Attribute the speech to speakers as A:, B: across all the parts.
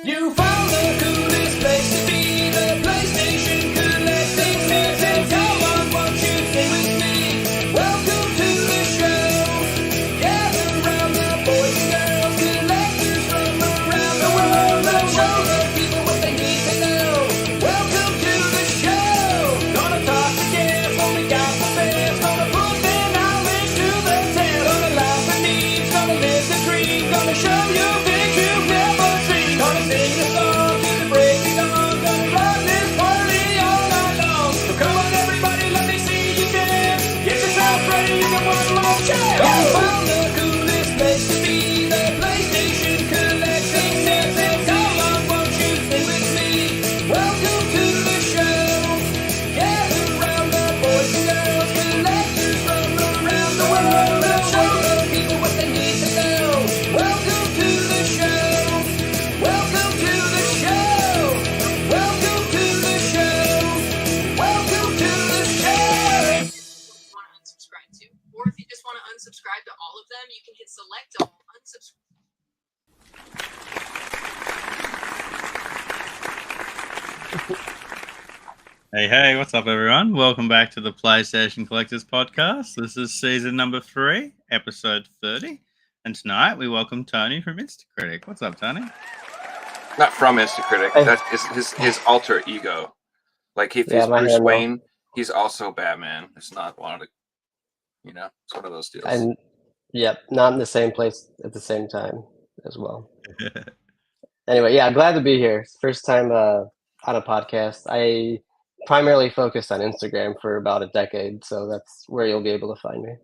A: You found the coolest place to be, the PlayStation collecting nerds, and come on, won't you stay with me? Welcome to the show. Gather round the boys and girls, collectors from around the world. They'll show the people what they need to know. Welcome to the show. Gonna talk to guests, only got the best. Gonna put their knowledge to the test. Gonna laugh at memes, gonna listen dreams, gonna show you things you've never seen. Gonna sing the song to the break of dawn. Gonna run this party all night long. So come on everybody, let me see you dance. Get yourself ready for one more chance. You found the coolest place to be, the PlayStation collecting nerds, and come on, won't you stay with me? Welcome to the show. Gather round the boys and girls, collectors from around the world. They'll show the people what they need to know. Welcome to the show. Welcome to the show. Welcome to the show. Welcome to the show.
B: You want to unsubscribe to. Or if you just want to unsubscribe to all of them, you can hit select all, unsubscribe.
C: Hey, what's up, everyone? Welcome back to the PlayStation Collectors Podcast. This is season number 3, episode 30. And tonight we welcome Tony from Instacritiq. What's up, Tony?
D: Not from Instacritiq. That's his alter ego. Like if he's
E: my
D: Bruce
E: handle.
D: Wayne, he's also Batman. It's not one of the, it's one of those deals.
E: And yep, not in the same place at the same time as well. Anyway, yeah, I'm glad to be here. First time on a podcast. I primarily focused on Instagram for about a decade, so that's where you'll be able to find me.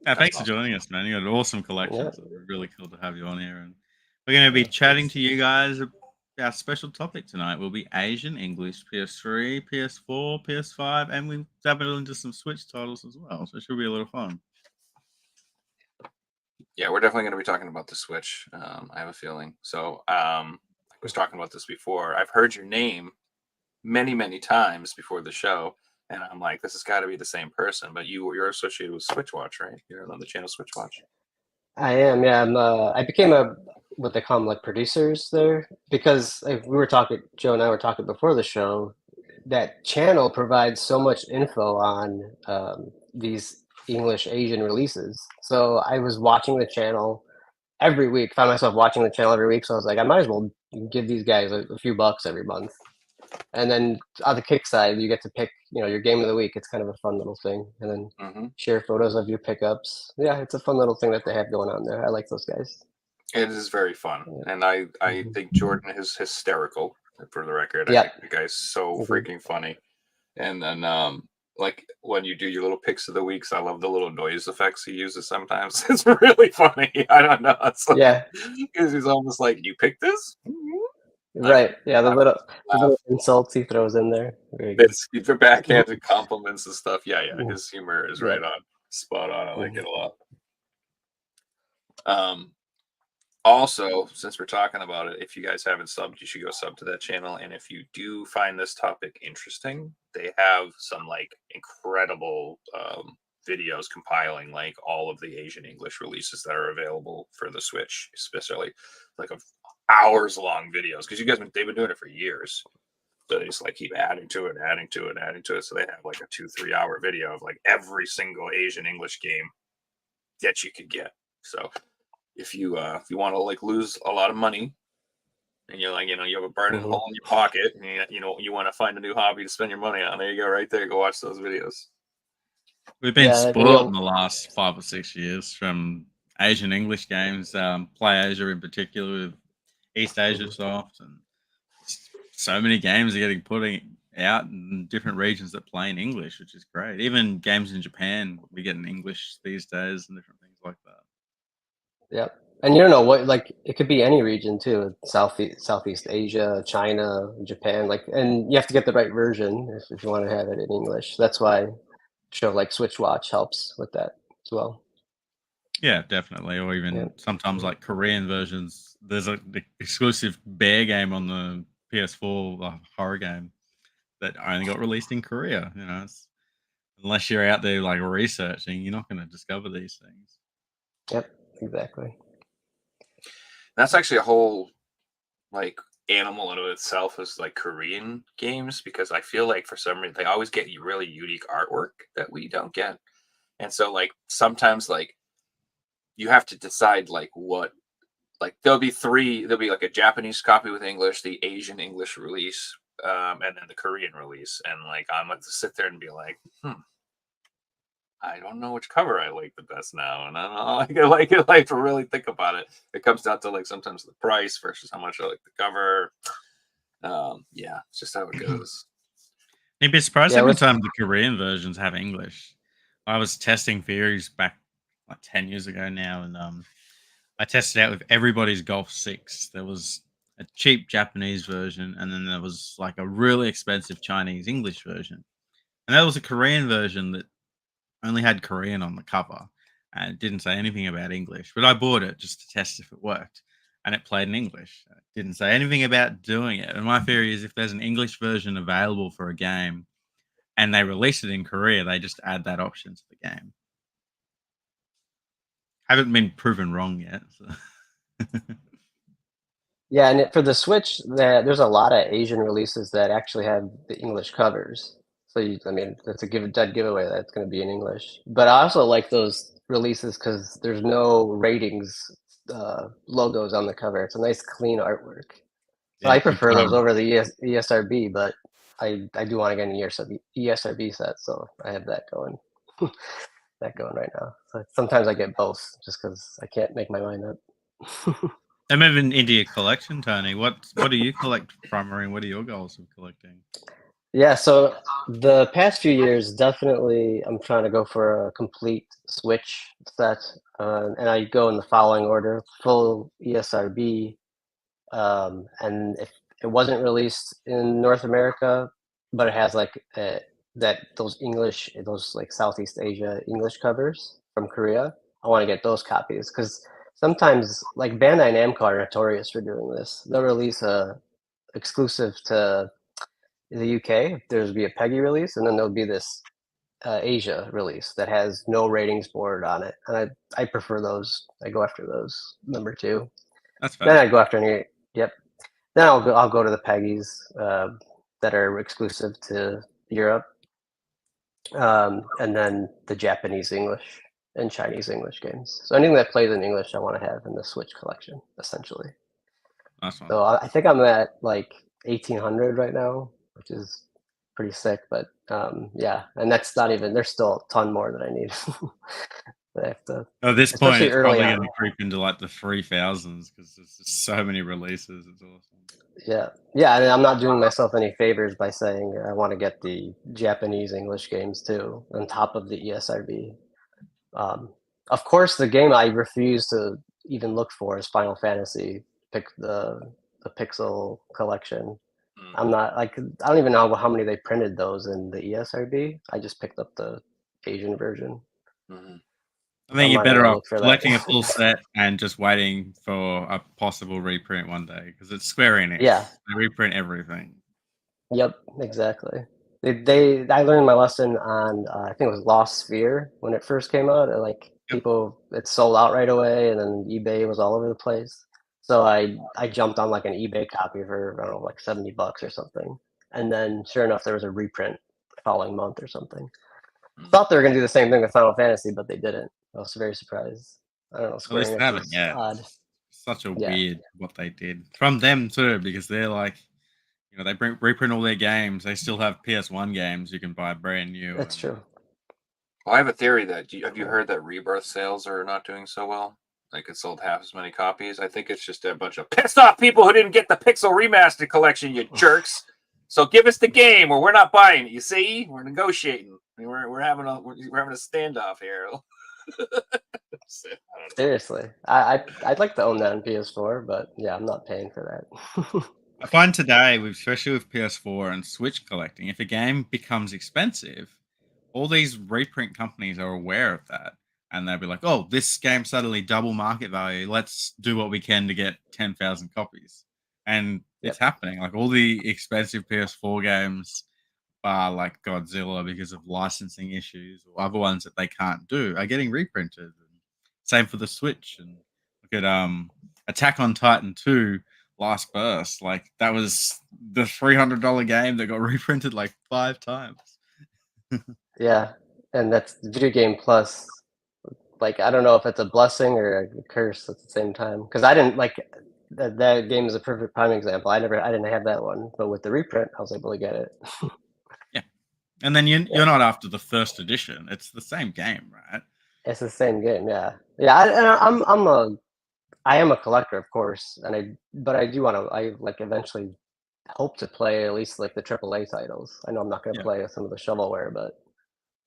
C: Thanks for joining us, man. You got an awesome collection.
E: Yeah.
C: So we're really cool to have you on here. And we're going to be chatting to you guys. Our special topic tonight will be Asian English, PS3, PS4, PS5, and we dabble into some Switch titles as well. So it should be a lot of fun.
D: Yeah, we're definitely going to be talking about the Switch. I have a feeling. So I was talking about this before. I've heard your name many, many times before the show, and I'm like, this has got to be the same person. But you're associated with Switchwatch, right? You're on the channel Switchwatch.
E: I am, yeah. I became what they call them, like producers there, because Joe and I were talking before the show. That channel provides so much info on these English Asian releases. So I was watching the channel every week. Found myself watching the channel every week. So I was like, I might as well give these guys a few bucks every month. And then on the kick side, you get to pick, your game of the week. It's kind of a fun little thing. And then share photos of your pickups. Yeah, it's a fun little thing that they have going on there. I like those guys.
D: It is very fun.
E: Yeah.
D: And I think Jordan is hysterical, for the record. I
E: Yeah.
D: think the guy's so freaking funny. And then like when you do your little picks of the weeks, I love the little noise effects he uses sometimes. It's really funny. I don't know. It's like,
E: Yeah.
D: because he's almost like, you picked this?
E: Right. Yeah, the little insults he throws in there. Very good.
D: It's for backhanded compliments and stuff. Yeah. His humor is
E: Yeah.
D: right on. Spot on. I like it a lot. Also, since we're talking about it, if you guys haven't subbed, you should go sub to that channel. And if you do find this topic interesting, they have some like incredible videos compiling like all of the Asian English releases that are available for the Switch, especially like hours long videos, because they've been doing it for years. So they just like keep adding to it. So they have like a 2-3 hour video of like every single Asian English game that you could get. So if you want to like lose a lot of money and you're like, you have a burning hole in your pocket and you want to find a new hobby to spend your money on, there you go, right there. Go watch those videos.
C: We've been
E: Yeah,
C: spoiled in the last 5 or 6 years from Asian English games, Play Asia in particular, with East Asia Soft, and so many games are getting put out in different regions that play in English, which is great. Even games in Japan, we get in English these days and different things like that.
E: Yep. And you don't know what, like, it could be any region too. Southeast Asia, China, Japan, and you have to get the right version if you want to have it in English. That's why a show like Switchwatch helps with that as well.
C: Yeah, definitely. Or even sometimes like Korean versions. There's the exclusive bear game on the PS4, the horror game, that only got released in Korea. Unless you're out there like researching, you're not going to discover these things.
E: Yep, exactly.
D: That's actually a whole like animal in itself is like Korean games, because I feel like for some reason they always get really unique artwork that we don't get. And so like sometimes like you have to decide like what, like there'll be like a Japanese copy with English, the Asian English release, and then the Korean release. And like I'm going to sit there and be like, I don't know which cover I like the best now, and I don't know. I like to really think about it. It comes down to like sometimes the price versus how much I like the cover. Yeah, it's just how it goes.
C: You'd be surprised
E: Yeah,
C: how many
E: with
C: times the Korean versions have English. I was testing theories back like 10 years ago now, and I tested out with everybody's Golf 6. There was a cheap Japanese version, and then there was like a really expensive Chinese English version. And there was a Korean version that only had Korean on the cover and it didn't say anything about English. But I bought it just to test if it worked. And it played in English. It didn't say anything about doing it. And my theory is if there's an English version available for a game and they release it in Korea, they just add that option to the game. Haven't been proven wrong yet. So.
E: Yeah, and for the Switch, there's a lot of Asian releases that actually have the English covers. So I mean, that's a dead giveaway that's going to be in English. But I also like those releases because there's no ratings logos on the cover. It's a nice, clean artwork. So
C: Yeah,
E: I
C: you
E: prefer
C: can't-
E: those over the ESRB, but I do want to get an ESRB set, so I have that going. That going right now. So sometimes I get both just because I can't make my mind up.
C: I'm moving into your collection, Tony. What do you collect primarily? And what are your goals of collecting?
E: Yeah, so the past few years, definitely, I'm trying to go for a complete Switch set, and I go in the following order: full ESRB, and if it wasn't released in North America, but it has like those like Southeast Asia English covers from Korea, I want to get those copies because sometimes like Bandai Namco are notorious for doing this. They'll release a exclusive to the UK. There'll be a PEGI release, and then there'll be this Asia release that has no ratings board on it, and I prefer those. I go after those number two.
C: That's
E: Then
C: fair.
E: I go after any. Yep. Then I'll go to the PEGIs that are exclusive to Europe, and then the Japanese English and Chinese English games. So anything that plays in English, I want to have in the Switch collection, essentially.
C: Nice one.
E: So I think I'm at like 1,800 right now, which is pretty sick. But yeah, and that's not even. There's still a ton more that I need. that I have to,
C: At this point,
E: especially
C: it's
E: early
C: probably
E: on.
C: going to creep into like the 3,000s because there's just so many releases. It's awesome.
E: Yeah, and I'm not doing myself any favors by saying I want to get the Japanese English games too, on top of the ESRB. Of course, the game I refuse to even look for is Final Fantasy. Pick the Pixel collection. I'm not like I don't even know how many they printed those in the ESRB. I just picked up the Asian version.
D: Mm-hmm.
C: I think
E: I'm
C: you're
E: not
C: better
E: gonna
C: off
E: look for that.
C: collecting a full set and just waiting for a possible reprint one day because it's Square Enix.
E: Yeah.
C: They reprint everything.
E: Yep, exactly. I learned my lesson on I think it was Lost Sphere when it first came out. And, like
C: Yep.
E: people, it sold out right away, and then eBay was all over the place. So I jumped on like an eBay copy for I don't know like $70 or something, and then sure enough there was a reprint the following month or something. Thought they were gonna do the same thing with Final Fantasy, but they didn't. I was very surprised. I don't know.
C: At
E: Square
C: least they
E: Enix
C: haven't
E: is
C: yet.
E: odd.
C: It's such a
E: Yeah.
C: weird what they did from them too because they're like, they reprint all their games. They still have PS1 games you can buy brand new.
E: That's true.
D: Well, I have a theory that have you heard that Rebirth sales are not doing so well? Like it sold half as many copies. I think it's just a bunch of pissed off people who didn't get the Pixel Remastered collection, you jerks. So give us the game, or we're not buying it. You see, we're negotiating. We're having a standoff here.
E: Seriously, I'd like to own that on PS4, but yeah, I'm not paying for that.
C: I find today, especially with PS4 and Switch collecting, if a game becomes expensive, all these reprint companies are aware of that. And they'll be like, oh, this game suddenly double market value. Let's do what we can to get 10,000 copies. And it's happening. Like all the expensive PS4 games are like Godzilla because of licensing issues or other ones that they can't do are getting reprinted. And same for the Switch. And look at Attack on Titan 2 Last Burst. Like that was the $300 game that got reprinted like 5 times.
E: Yeah, and that's Video Game Plus. Like, I don't know if it's a blessing or a curse at the same time. Because I didn't like that game is a perfect prime example. I didn't have that one, but with the reprint, I was able to get it.
C: Yeah, and then you're
E: Yeah.
C: not after the first edition. It's the same game, right?
E: It's the same game, yeah, yeah. I am a collector, of course, but I do want to. I like eventually hope to play at least like the AAA titles. I know I'm not going to
C: Yeah.
E: play some of the shovelware, but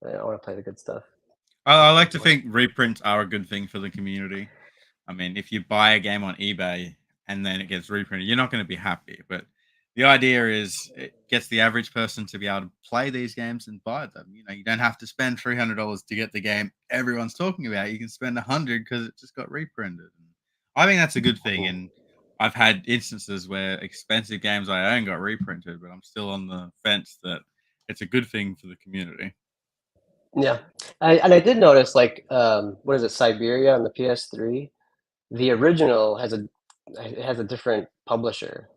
E: I want to play the good stuff.
C: I like to think reprints are a good thing for the community. I mean, if you buy a game on eBay and then it gets reprinted, you're not going to be happy. But the idea is it gets the average person to be able to play these games and buy them. You know, you don't have to spend $300 to get the game everyone's talking about. You can spend $100 because it just got reprinted. And I think that's a good thing. And I've had instances where expensive games I own got reprinted, but I'm still on the fence that it's a good thing for the community.
E: Yeah, and I did notice like what is it, Siberia on the PS3? The original has a different publisher,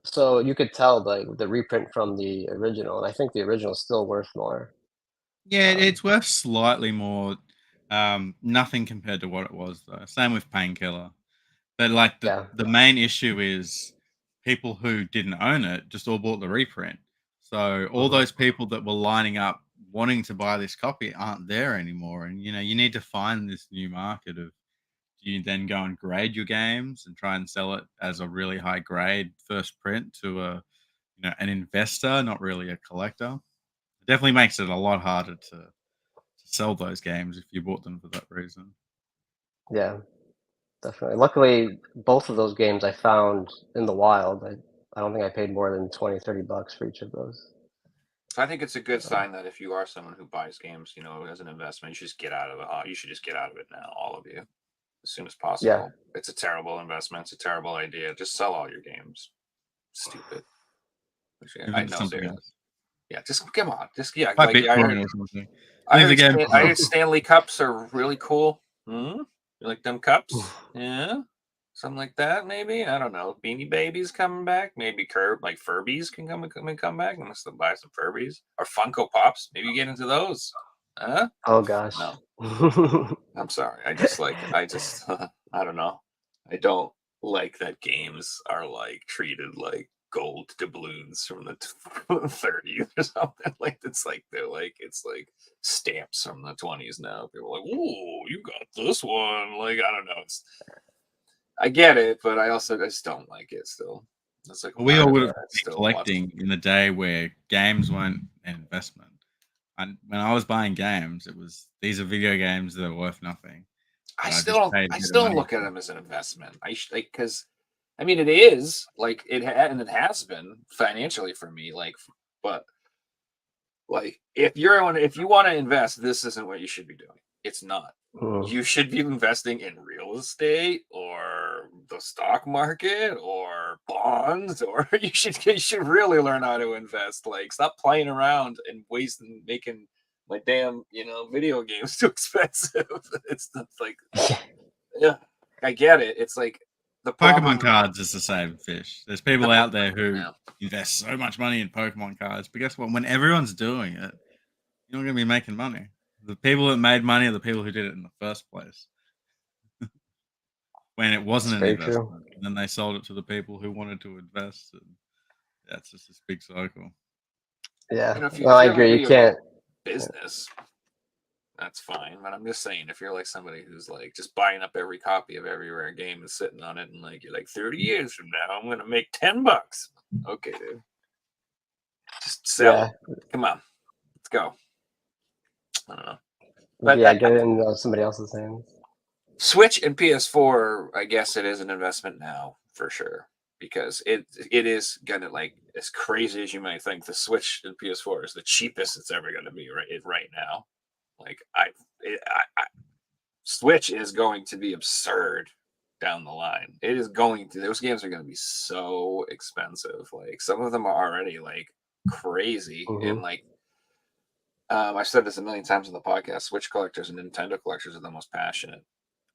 E: so you could tell like the reprint from the original, and I think the original is still worth more.
C: Yeah,
E: Um,
C: it's worth slightly more. Nothing compared to what it was though. Same with Painkiller. But like
E: yeah,
C: the main issue is people who didn't own it just all bought the reprint. So all
E: mhm.
C: those people that were lining up wanting to buy this copy aren't there anymore. And you know, you need to find this new market of do you then go and grade your games and try and sell it as a really high grade first print to a an investor, not really a collector. It definitely makes it a lot harder to sell those games if you bought them for that reason.
E: Yeah, definitely. Luckily, both of those games I found in the wild. I don't think I paid more than 20-30 bucks for each of those.
D: I think it's a good sign that if you are someone who buys games, as an investment, you should just get out of it. You should just get out of it now, all of you, as soon as
E: Yeah,
D: possible. It's a terrible investment. It's a terrible idea. Just sell all your games. Stupid.
C: Move
D: I
C: into
D: know,
C: something
D: seriously.
C: else.
D: Yeah, just come on. Just yeah,
C: Buy
D: like I heard.
C: Bitcoin or something.
D: I
C: Leave the
D: heard,
C: game
D: I
C: alone.
D: heard Stanley Cups are really cool. You like them cups? Yeah, something like that. Maybe I don't know. Beanie Babies coming back. Maybe like Furbies can come back. I must buy some Furbies or Funko Pops. Maybe get into those. Huh?
E: oh gosh.
D: No, I'm sorry. I just I don't know. I don't like that games are like treated like gold doubloons from the 30s or something. Like it's like it's like stamps from the 20s now. People are like, "Ooh, you got this one." Like I don't know. I get it, but I just don't like it. Still, it's like
C: We all would have
D: it's
C: been
D: still a lot.
C: collecting in the day where games weren't an investment. And when I was buying games, it was these are video games that are worth nothing.
D: I
C: But I
D: still
C: just
D: don't.
C: paid a
D: I
C: bit of
D: still don't
C: money
D: look at
C: for it.
D: them as an investment. Because I mean it is like and it has been financially for me. But if you want to invest, this isn't what you should be doing. It's not.
E: Mm.
D: You should be investing in real estate or the stock market or bonds, or you should really learn how to invest. Like stop playing around and making my damn video games too expensive. It's not like yeah, I get it. It's like the problem.
C: Pokemon cards is the same fish. There's people out there who
D: Yeah.
C: invest so much money in Pokemon cards, but guess what? When everyone's doing it, you're not going to be making money. The people that made money are the people who did it in the first place when it
E: It's
C: wasn't an
E: very true.
C: investment. And then they sold it to the people who wanted to invest. And that's just this big cycle.
E: Yeah,
D: If
E: no, I
D: you're in the
E: agree. You
D: video game
E: can't.
D: business, that's fine. But I'm just saying, if you're like somebody who's like just buying up every copy of every rare game and sitting on it, and like you're like 30 years from now, I'm gonna make $10. Okay, dude, just sell
E: Yeah,
D: it. Come on, let's go. I don't know, but
E: yeah. Get it in somebody else's hands.
D: Switch and PS4, I guess it is an investment now for sure because it is gonna like as crazy as you might think. The Switch and PS4 is the cheapest it's ever gonna be right now. Like Switch is going to be absurd down the line. It is going to those games are going to be so expensive. Like some of them are already like crazy and
E: Hmm.
D: like I've said this a million times on the podcast. Switch collectors and Nintendo collectors are the most passionate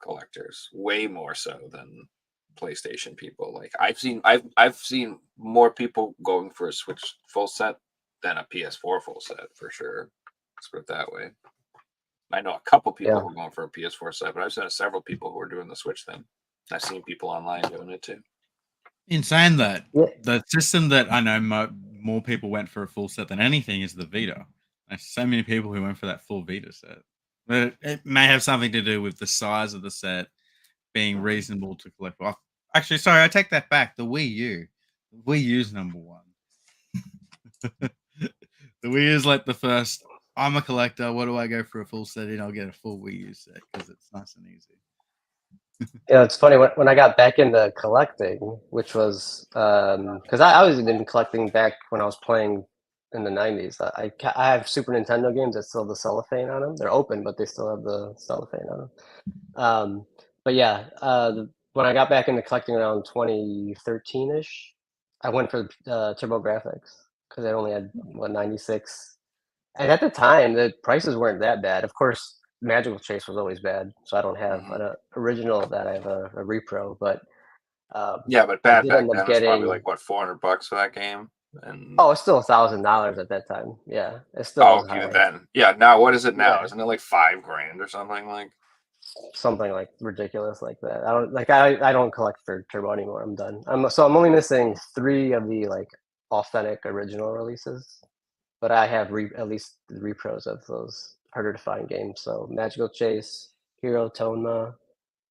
D: collectors, way more so than PlayStation people. Like I've seen more people going for a Switch full set than a PS4 full set for sure. Let's put it that way. I know a couple people who are going for a PS4 set, but I've seen several people who are doing the Switch thing. I've seen people online doing it too.
C: In saying that,
E: Yeah.
C: the system that I know more people went for a full set than anything is the Vita. There's so many people who went for that full Vita set. But it may have something to do with the size of the set being reasonable to collect. Well, actually, sorry, I take that back. The Wii U. The Wii U's number one. The Wii U is like the first. I'm a collector. What do I go for a full set in? I'll get a full Wii U set because it's nice and easy.
E: Yeah, it's funny when I got back into collecting, which was because I was been collecting back when I was playing in the 90s. I have Super Nintendo games that still have the cellophane on them. They're open, but they still have the cellophane on them. But yeah, when I got back into collecting around 2013-ish, I went for TurboGrafx because I only had 96, and at the time the prices weren't that bad. Of course, Magical Chase was always bad, so I don't have an original of that. I have a repro, but
D: Yeah, but
E: I
D: back
E: did
D: then
E: end up
D: it's probably
E: getting.
D: like what, $400 for that game. And
E: Oh, it's still $1,000 at that time. Yeah, it still was
D: even
E: high.
D: then, yeah. Now what is it now?
E: Yeah.
D: Isn't it like $5,000 or something like?
E: Something like ridiculous like that. I don't collect for Turbo anymore. I'm done. I'm only missing 3 of the like authentic original releases, but I have at least the repros of those harder to find games. So Magical Chase, Hero Tonma,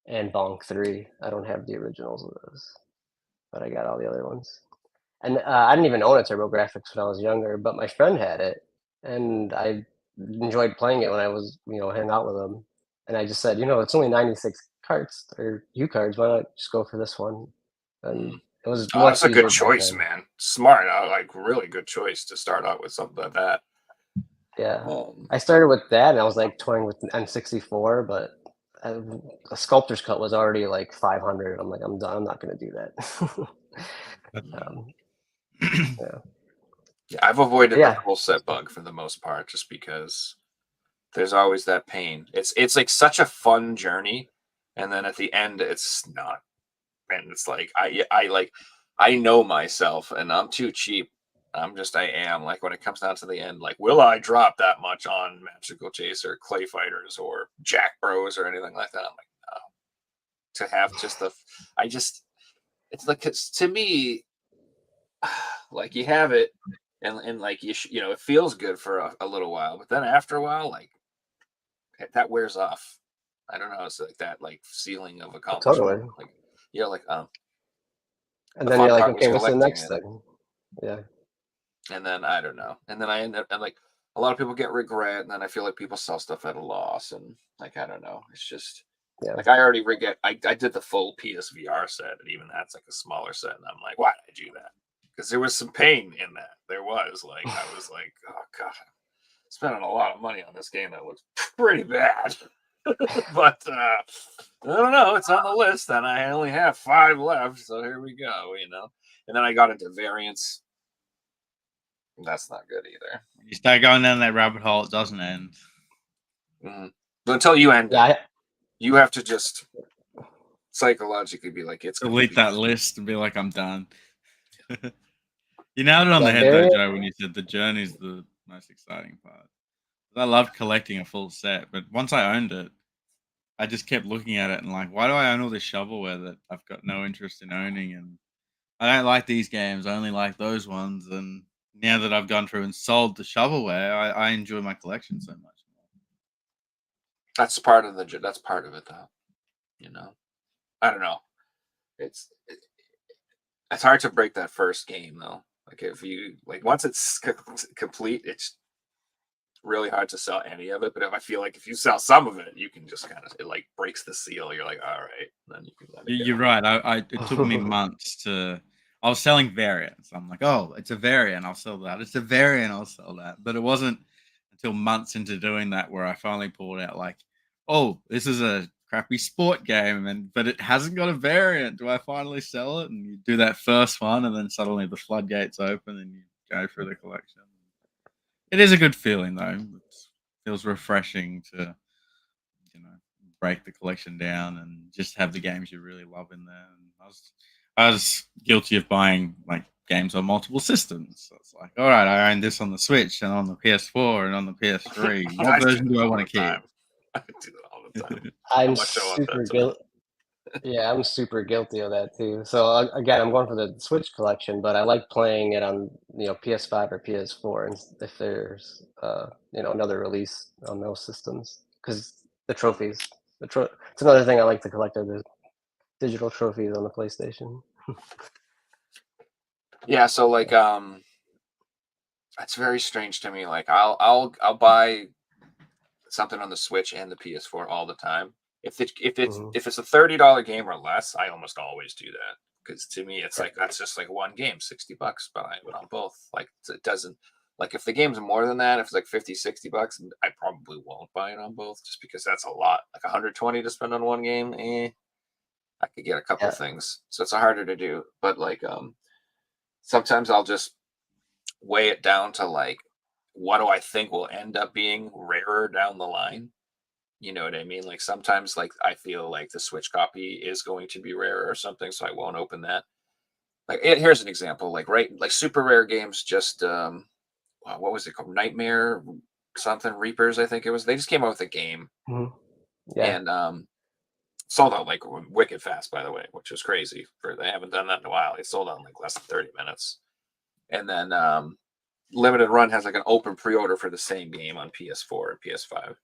E: and Bonk 3. I don't have the originals of those, but I got all the other ones. And I didn't even own a TurboGrafx when I was younger, but my friend had it, and I enjoyed playing it when I was, hang out with him. And I just said, it's only 96 cards or U cards. Why not just go for this one? And it was
D: Oh,
E: much
D: that's a
E: easier
D: good
E: back
D: choice,
E: then.
D: man. Smart, like really good choice to start out with something like that.
E: Yeah, I started with that, and I was like toying with N64, but a sculptor's cut was already like 500. I'm like, I'm done. I'm not going to do that. Yeah.
D: Yeah, I've avoided
E: Yeah.
D: the full set bug for the most part, just because there's always that pain. It's like such a fun journey, and then at the end, it's not. And it's like I know myself, and I'm too cheap. I am like when it comes down to the end, like will I drop that much on Magical Chase or Clay Fighters or Jack Bros or anything like that? I'm like, no. To have just it's like to me, like you have it, and like it feels good for a little while, but then after a while, like that wears off. I don't know. It's like that like feeling of accomplishment.
E: Totally.
D: Like you're like,
E: And
D: the
E: then
D: fun
E: you're like,
D: part was
E: okay, what's the
D: collecting
E: next
D: it.
E: thing? Yeah.
D: And then I don't know. And then I end up, and like a lot of people get regret, and then I feel like people sell stuff at a loss, and like I don't know. It's just like I already regret. I did the full PSVR set, and even that's like a smaller set, and I'm like, why did I do that? Because there was some pain in that. There was like I was like, oh god, spending a lot of money on this game that looks pretty bad. But I don't know. It's on the list, and I only have 5 left, so here we go. And then I got into variants. That's not good either.
C: You start going down that rabbit hole, it doesn't end.
D: But until you end
E: Yeah,
D: it, you have to just psychologically be like, it's
C: Delete that list and be like, I'm done. You nailed it on the head, though,
E: variant.
C: Joe, when you said the journey's the most exciting part. I love collecting a full set, but once I owned it, I just kept looking at it and like, why do I own all this shovelware that I've got no interest in owning? And I don't like these games. I only like those ones. And now that I've gone through and sold the shovelware, I enjoy my collection so much more.
D: That's part of it, though. I don't know. It's hard to break that first game, though. Like if you once it's complete, it's really hard to sell any of it. But I feel like if you sell some of it, you can just it like breaks the seal. You're like, all right, then you can let it go.
C: You're right. It took me months to. I was selling variants. I'm like, oh, it's a variant. I'll sell that. It's a variant. I'll sell that. But it wasn't until months into doing that where I finally pulled out like, oh, this is a crappy sport game, but it hasn't got a variant. Do I finally sell it? And you do that first one, and then suddenly the floodgates open, and you go through the collection. It is a good feeling, though. It feels refreshing to, break the collection down and just have the games you really love in there. And I was guilty of buying like games on multiple systems. So it's like, all right, I own this on the Switch and on the PS4 and on the PS3.
D: I
C: What
D: do
C: version do
D: that
C: I
D: all
C: want to
D: the
C: keep?
D: time. I do that all the time.
E: I'm
D: much I want
E: super
D: that
E: guilty. Yeah, I'm super guilty of that too. So again, I'm going for the Switch collection, but I like playing it on PS5 or PS4, and if there's another release on those systems, because the trophies, it's another thing I like to collect are the digital trophies on the PlayStation.
D: Yeah, so like it's very strange to me. Like I'll buy something on the Switch and the PS4 all the time. If it's
E: Mhm.
D: if it's a $30 game or less, I almost always do that. Because to me it's
E: Right.
D: like that's just like one game, $60, but I have it on both. Like it doesn't like if the game's more than that, if it's like 50, $60, I probably won't buy it on both just because that's a lot. Like 120 to spend on one game, I could get a couple
E: Yeah.
D: things. So it's harder to do. But like sometimes I'll just weigh it down to like what do I think will end up being rarer down the line. You know what I mean? Like sometimes like I feel like the Switch copy is going to be rare or something, so I won't open that. Like here's an example, like super rare games just wow, what was it called? Nightmare something Reapers, I think it was. They just came out with a game
E: Mhm. Yeah.
D: and sold out like wicked fast, by the way, which was crazy. For they haven't done that in a while. It sold out in like less than 30 minutes. And then Limited Run has like an open pre-order for the same game on PS4 and PS5.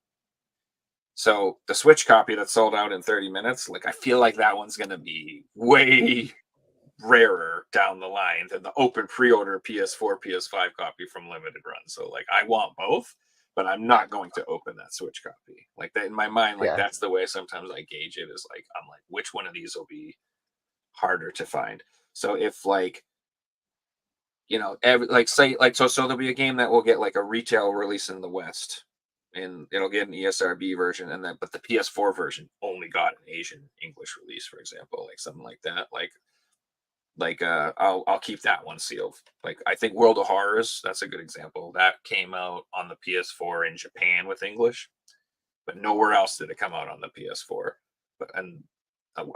D: So the Switch copy that sold out in 30 minutes, like I feel like that one's gonna be way rarer down the line than the open pre-order PS4, PS5 copy from Limited Run. So like I want both, but I'm not going to open that Switch copy. Like that in my mind, like
E: Yeah.
D: that's the way sometimes I gauge it is like I'm like, which one of these will be harder to find? So if like every like say like so there'll be a game that will get like a retail release in the West and it'll get an ESRB version and then but the PS4 version only got an Asian English release, for example, like something like that. I'll keep that one sealed. Like I think World of Horrors, that's a good example. That came out on the PS4 in Japan with English, but nowhere else did it come out on the PS4. And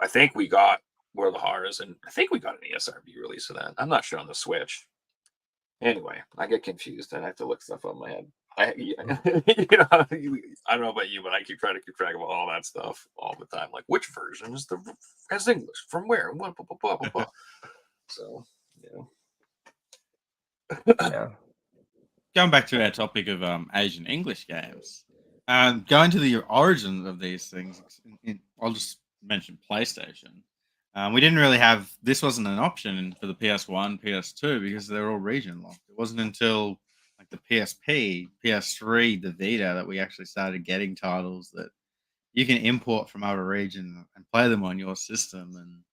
D: I think we got World of Horrors, and I think we got an ESRB release of that. I'm not sure on the Switch. Anyway, I get confused and I have to look stuff up in my head. I don't know about you, but I keep trying to keep track of all that stuff all the time. Like, which version has English from where? Blah, blah, blah, blah, blah, blah. So,
E: Yeah.
C: Going back to our topic of Asian English games, going to the origins of these things, I'll just mention PlayStation. We didn't really have this wasn't an option for the PS1, PS2 because they're all region locked. It wasn't until like the PSP, PS3, the Vita that we actually started getting titles that you can import from other regions and play them on your system.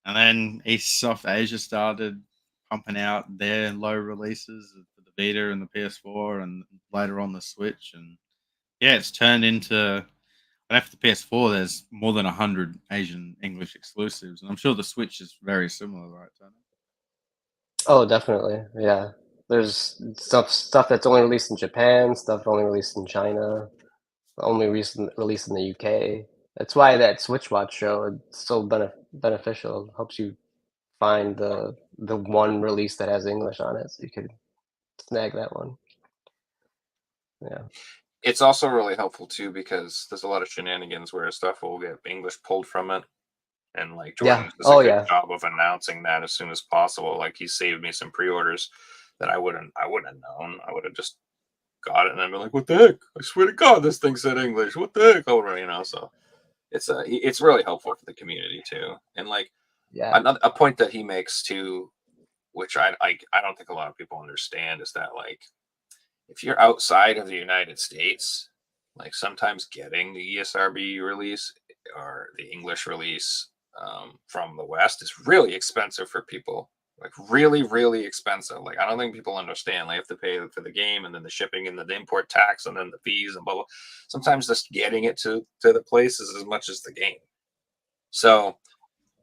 C: And then Eastsoft Asia started pumping out their low releases for the Vita and the PS4 and later on the Switch. And yeah, it's turned into and after the PS4, there's more than 100 Asian English exclusives, and I'm sure the Switch is very similar, right, Tony?
E: Oh, definitely. Yeah. There's stuff that's only released in Japan, stuff only released in China, only recent released in the UK. That's why that Switch Watch show is so beneficial. It helps you find the one release that has English on it, so you could snag that one. Yeah.
D: it's also really helpful too because there's a lot of shenanigans where stuff will get English pulled from it. And like Jordan
E: Yeah.
D: does a
E: Oh,
D: good
E: yeah.
D: job of announcing that as soon as possible. Like he saved me some pre-orders that I wouldn't have known. I would have just got it and I'd be like, what the heck? I swear to God, this thing said English. What the heck? So it's really helpful for the community too. And like
E: Yeah.
D: a point that he makes too, which I don't think a lot of people understand, is that like if you're outside of the United States, like sometimes getting the ESRB release or the English release from the West is really expensive for people. Like really, really expensive. Like I don't think people understand. They have to pay for the game and then the shipping and the import tax and then the fees and blah blah. Sometimes just getting it to the place is as much as the game. So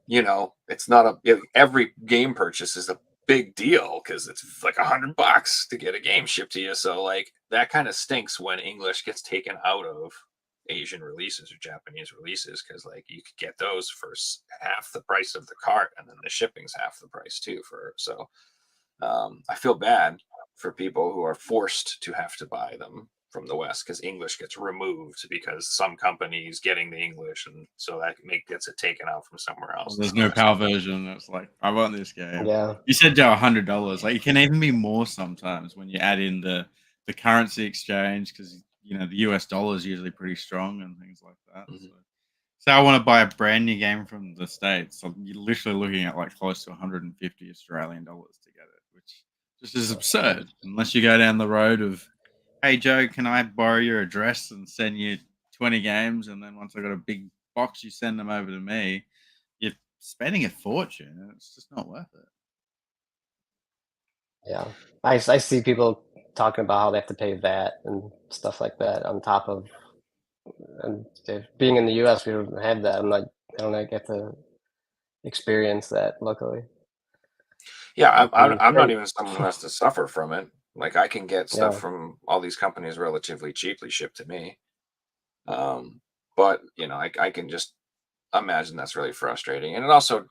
D: it's not every game purchase is a big deal because it's like $100 to get a game shipped to you. So like that kind of stinks when English gets taken out of Asian releases or Japanese releases, because like you could get those for half the price of the cart, and then the shipping's half the price too. I feel bad for people who are forced to have to buy them from the West, because English gets removed because some company's getting the English, and so that gets it taken out from somewhere else.
C: There's no PAL version. It's like, I want this game.
E: Yeah.
C: You said $100. Like, it can even be more sometimes when you add in the currency exchange, because the US dollar is usually pretty strong and things like that.
D: Mhm.
C: So I want to buy a brand new game from the States. So you're literally looking at like close to 150 Australian dollars to get it, which just is absurd. Unless you go down the road of, hey Joe, can I borrow your address and send you 20 games, and then once I got a big box, you send them over to me. You're spending a fortune, and it's just not worth it.
E: Yeah. I see people talking about how they have to pay VAT and stuff like that on top of, and being in the US, we don't have that. I don't get to experience that, luckily.
D: Yeah, I'm not
E: Right.
D: even someone who has to suffer from it. Like, I can get stuff
E: Yeah.
D: from all these companies relatively cheaply shipped to me. But I can just imagine that's really frustrating. And it also,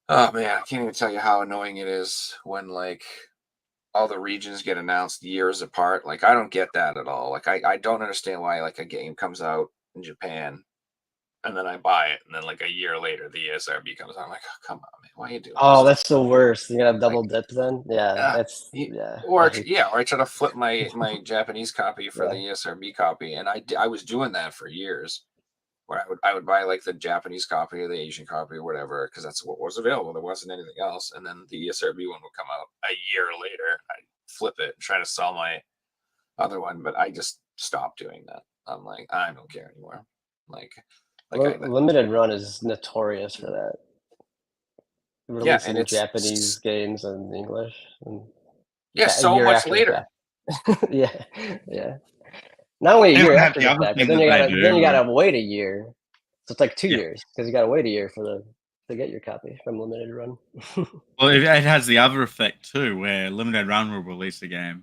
D: oh man, I can't even tell you how annoying it is when like all the regions get announced years apart. Like, I don't get that at all. Like, I don't understand why like a game comes out in Japan and then I buy it, and then like a year later the ESRB comes out. I'm like, oh, come on, man, why are you doing
E: Oh,
D: this?
E: that's the worst. You gotta
D: Like,
E: double dip then? Yeah, that's yeah. I
D: or
E: hate
D: yeah, or I try to flip my Japanese copy for
E: Yeah.
D: the ESRB copy, and I was doing that for years, where I would buy like the Japanese copy or the Asian copy or whatever, because that's what was available. There wasn't anything else, and then the ESRB one would come out a year later. I flip it, try to sell my other one, but I just stopped doing that. I'm like, I don't care anymore. Like
E: Limited Run is notorious for that.
D: yeah, and
E: Releasing Japanese games in English and
D: yeah,
E: a
D: so
E: year
D: much
E: after the
D: later.
E: fact. Yeah, yeah. Not only a
C: And
E: year
C: we have
E: after
C: the
E: the
C: other
E: fact, but
C: thing
E: then
C: that
E: you
C: they
E: gotta
C: do.
E: wait a year. So it's like 2
C: Yeah.
E: years because you gotta wait a year to get your copy from Limited Run.
C: Well, it has the other effect too, where Limited Run will release a game,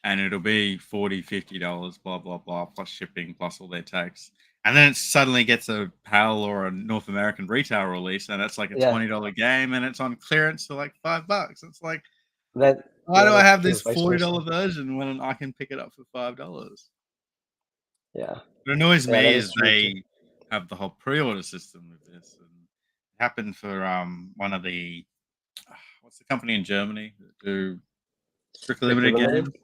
C: and it'll be $40, $50, blah blah blah, plus shipping, plus all their tax, and then it suddenly gets a PAL or a North American retail release, and it's like a
E: Yeah,
C: $20 game, and it's on clearance for like $5. It's like,
E: that
C: why do I
E: that's
C: have
E: true.
C: this
E: Vice versa.
C: $40 version when I can pick it up for $5?
E: Yeah,
C: What annoys
E: yeah,
C: me
E: that is
C: is
E: true too.
C: they have the whole pre-order system with this, and it happened for one of the what's the company in Germany that do Strictly
E: Strictly
C: Limited games?
E: Limited.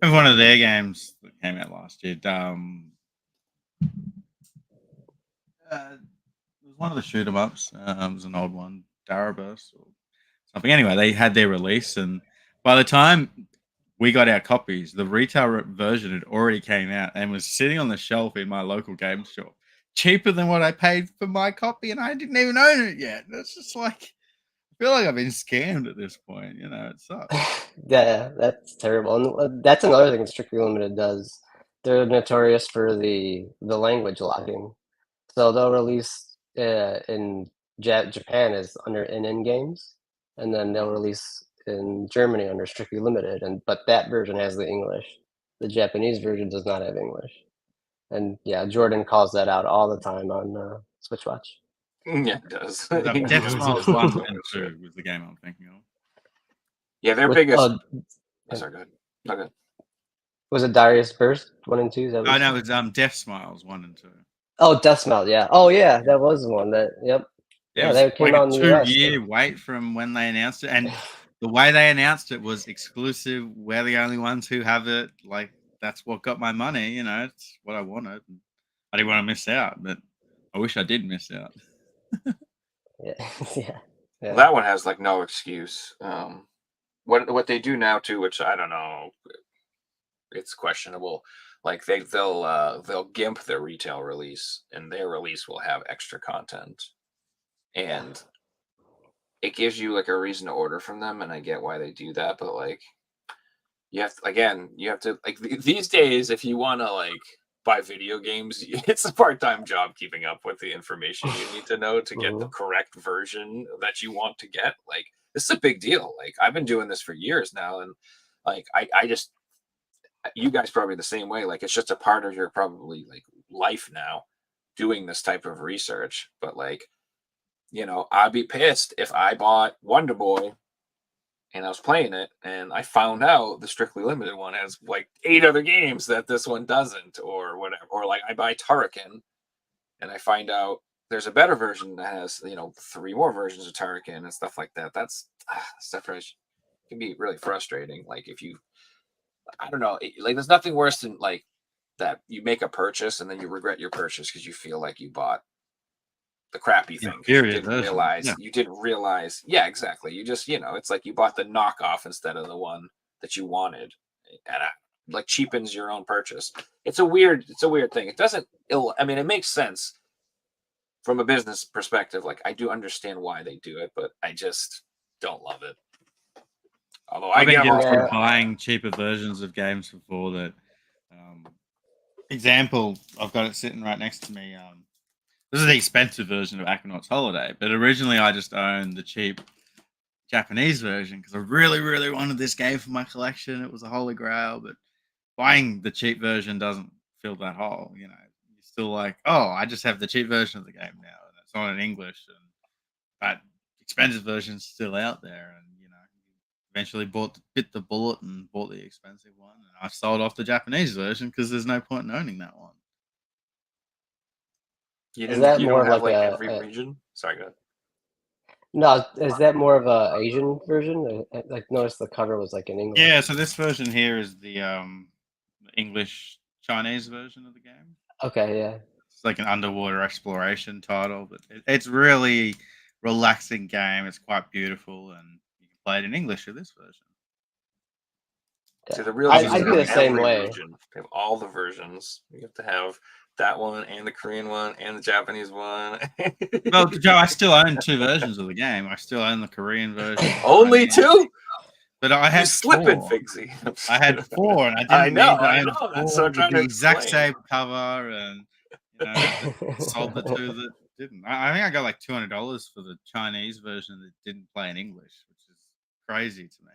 C: It was one of their games that came out last year. It was one of the shoot 'em ups. It was an old one, Darabus or something. Anyway, they had their release, and by the time we got our copies, the retail version had already came out and was sitting on the shelf in my local game shop, cheaper than what I paid for my copy, and I didn't even own it yet. It's just like, I feel like I've been scammed at this point. It sucks.
E: Yeah, that's terrible. And that's another thing Strictly Limited does. They're notorious for the language locking. So they'll release in Japan as under NN games, and then they'll release in Germany under Strictly Limited. But that version has the English. The Japanese version does not have English. And yeah, Jordan calls that out all the time on Switch Watch.
D: Yeah, it does.
C: Death Smiles 1 and
D: Sure.
C: 2 was the game I'm thinking of.
D: Yeah, their
E: With
D: biggest. Sorry, go ahead. No, go ahead.
E: was it Darius Burst 1 and 2? Is that what
C: Oh
E: you
C: no,
E: said?
C: it was Death Smiles 1 and 2.
E: Oh, Death Smile, yeah. Oh yeah, that was the one that. Yep.
C: It
E: Yeah,
C: was
E: that
C: like
E: came
C: a
E: out in the US.
C: 2-year wait from when they announced it, and the way they announced it was exclusive. We're the only ones who have it. Like, that's what got my money. It's what I wanted. I didn't want to miss out, but I wish I did miss out.
E: Yeah, yeah,
D: Well,
E: yeah.
D: that one has like no excuse. What they do now too, which I don't know, it's questionable. Like they'll gimp their retail release, and their release will have extra content, and it gives you like a reason to order from them. And I get why they do that, but like you have to like these days, if you want to like buy video games, it's a part-time job keeping up with the information you need to know to get the
E: Mhm.
D: correct version that you want to get. Like, this is a big deal. Like, I've been doing this for years now, and like I just you guys probably the same way. Like, it's just a part of your probably like life now, doing this type of research. But like, I'd be pissed if I bought Wonder Boy and I was playing it and I found out the Strictly Limited one has like 8 other games that this one doesn't, or whatever. Or like I buy Turrican and I find out there's a better version that has 3 more versions of Turrican and stuff like that. That's stuff that can be really frustrating. Like, if you, I don't know, like there's nothing worse than like that you make a purchase and then you regret your purchase because you feel like you bought the crappy thing.
C: Inferior version.
D: You didn't realize. Yeah, exactly. You just, it's like you bought the knockoff instead of the one that you wanted, and like cheapens your own purchase. It's a weird thing. It doesn't. I mean, it makes sense from a business perspective. Like, I do understand why they do it, but I just don't love it. Although
C: I've been guilty
E: Yeah.
C: of buying cheaper versions of games before that. Example, I've got it sitting right next to me. This is the expensive version of Aquanaut's Holiday, but originally I just owned the cheap Japanese version because I really, really wanted this game for my collection. It was a holy grail, but buying the cheap version doesn't fill that hole. You're still like, oh, I just have the cheap version of the game now, and it's not in English, and that expensive version's still out there, and eventually bit the bullet and bought the expensive one, and I sold off the Japanese version because there's no point in owning that one.
D: You
E: Is that
D: you
E: more
D: don't
E: of
D: have
E: like
D: like every
E: a
D: region. Sorry, go ahead.
E: no? Is that more of a Asian version? I like noticed the cover was like in English.
C: Yeah, so this version here is the English Chinese version of the game.
E: Okay, yeah.
C: It's like an underwater exploration title, but it's really relaxing game. It's quite beautiful, and you can play it in English with this version.
D: See, the real
E: I do the same
D: every
E: way.
D: region. They have all the versions. You have to have that one and the Korean one and the Japanese one.
C: Well, Joe, I still own 2 versions of the game. I still own the Korean version.
D: Only 2?
C: But I had
D: slipping,
C: 4.
D: Figsy.
C: I had 4, and I didn't
D: I know,
C: need to
D: I
C: own
D: know.
C: 4
D: That's what I'm
C: with
D: trying
C: the
D: to
C: exact
D: explain.
C: same cover, and sold the 2 that didn't. I think I got like $200 for the Chinese version that didn't play in English, which is crazy to me.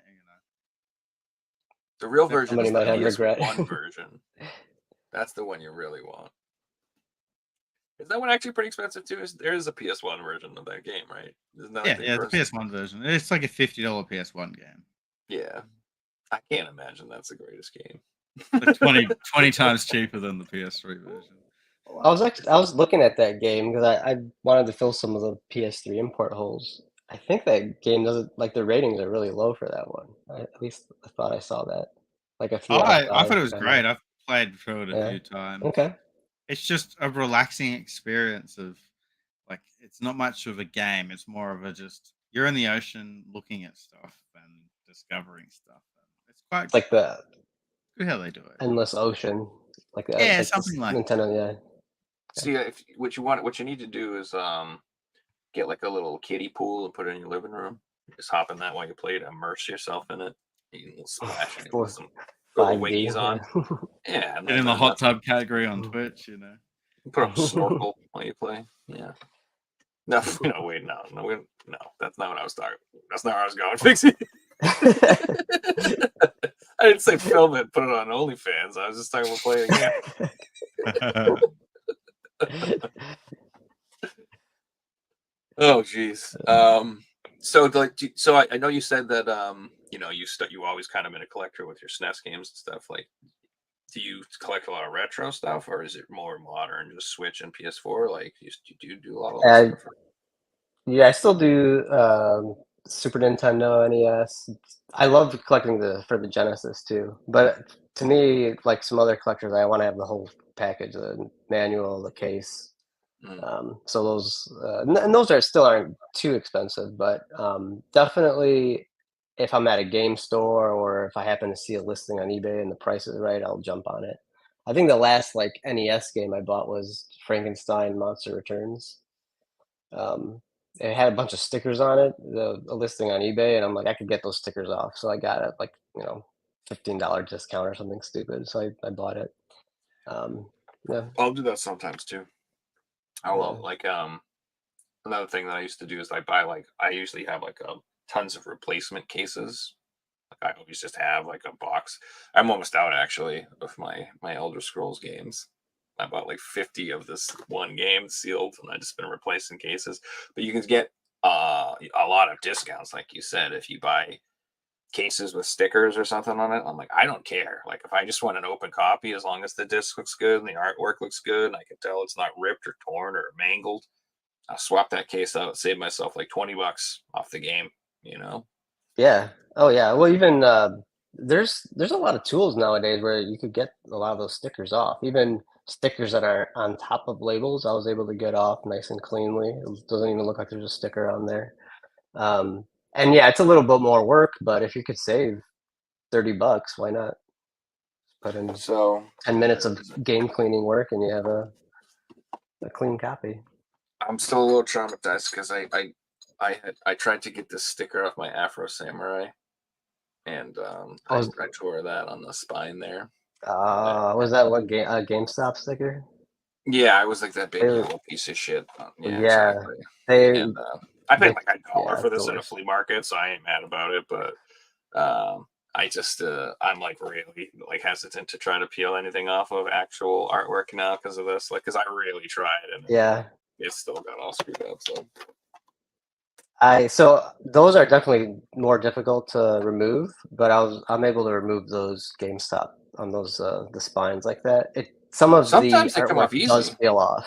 D: The real version
E: Somebody
D: is the
E: might have regret.
D: PS1 version. That's the one you really want. Is that one actually pretty expensive too? There is a PS1 version of that game, right? Isn't that like
C: Yeah, the PS1 version. It's like a $50 PS1 game.
D: Yeah. I can't imagine that's the greatest game.
C: Like 20 times cheaper than the PS3 version.
E: I was looking at that game because I wanted to fill some of the PS3 import holes. I think that game doesn't like the ratings are really low for that one. At least I thought I saw that. Like a 3
C: Oh,
E: out of
C: I
E: 5.
C: thought it was
E: kinda.
C: great. I've played through it a
E: Yeah.
C: few times.
E: Okay.
C: It's just a relaxing experience of like it's not much of a game. It's more of a just you're in the ocean looking at stuff and discovering stuff. It's quite
E: It's like the
C: good how they do it.
E: endless ocean, like the
C: Yeah,
E: like
C: something
E: this
C: like
E: Nintendo. Yeah.
D: See, what you need to do is get like a little kiddie pool and put it in your living room. Just hop in that while you play to immerse yourself in it. You can splash it with some little
E: 5D.
D: wiggies on. Yeah, and
C: get in the
D: then
C: hot tub category on Twitch,
D: put up a snorkel while you play. Yeah. No, wait, no, that's not what I was talking. That's not where I was going. Fix it. I didn't say film it, put it on OnlyFans. I was just talking about playing a game. Oh, geez. So I know you said that you always kind of been a collector with your SNES games and stuff. Like, do you collect a lot of retro stuff, or is it more modern, just Switch and PS4? Like, you do a lot of that stuff?
E: Yeah, I still do Super Nintendo, NES. I love collecting for the Genesis too. But to me, like some other collectors, I want to have the whole package, the manual, the case. So those and those aren't too expensive, but definitely if I'm at a game store or if I happen to see a listing on eBay and the price is right, I'll jump on it. I think the last like NES game I bought was Frankenstein Monster Returns. It had a bunch of stickers on it, a listing on eBay, and I'm like, I could get those stickers off. So I got it like, $15 discount or something stupid. So I bought it. Yeah.
D: I'll do that sometimes too. I will another thing that I used to do is I usually have like tons of replacement cases Like I always just have like a box. I'm almost out actually of my Elder Scrolls games. I bought like 50 of this one game sealed, and I just been replacing cases. But you can get a lot of discounts, like you said, if you buy cases with stickers or something on it. I'm like, I don't care. Like if I just want an open copy, as long as the disc looks good and the artwork looks good, and I can tell it's not ripped or torn or mangled, I'll swap that case out, save myself like $20 off the game. You know?
E: Yeah. Oh yeah. Well, even there's a lot of tools nowadays where you could get a lot of those stickers off. Even stickers that are on top of labels, I was able to get off nice and cleanly. It doesn't even look like there's a sticker on there. Um, and yeah, it's a little bit more work, but if you could save $30, why not? Put in
D: So
E: 10 minutes of game cleaning work, and you have a clean copy.
D: I'm still a little traumatized because I tried to get this sticker off my Afro Samurai, and I tore that on the spine there.
E: Was that what game? GameStop sticker?
D: Yeah, I was like that big
E: They were-
D: yellow piece of shit. Yeah,
E: Yeah,
D: exactly.
E: they
D: And I paid
E: they-
D: like $1
E: yeah,
D: for
E: it's
D: this
E: the
D: in a
E: worst.
D: flea market, so I ain't mad about it. But I just I'm like really like hesitant to try to peel anything off of actual artwork now because of this. Like, because I really tried and
E: Yeah.
D: it still got all screwed up. So
E: So those are definitely more difficult to remove, but I'm able to remove those GameStop on those the spines like that. Some of the
D: sometimes they come
E: artwork
D: off easy.
E: does peel off.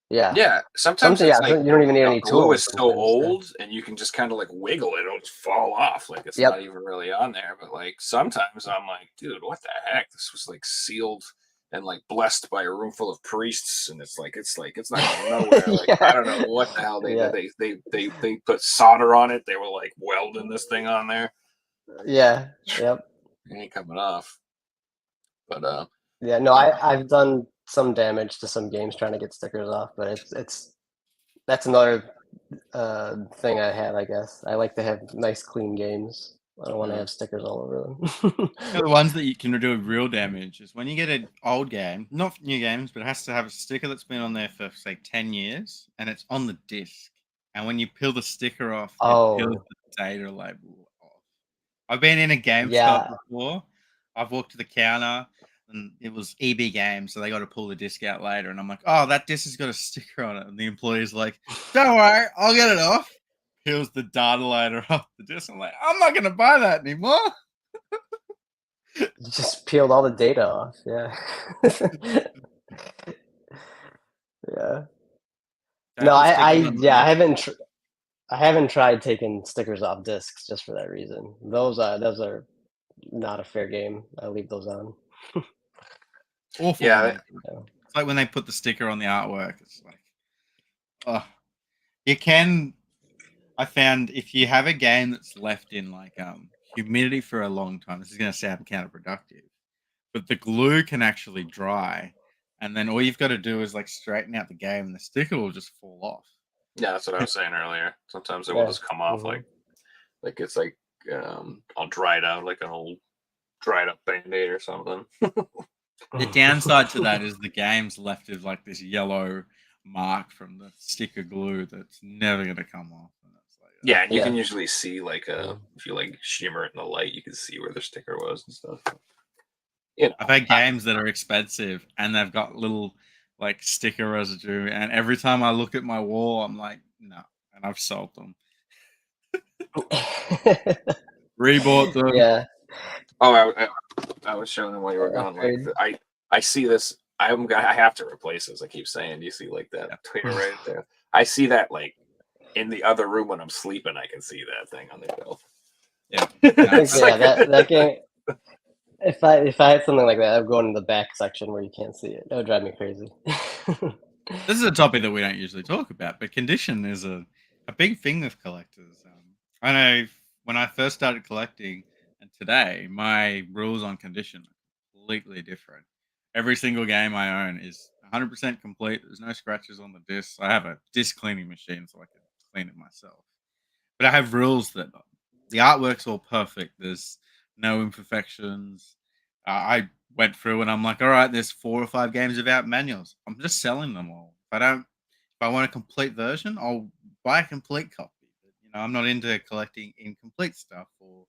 E: Yeah.
D: Yeah, sometimes it's like
E: you don't even need
D: the
E: any
D: glue
E: tools.
D: is so
E: sometimes, yeah.
D: old, and you can just kind of like wiggle it; it'll just fall off, like it's
E: Yep.
D: not even really on there. But like sometimes I'm like, dude, what the heck? This was like sealed and like blessed by a room full of priests, and it's not going nowhere. Like I don't know what the hell they
E: Yeah.
D: did. They put solder on it. They were like welding this thing on there.
E: Yeah. Yep.
D: It ain't coming off. But
E: Yeah. No, I've done some damage to some games trying to get stickers off, but that's another thing I have, I guess. I like to have nice, clean games. I don't want to have stickers all over them.
C: The ones that you can do real damage is when you get an old game, not new games, but it has to have a sticker that's been on there for say 10 years, and it's on the disc. And when you peel the sticker off, it peels the data label off. I've been in a GameStop
E: Yeah.
C: before. I've walked to the counter, and it was EB Games, so they got to pull the disc out later. And I'm like, "Oh, that disc has got a sticker on it." And the employee's like, "Don't worry, I'll get it off." Peels the data later off the disc. I'm like, "I'm not gonna buy that anymore."
E: You just peeled all the data off. Yeah. Yeah. No, I haven't tried taking stickers off discs just for that reason. Those are not a fair game. I leave those on.
C: Awful.
D: Yeah.
C: It's like when they put the sticker on the artwork. It's like, oh, you can. I found if you have a game that's left in like humidity for a long time, this is going to sound counterproductive, but the glue can actually dry, and then all you've got to do is like straighten out the game, and the sticker will just fall off.
D: Yeah, that's what I was saying earlier. Sometimes it will just come off
E: Mhm.
D: like it's like all dried out, like an old dried up Band-Aid or something.
C: The downside to that is the game's left with like this yellow mark from the sticker glue that's never going to come off. And it's like,
D: Yeah, and you can
E: Yeah.
D: usually see like if you like shimmer it in the light, you can see where the sticker was and stuff. You know,
C: I've had games that are expensive and they've got little like sticker residue, and every time I look at my wall, I'm like, no, and I've sold them, rebought them.
E: Yeah.
D: Oh, I was showing them while you were gone. Like
E: Upgrade.
D: I see this. I have to replace this. I keep saying, you see like that Twitter right there. I see that like in the other room when I'm sleeping. I can see that thing on the shelf.
C: Yeah,
E: I think that game. If I had something like that, I'd go in the back section where you can't see it. That would drive me crazy.
C: This is a topic that we don't usually talk about, but condition is a big thing with collectors. I know when I first started collecting and today, my rules on condition are completely different. Every single game I own is 100% complete. There's no scratches on the disc. I have a disc cleaning machine so I can clean it myself. But I have rules that the artwork's all perfect. There's no imperfections. I went through and I'm like, all right, there's 4 or 5 games without manuals. I'm just selling them all. If I want a complete version, I'll buy a complete copy. But, I'm not into collecting incomplete stuff or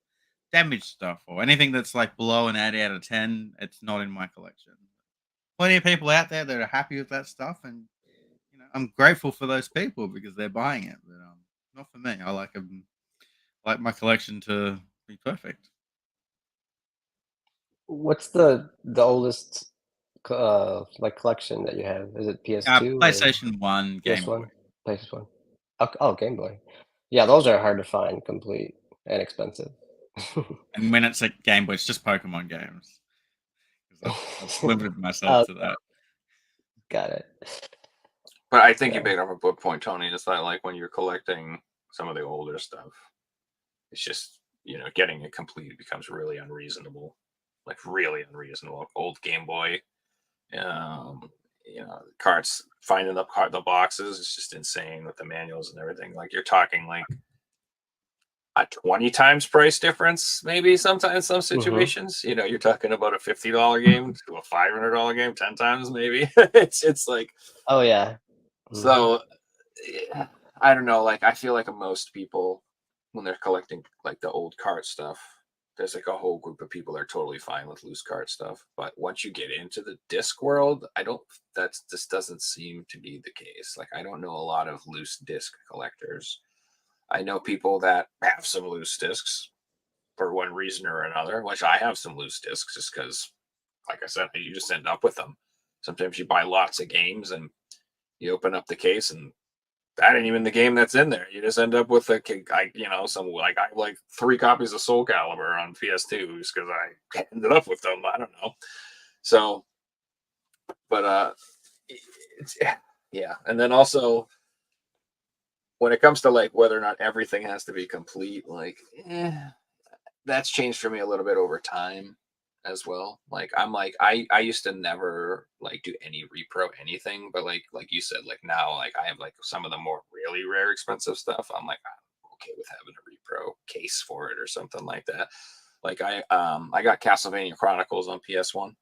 C: damaged stuff or anything that's like below an 8 out of 10. It's not in my collection. Plenty of people out there that are happy with that stuff, and I'm grateful for those people because they're buying it. But not for me. I like my collection to be perfect.
E: What's the oldest like collection that you have? Is it PS2 or
C: PlayStation 1, Game Boy.
E: PS1? PlayStation 1. Oh, Game Boy. Yeah, those are hard to find, complete, and expensive.
C: And when it's a Game Boy, it's just Pokemon games. 'Cause I've limited myself
E: Oh,
C: to that.
E: got it.
D: But I think you
E: Yeah.
D: made up a good point, Tony. It's that like when you're collecting some of the older stuff, it's just getting it complete becomes really unreasonable, like really unreasonable. Old Game Boy, carts, finding the boxes, it's just insane with the manuals and everything. Like you're talking like a 20 times price difference, maybe sometimes some situations. You're talking about a $50 game to a $500 game 10 times, maybe. it's like,
E: Oh yeah.
D: so I don't know. Like I feel like most people, when they're collecting like the old cart stuff, there's like a whole group of people that are totally fine with loose cart stuff. But once you get into the disc world, this doesn't seem to be the case. Like I don't know a lot of loose disc collectors. I know people that have some loose discs for one reason or another, which I have some loose discs just because, like I said, you just end up with them. Sometimes you buy lots of games and you open up the case and that ain't even the game that's in there. You just end up with I have like 3 copies of Soul Calibur on PS2 just because I ended up with them. I don't know. So, but yeah. And then also when it comes to like whether or not everything has to be complete, like that's changed for me a little bit over time as well. Like I used to never like do any repro anything, but like you said, like now like I have like some of the more really rare expensive stuff. I'm like I'm okay with having a repro case for it or something like that. Like I got Castlevania Chronicles on PS1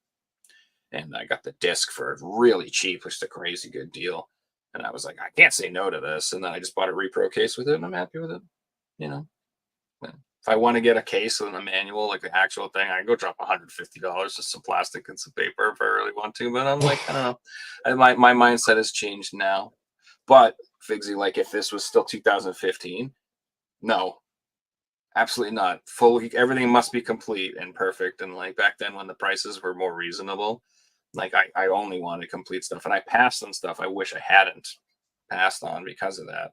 D: and I got the disc for really cheap, which is a crazy good deal. And I was like, I can't say no to this. And then I just bought a repro case with it and I'm happy with it. If I want to get a case and a manual, like the actual thing, I can go drop $150 just some plastic and some paper if I really want to. But I'm like, I don't know. And my mindset has changed now. But Figsy, like if this was still 2015, no, absolutely not. Everything must be complete and perfect. And like back then when the prices were more reasonable, like I only wanted complete stuff. And I passed on stuff I wish I hadn't passed on because of that.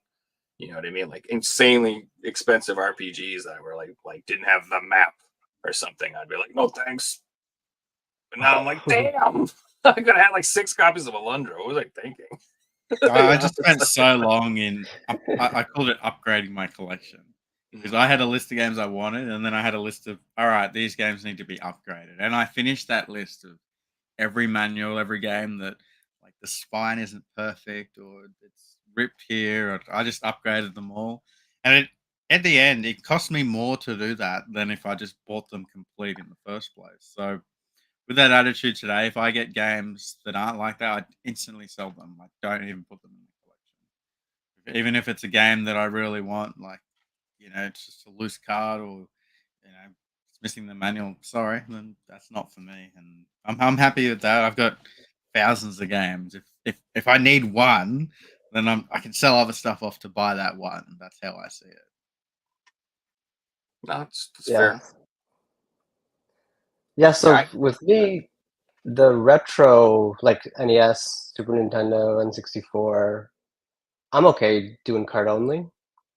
D: You know what I mean? Like insanely expensive RPGs that were like didn't have the map or something. I'd be like, no thanks. But now I'm like, damn, I could have had like 6 copies of Alundra. What was I thinking?
C: I just spent so long in. I called it upgrading my collection because I had a list of games I wanted, and then I had a list of all right, these games need to be upgraded, and I finished that list of every manual, every game that like the spine isn't perfect or it's ripped here. Or I just upgraded them all, and at the end it cost me more to do that than if I just bought them complete in the first place. So with that attitude today, if I get games that aren't like that, I instantly sell them. I don't even put them in the collection, even if it's a game that I really want. Like it's just a loose card or it's missing the manual. Sorry, then that's not for me. And I'm happy with that. I've got thousands of games. If I need one, then I can sell other stuff off to buy that one. That's how I see it.
D: No, that's
E: Yeah.
D: fair.
E: Yeah, so
D: Yeah,
E: with me, the retro, like NES, Super Nintendo, N64, I'm okay doing card only,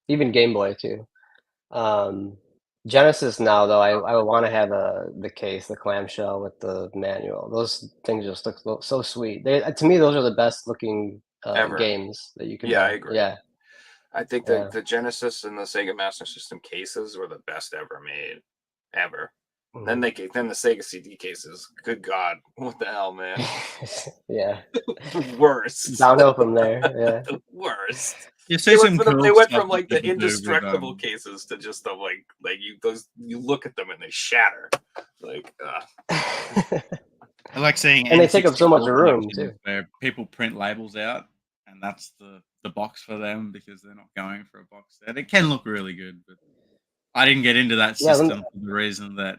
E: even Game Boy too. Genesis now though, I want to have the case, the clamshell with the manual. Those things just look so sweet. To me, those are the best looking
D: Ever.
E: games that you can
D: Yeah,
E: have.
D: I agree.
E: Yeah,
D: I think
E: yeah.
D: the Genesis and the Sega Master System cases were the best ever made, ever. Then the Sega CD cases. Good God, what the hell, man?
E: Yeah,
D: The worst.
E: downhill from there. Yeah.
D: The worst.
C: You see some cool
D: They went
C: stuff
D: from
C: that
D: like the
C: people do with,
D: indestructible cases to just the like you look at them and they shatter. Like
C: I like seeing
E: And they take up so much
C: N64
E: room,
C: collections
E: too.
C: where people print labels out, and that's the box for them because they're not going for a box set. It can look really good, but I didn't get into that
E: Yeah,
C: system for the reason that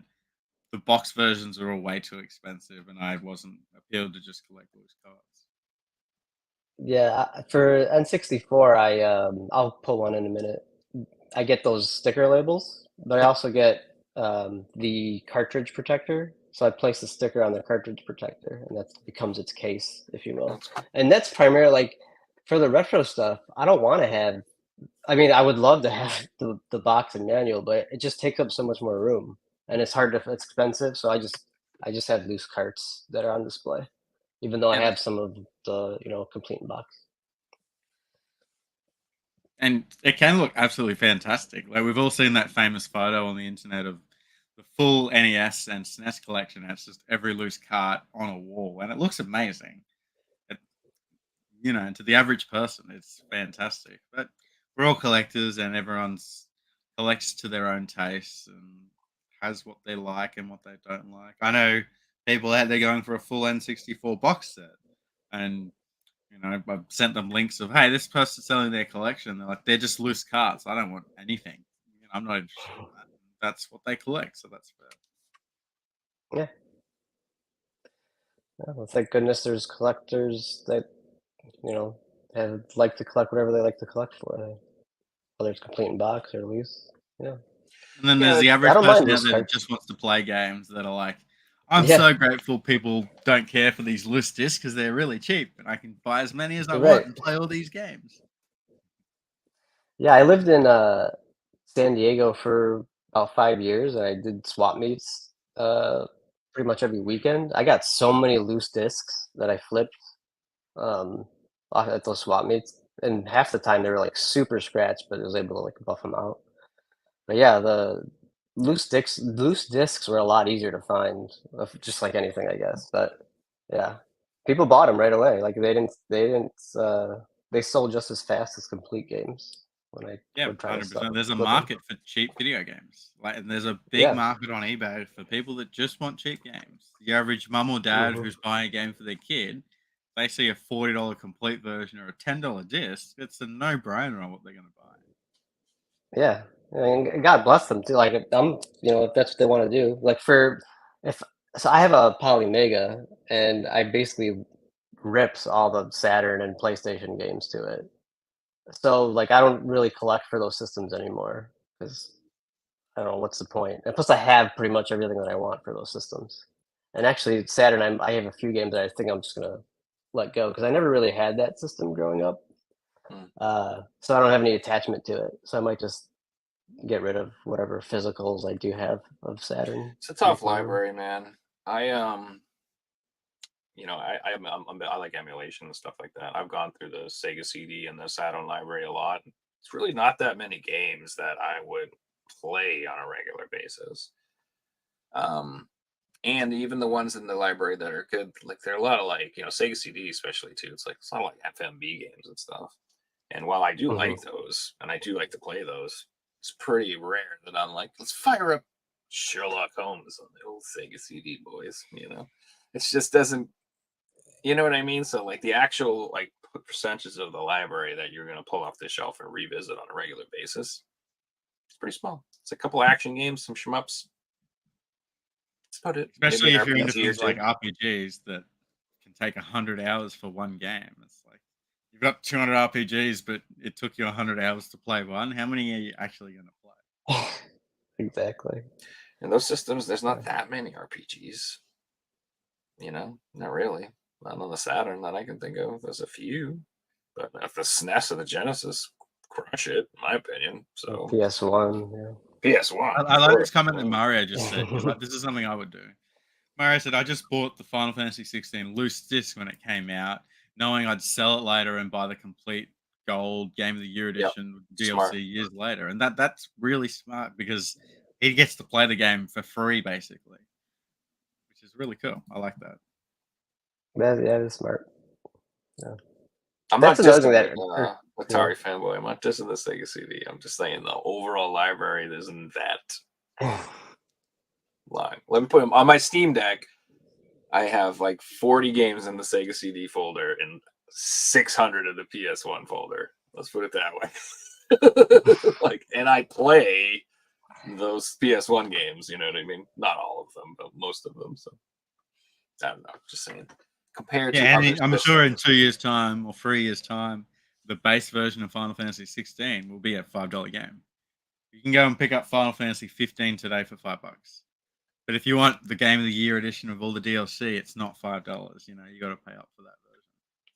C: the box versions are all way too expensive, and I wasn't appealed to just collect loose cards.
E: yeah. For N64, I'll pull one in a minute. I get those sticker labels, but I also get the cartridge protector. So I place the sticker on the cartridge protector, and that becomes its case, if you will.
D: That's cool.
E: And that's primarily like for the retro stuff. I don't want to have. I mean, I would love to have the box and manual, but it just takes up so much more room, and it's hard to. It's expensive, so I just have loose carts that are on display, even though I
C: And
E: have some of the complete in box.
C: and it can look absolutely fantastic. Like we've all seen that famous photo on the internet of the full NES and SNES collection. And it's just every loose cart on a wall, and it looks amazing. It, to the average person, it's fantastic. But we're all collectors, and everyone's collects to their own tastes and has what they like and what they don't like. I know people out there going for a full N64 box set, and I've sent them links of, hey, this person's selling their collection. They're like, they're just loose carts. I don't want anything. I'm not interested in that. That's what they collect, so that's fair.
E: Yeah. Well, thank goodness there's collectors that have like to collect whatever they like to collect for, whether it's complete in box or loose. Yeah,
C: And then
D: Yeah,
C: there's the
E: I
C: average
E: don't mind
C: person out
E: loose
C: there that
E: cards.
C: just wants to play games that are like, I'm
E: Yeah,
C: so grateful people don't care for these loose discs because they're really cheap and I can buy as many as I
E: right.
C: want and play all these games.
E: Yeah, I lived in San Diego for about 5 years, and I did swap meets pretty much every weekend. I got so many loose discs that I flipped um, at those swap meets, and half the time they were like super scratched, but I was able to like buff them out. But yeah, the loose discs were a lot easier to find, just like anything, I guess. But yeah, people bought them right away. Like they sold just as fast as complete games when I
C: Yeah,
E: would try to
C: 100%. There's a
E: flip them.
C: market for cheap video games. And there's a big
E: Yeah.
C: market on eBay for people that just want cheap games. The average mum or dad
E: Hmm.
C: who's buying a game for their kid, they see a $40 complete version or a $10 disc. It's a no-brainer on what they're going to buy.
E: Yeah. I mean, God bless them too. Like if that's what they want to do. Like if so, I have a Poly Mega, and I basically rips all the Saturn and PlayStation games to it. So, like, I don't really collect for those systems anymore because I don't know what's the point. And plus, I have pretty much everything that I want for those systems. And actually, Saturn, I have a few games that I think I'm just gonna let go because I never really had that system growing up.
D: Hmm.
E: So I don't have any attachment to it. So I might just get rid of whatever physicals I do have of Saturn.
D: It's a tough
E: Make my own.
D: library, man. I like emulation and stuff like that. I've gone through the Sega CD and the Saturn library a lot. It's really not that many games that I would play on a regular basis. And even the ones in the library that are good, like there are a lot of Sega CD especially too. It's a lot of like FMV games and stuff. And while I do like those, and I do like to play those, it's pretty rare that I'm like, let's fire up Sherlock Holmes on the old Sega CD, boys. It just doesn't. You know what I mean? So like the actual percentages of the library that you're going to pull off the shelf and revisit on a regular basis, it's pretty small. It's a couple action games, some shmups. That's about it. Maybe
C: Especially
D: an
C: if you're into
D: RPG or
C: things like
D: two.
C: RPGs that can take 100 hours for one game. It's like you've got 200 RPGs, but it took you 100 hours to play one. How many are you actually going to play?
E: Exactly.
D: In those systems, there's
E: Yeah.
D: not that many RPGs. Not really. Not on the Saturn that I can think of. There's a few, but if the SNES and the Genesis crush it, in my opinion. So
E: PS1. Yeah.
D: PS1.
C: I
D: of
C: like
D: course.
C: this comment that Mario just said because this is something I would do. Mario said, I just bought the Final Fantasy 16 loose disc when it came out, knowing I'd sell it later and buy the complete gold Game of the Year
D: Yep.
C: edition with DLC
D: Smart.
C: years later. And that's really smart because he gets to play the game for free, basically, which is really cool. I like that.
E: That's smart. Yeah.
D: I'm
E: That's
D: not
E: another
D: just
E: thing
D: like
E: that.
D: Atari fanboy. I'm not just in the Sega CD. I'm just saying the overall library isn't that long. Let me put them on my Steam Deck. I have like 40 games in the Sega CD folder and 600 in the PS1 folder. Let's put it that way. And I play those PS1 games. You know what I mean? Not all of them, but most of them. So I don't know. Just saying. Compared to
C: Yeah,
D: other
C: and I'm sure in
D: systems.
C: 2 years' time or 3 years' time, the base version of Final Fantasy 16 will be a $5 game. You can go and pick up Final Fantasy 15 today for $5. But if you want the Game of the Year edition of all the DLC, it's not $5. You know, you got to pay up for that version.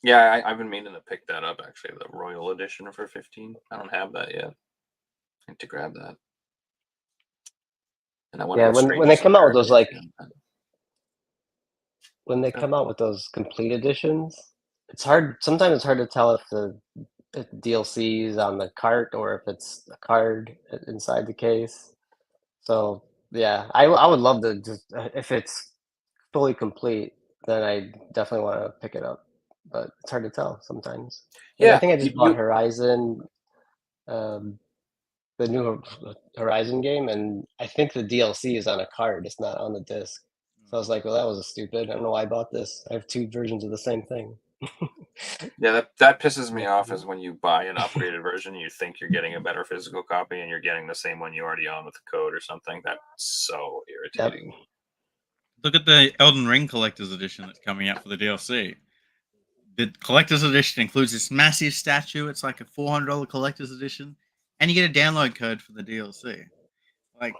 D: Yeah, I've been meaning to pick that up actually, the Royal Edition for 15. I don't have that yet. I need to grab that. And I want to
E: Yeah,
D: go straight
E: when
D: to
E: they
D: some
E: come out with those like
D: Curating.
E: when they
D: Yeah.
E: come out with those complete editions, it's hard. Sometimes it's hard to tell if the DLC is on the cart or if it's a card inside the case. So yeah, I would love to just if it's fully complete, then I definitely want to pick it up. But it's hard to tell sometimes. Like I
D: Yeah,
E: think I
D: you,
E: just bought
D: you
E: Horizon, the new Horizon game, and I think the DLC is on a card. It's not on the disc. So I was like, well, that was stupid. I don't know why I bought this. I have two versions of the same thing.
D: yeah, that pisses me off is when you buy an upgraded version, you think you're getting a better physical copy and you're getting the same one you already own with the code or something. That's so
E: Yep.
D: irritating.
C: Look at the Elden Ring Collector's Edition that's coming out for the DLC. The Collector's Edition includes this massive statue. It's like a $400 Collector's Edition. And you get a download code for the DLC. Like,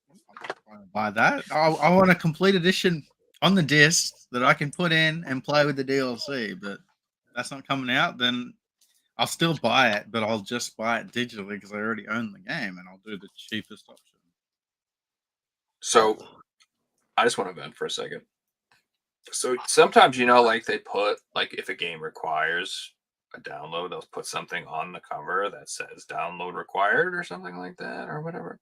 C: I'm not trying to buy that. I want a complete edition on the disc that I can put in and play with the DLC. But that's not coming out, then I'll still buy it, but I'll just buy it digitally because I already own the game and I'll do the cheapest option.
D: So I just want to vent for a second. So sometimes, like they put, like if a game requires a download, they'll put something on the cover that says download required or something like that or whatever.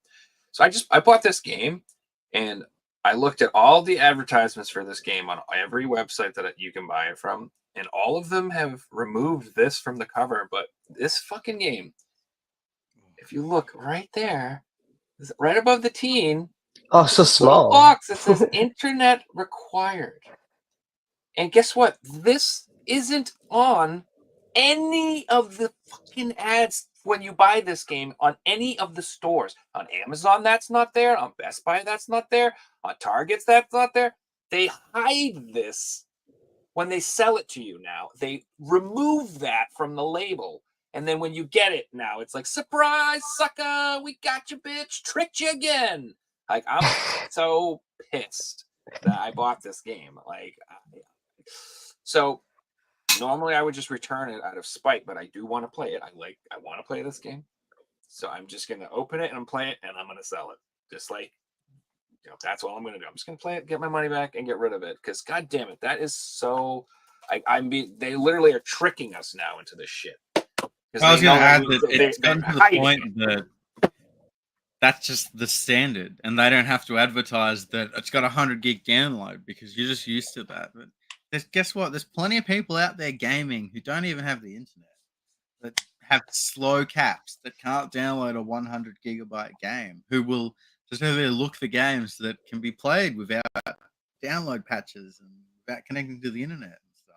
D: So I bought this game and I looked at all the advertisements for this game on every website that you can buy it from, and all of them have removed this from the cover. But this fucking game, if you look right there, right above the teen,
E: Oh, so
D: little
E: small.
D: box that says internet required. And guess what? This isn't on any of the fucking ads when you buy this game on any of the stores. On Amazon, that's not there. On Best Buy, that's not there. On Targets, that's not there. They hide this when they sell it to you now. They remove that from the label. And then when you get it now, it's like, surprise, sucker, we got you, bitch, tricked you again. Like, I'm so pissed that I bought this game. Like, so normally I would just return it out of spite, but I do want to play it. I want to play this game. So I'm just going to open it and play it, and I'm going to sell it. Just like, that's what I'm going to do. I'm just going to play it, get my money back, and get rid of it. Because, God damn it, that is so. They literally are tricking us now into this shit.
C: I was going to add that
D: they're
C: it's gotten to the
D: hiding
C: point
D: it.
C: that that's just the standard, and they don't have to advertise that it's got a 100 gig download because you're just used to that. But guess what? There's plenty of people out there gaming who don't even have the internet, that have slow caps, that can't download a 100 gigabyte game, who will just really look for games that can be played without download patches and without connecting to the internet and stuff.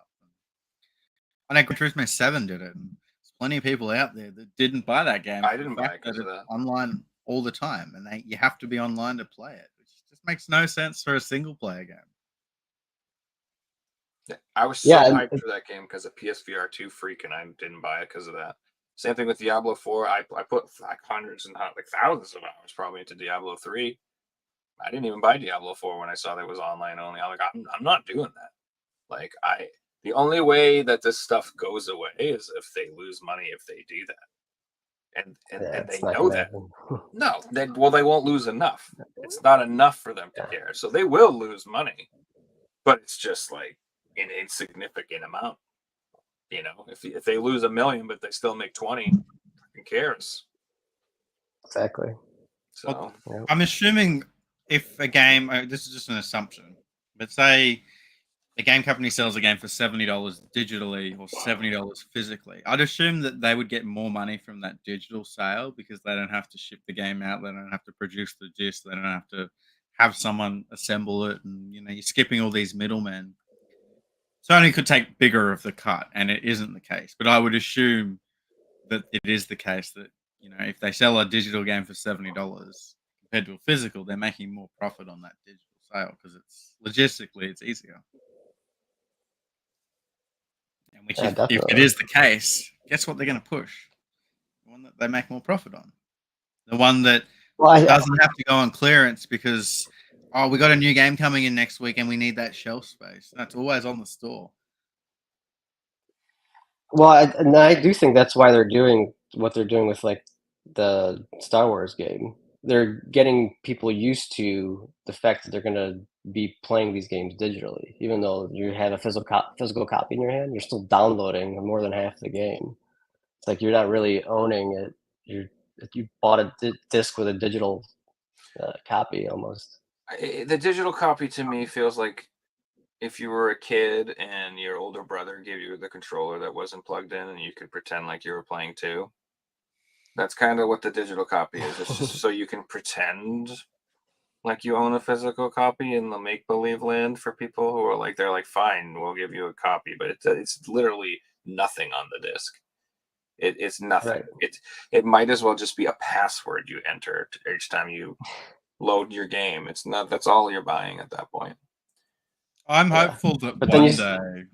C: I know Gran Turismo 7 did it, and there's plenty of people out there that didn't buy that game.
D: I
C: for the
D: didn't buy
C: fact
D: it because of that.
C: Online all the time, and you have to be online to play it, which just makes no sense for a single player game.
D: I was so
E: Yeah,
D: hyped for that game because of PSVR 2 freak, and I didn't buy it because of that. Same thing with Diablo 4. I put like hundreds and like thousands of hours probably into Diablo 3. I didn't even buy Diablo 4 when I saw that it was online only. I'm like, I'm not doing that. Like, the only way that this stuff goes away is if they lose money if they do that. And they know that. No, they won't lose enough. It's not enough for them to care. So they will lose money. But it's just like an insignificant amount. If they lose $1 million but they still make 20, who cares?
E: Exactly.
D: So
C: I'm assuming if a game, this is just an assumption, but say a game company sells a game for $70 digitally or $70 physically, I'd assume that they would get more money from that digital sale because they don't have to ship the game out, they don't have to produce the disc, they don't have to have someone assemble it, and you're skipping all these middlemen. Sony could take bigger of the cut, and it isn't the case. But I would assume that it is the case that if they sell a digital game for $70, compared to a physical, they're making more profit on that digital sale because it's logistically it's easier. And which,
E: Yeah,
C: if it
E: definitely.
C: is the case, guess what they're going to push? The one that they make more profit on. The one that
E: Well,
C: doesn't have to go on clearance because, oh, we got a new game coming in next week and we need that shelf space. That's always on the store.
E: and I do think that's why they're doing what they're doing with like the Star Wars game. They're getting people used to the fact that they're going to be playing these games digitally, even though you have a physical copy in your hand. You're still downloading more than half the game. It's like you're not really owning it. You bought a disc with a digital copy almost.
D: The digital copy to me feels like if you were a kid and your older brother gave you the controller that wasn't plugged in and you could pretend like you were playing too. That's kind of what the digital copy is. It's just so you can pretend like you own a physical copy in the make believe land for people who are like, they're like, fine, we'll give you a copy, but it's literally nothing on the disc. It's nothing.
E: Right.
D: It might as well just be a password you enter each time you load your game. It's not. That's all you're buying at that point.
C: I'm
E: Yeah.
C: hopeful that
E: But then
C: one
E: you
C: day,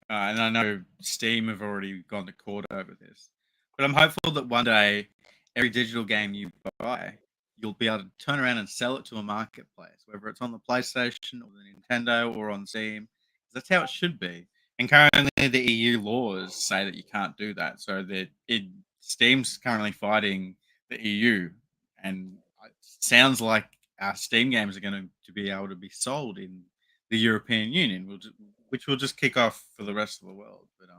C: and I know Steam have already gone to court over this, but I'm hopeful that one day every digital game you buy, you'll be able to turn around and sell it to a marketplace, whether it's on the PlayStation or the Nintendo or on Steam. That's how it should be. And currently, the EU laws say that you can't do that. So that Steam's currently fighting the EU, and it sounds like our Steam games are going to be able to be sold in the European Union, which will just kick off for the rest of the world. But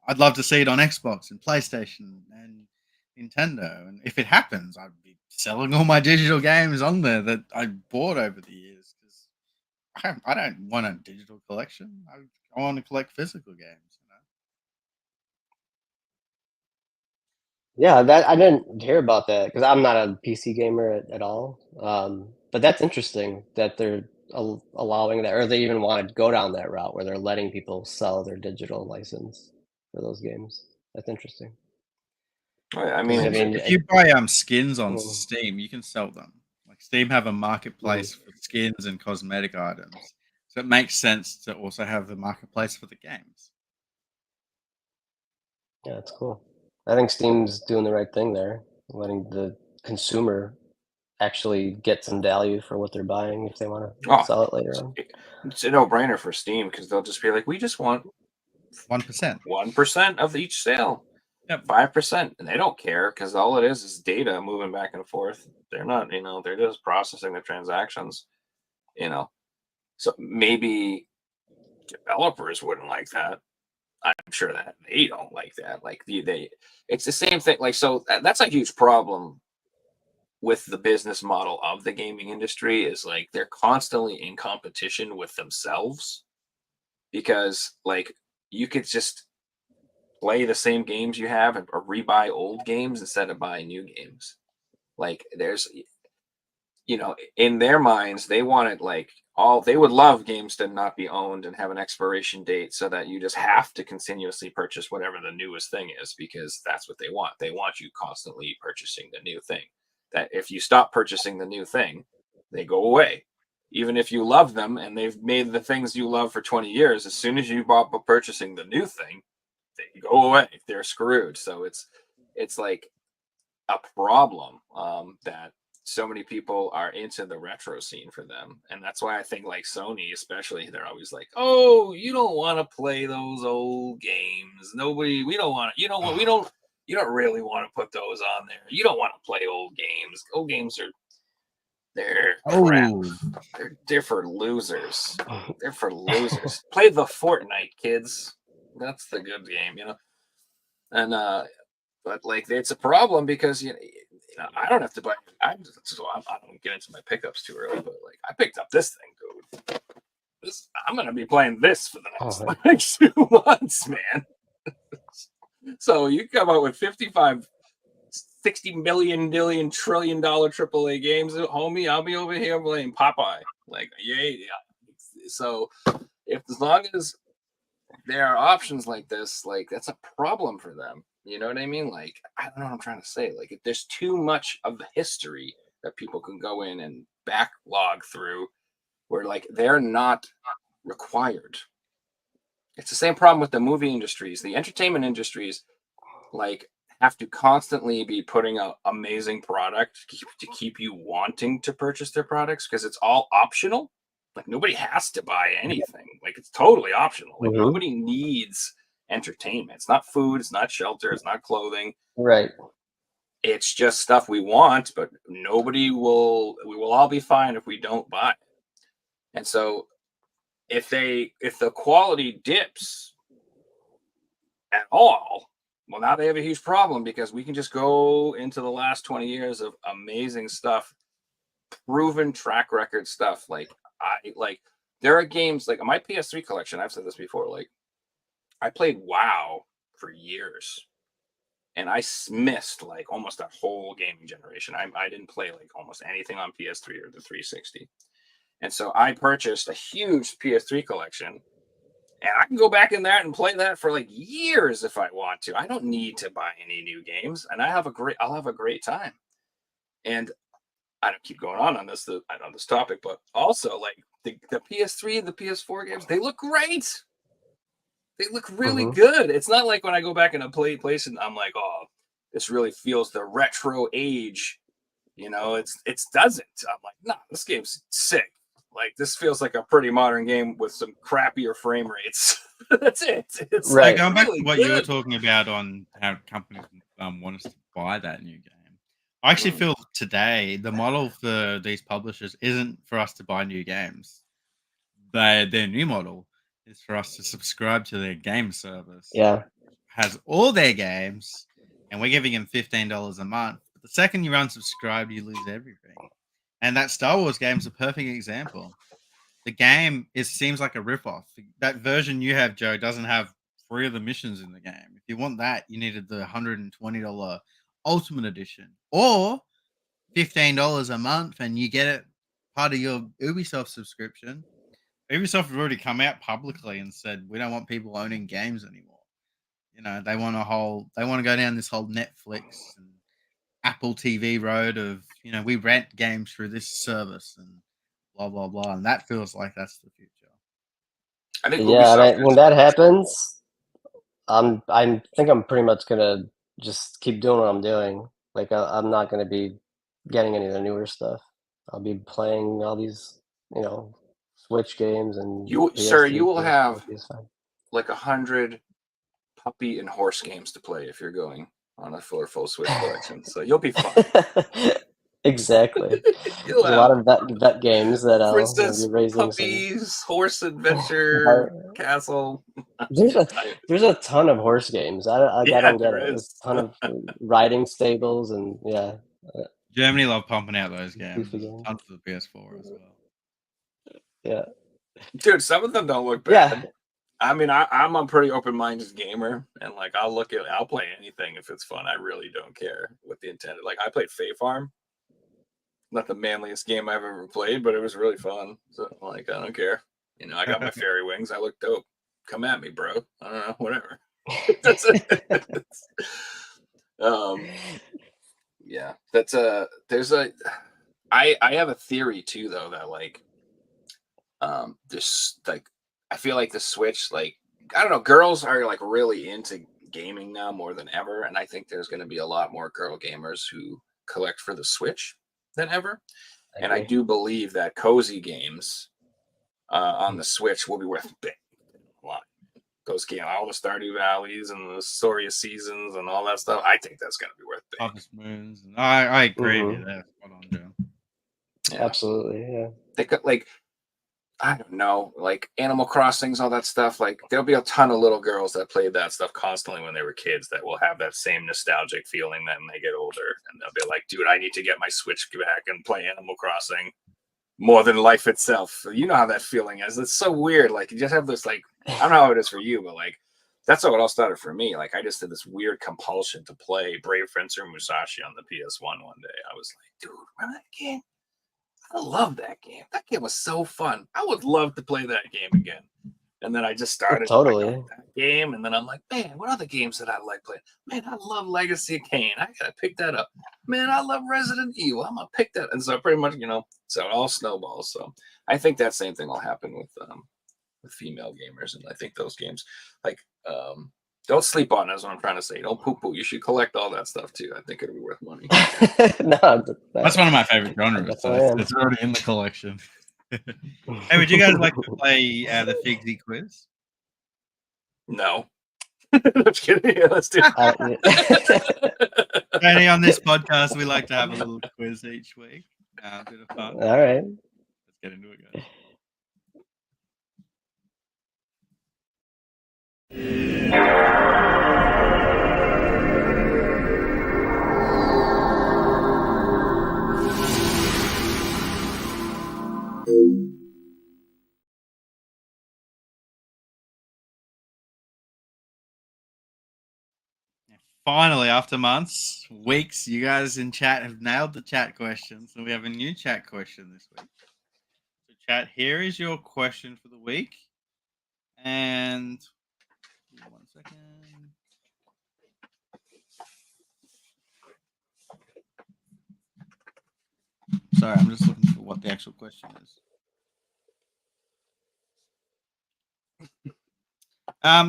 C: I'd love to see it on Xbox and PlayStation and Nintendo. And if it happens, I'd be selling all my digital games on there that I bought over the years because I don't want a digital collection. I want to collect physical games.
E: Yeah, that I didn't hear about that because I'm not a PC gamer at all. But that's interesting that they're allowing that, or they even want to go down that route where they're letting people sell their digital license for those games. That's interesting.
D: I
E: Because I
D: mean,
E: mean,
C: If you buy skins on
E: mm,
C: Steam, you can sell them. Like Steam have a marketplace for skins and cosmetic items, so it makes sense to also have the marketplace for the games.
E: yeah, that's cool. I think Steam's doing the right thing there, letting the consumer actually get some value for what they're buying if they want to
D: oh,
E: sell it later on.
D: it's a no-brainer for Steam because they'll just be like, we just want
C: 1%.
D: 1% of each sale.
C: Yep.
D: 5%, and they don't care because all it is data moving back and forth. They're not, they're just processing the transactions, So maybe developers wouldn't like that. I'm sure that they don't like that. Like it's the same thing. Like, so that's a huge problem with the business model of the gaming industry is like they're constantly in competition with themselves because like you could just play the same games you have or rebuy old games instead of buying new games. Like there's, in their minds, they want it like they would love games to not be owned and have an expiration date so that you just have to continuously purchase whatever the newest thing is because that's what they want. They want you constantly purchasing the new thing. That if you stop purchasing the new thing, they go away. Even if you love them and they've made the things you love for 20 years, as soon as you bought purchasing the new thing, they go away. They're screwed. So it's like a problem that so many people are into the retro scene for them, and that's why I think like Sony, especially, they're always like, "Oh, you don't want to play those old games. We don't want to. You don't really want to put those on there. You don't want to play old games. Old games they're crap. They're for losers. They're for losers. Play the Fortnite, kids. That's the good game, And but like it's a problem because I don't have to buy. I don't get into my pickups too early, but like I picked up this thing, dude. I'm gonna be playing this for the next 2 months, man. So you come out with 55, 60 million, billion, trillion dollar AAA games, homie. I'll be over here playing Popeye. Like, yeah. So as long as there are options like this, like that's a problem for them. You know what I mean? Like, I don't know what I'm trying to say. Like, if there's too much of the history that people can go in and backlog through, where like they're not required. It's the same problem with the movie industries. The entertainment industries like have to constantly be putting out amazing product to keep you wanting to purchase their products, because it's all optional. Like nobody has to buy anything. Like it's totally optional. Like nobody needs entertainment. It's not food, it's not shelter, it's not clothing.
E: Right.
D: It's just stuff we want, but we will all be fine if we don't buy it. And so if the quality dips at all, well, now they have a huge problem, because we can just go into the last 20 years of amazing stuff, proven track record stuff. Like there are games like my PS3 collection. I've said this before. Like I played WoW for years, and I missed like almost a whole gaming generation. I didn't play like almost anything on PS3 or the 360. And so I purchased a huge PS3 collection, and I can go back in that and play that for like years if I want to. I don't need to buy any new games, and I'll have a great time. And I don't keep going on this topic, but also like the PS3 and the PS4 games, they look great. They look really good. It's not like when I go back in a place and I'm like, oh, this really feels the retro age. You know, it doesn't. I'm like, nah, this game's sick. Like this feels like a pretty modern game with some crappier frame rates. That's it. It's
E: Right.
C: Going back
D: really
C: to what
D: good.
C: you were talking about on how companies want us to buy that new game. I actually feel today the model for these publishers isn't for us to buy new games. Their new model is for us to subscribe to their game service.
E: Yeah.
C: Has all their games, and we're giving them $15 a month. But the second you unsubscribe, you lose everything. And that Star Wars game is a perfect example. The game seems like a ripoff. That version you have, Joe, doesn't have 3 of the missions in the game. If you want that, you needed the $120 Ultimate Edition, or $15 a month, and you get it part of your Ubisoft subscription. Ubisoft have already come out publicly and said we don't want people owning games anymore. You know, they want to go down this whole Netflix and Apple TV road of, you know, we rent games through this service and blah blah blah, and that feels like that's the future.
D: I think
E: Yeah,
D: Ubisoft
E: when that happens, I think I'm pretty much gonna just keep doing what I'm doing. Like I'm not gonna be getting any of the newer stuff. I'll be playing all these, you know, Switch games and
D: you
E: PS3,
D: will have
E: PS5.
D: like 100 puppy and horse games to play if you're going on a full Switch collection. So you'll be fine.
E: Exactly.
D: You'll
E: There's a lot of vet games that
D: for
E: I'll
D: instance,
E: be raising
D: puppies, horse adventure, castle.
E: There's a ton of horse games. I
D: Yeah,
E: don't get
D: there
E: it.
D: is.
E: There's a ton of riding stables and yeah.
C: Germany love pumping out those games.
E: Goofy games.
C: Tons for the PS4 as well.
E: Yeah.
D: Dude, some of them don't look bad.
E: Yeah.
D: I mean, I'm a pretty open-minded gamer, and like I'll play anything if it's fun. I really don't care what the intent is. Like I played Fae Farm. Not the manliest game I've ever played, but it was really fun. So like I don't care. You know, I got my fairy wings. I look dope. Come at me, bro. I don't know, whatever. That's it. Yeah. I have a theory too though that like this like I feel like the Switch, like I don't know, girls are like really into gaming now more than ever, and I think there's going to be a lot more girl gamers who collect for the Switch than ever. And I do believe that cozy games on the Switch will be worth big. A lot. Those games, all the Stardew Valleys and the Soria Seasons and all that stuff. I think that's going to be worth big.
C: Harvest Moons. I agree with that. Spot on, Joe.
E: Yeah. Absolutely, yeah.
D: They could like, I don't know, like Animal Crossings, all that stuff. Like there'll be a ton of little girls that played that stuff constantly when they were kids that will have that same nostalgic feeling then when they get older. And they'll be like, dude, I need to get my Switch back and play Animal Crossing more than life itself. You know how that feeling is. It's so weird. Like you just have this like, I don't know how it is for you, but like that's how it all started for me. Like I just had this weird compulsion to play Brave Fencer Musashi on the PS1 one day. I was like, dude, remember that game? I love that game. That game was so fun. I would love to play that game again. And then I just started
E: Totally.
D: that game, and then I'm like, man, what other games that I like playing? Man, I love Legacy of Kain. I gotta pick that up. man, I love Resident Evil. I'm gonna pick that. And so pretty much, so it all snowballs. So I think that same thing will happen with female gamers. And I think those games, like, don't sleep on it, is what I'm trying to say. Don't poo-poo. You should collect all that stuff too. I think it'll be worth money.
E: No,
C: That's one of my favorite genres. So it's already in the collection. Hey, would you guys like to play the Figsy quiz?
D: No. I'm just kidding. Yeah, let's do it.
C: Danny, on this podcast, we like to have a little quiz each week. A bit of fun.
E: All right.
C: Let's get into it, guys. Finally, after months, weeks, you guys in chat have nailed the chat questions, and we have a new chat question this week. So, chat, here is your question for the week. And 1 second. Sorry, I'm just looking for what the actual question is.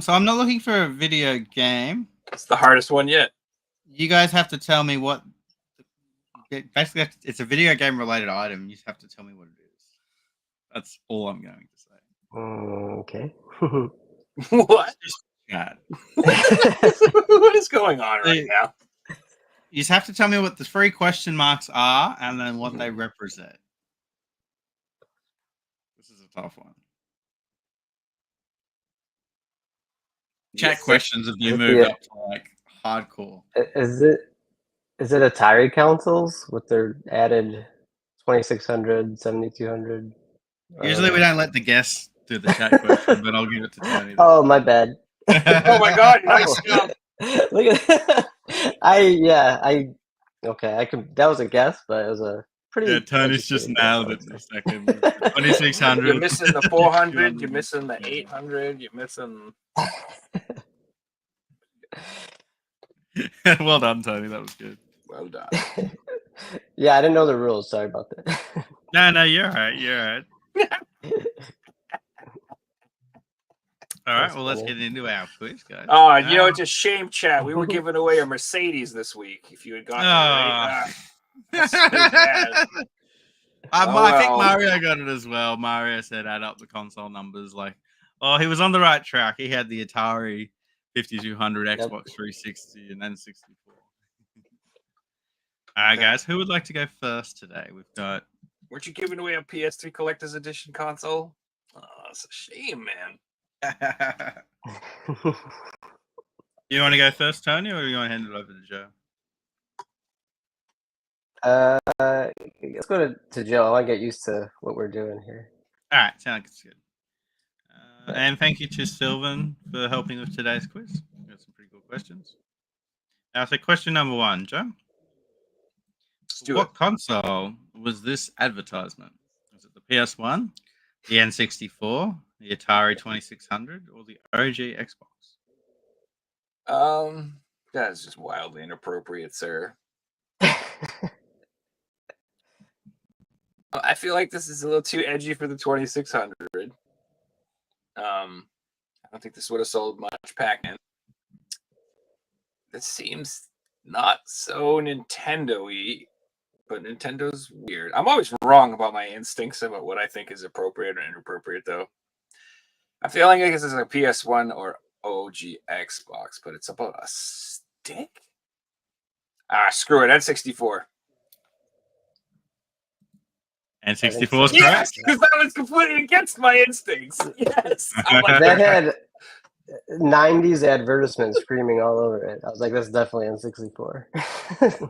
C: So I'm not looking for a video game.
D: It's the hardest one yet.
C: You guys have to tell me what. Basically, it's a video game related item. You just have to tell me what it is. That's all I'm going to say.
E: Okay.
D: What?
C: Chat.
D: What is going on right now?
C: You just have to tell me what the 3 question marks are and then what they represent. This is a tough one. Chat questions have been moved up to like hardcore.
E: Is it Atari consoles with their added 2600, 7200?
C: Usually we don't let the guests do the chat question, but I'll give it to Tony.
E: Oh, my bad.
D: Oh my God! Nice job.
E: Look at okay. That was a guess, but it was a pretty.
C: Yeah, Tony's just nailed it in a second. 2600.
D: You're missing the 400. You're missing the 800. You're missing.
C: Well done, Tony. That was good.
D: Well done.
E: Yeah, I didn't know the rules. Sorry about that.
C: No, you're all right. You're all right. All right, well, let's get into our quiz, guys.
D: Oh, it's a shame, chat. We were giving away a Mercedes this week. If you had gotten it right. That's so bad.
C: I think Mario got it as well. Mario said add up the console numbers. He was on the right track. He had the Atari 5200, Xbox 360, and then 64. All right, guys, who would like to go first today? We've got.
D: Weren't you giving away a PS3 Collector's Edition console? Oh, that's a shame, man.
C: You want to go first, Tony, or do you want to hand it over to Joe?
E: Let's go to Joe. I want to get used to what we're doing here.
C: All right, sounds good. And thank you to Sylvan for helping with today's quiz. We got some pretty cool questions. So question number 1, Joe. What console was this advertisement? Was it the PS1, the N64, the Atari 2600, or the OG Xbox?
D: That is just wildly inappropriate, sir. I feel like this is a little too edgy for the 2600. I don't think this would have sold much Pac-Man. This seems not so Nintendo-y, but Nintendo's weird. I'm always wrong about my instincts about what I think is appropriate or inappropriate, though. I feel like this is a PS1 or OG Xbox, but it's about a stick? Screw it. N64.
C: N64 is correct.
D: Yes, because that was completely against my instincts. Yes.
E: That had 90s advertisements screaming all over it. I was like, that's definitely N64.
C: The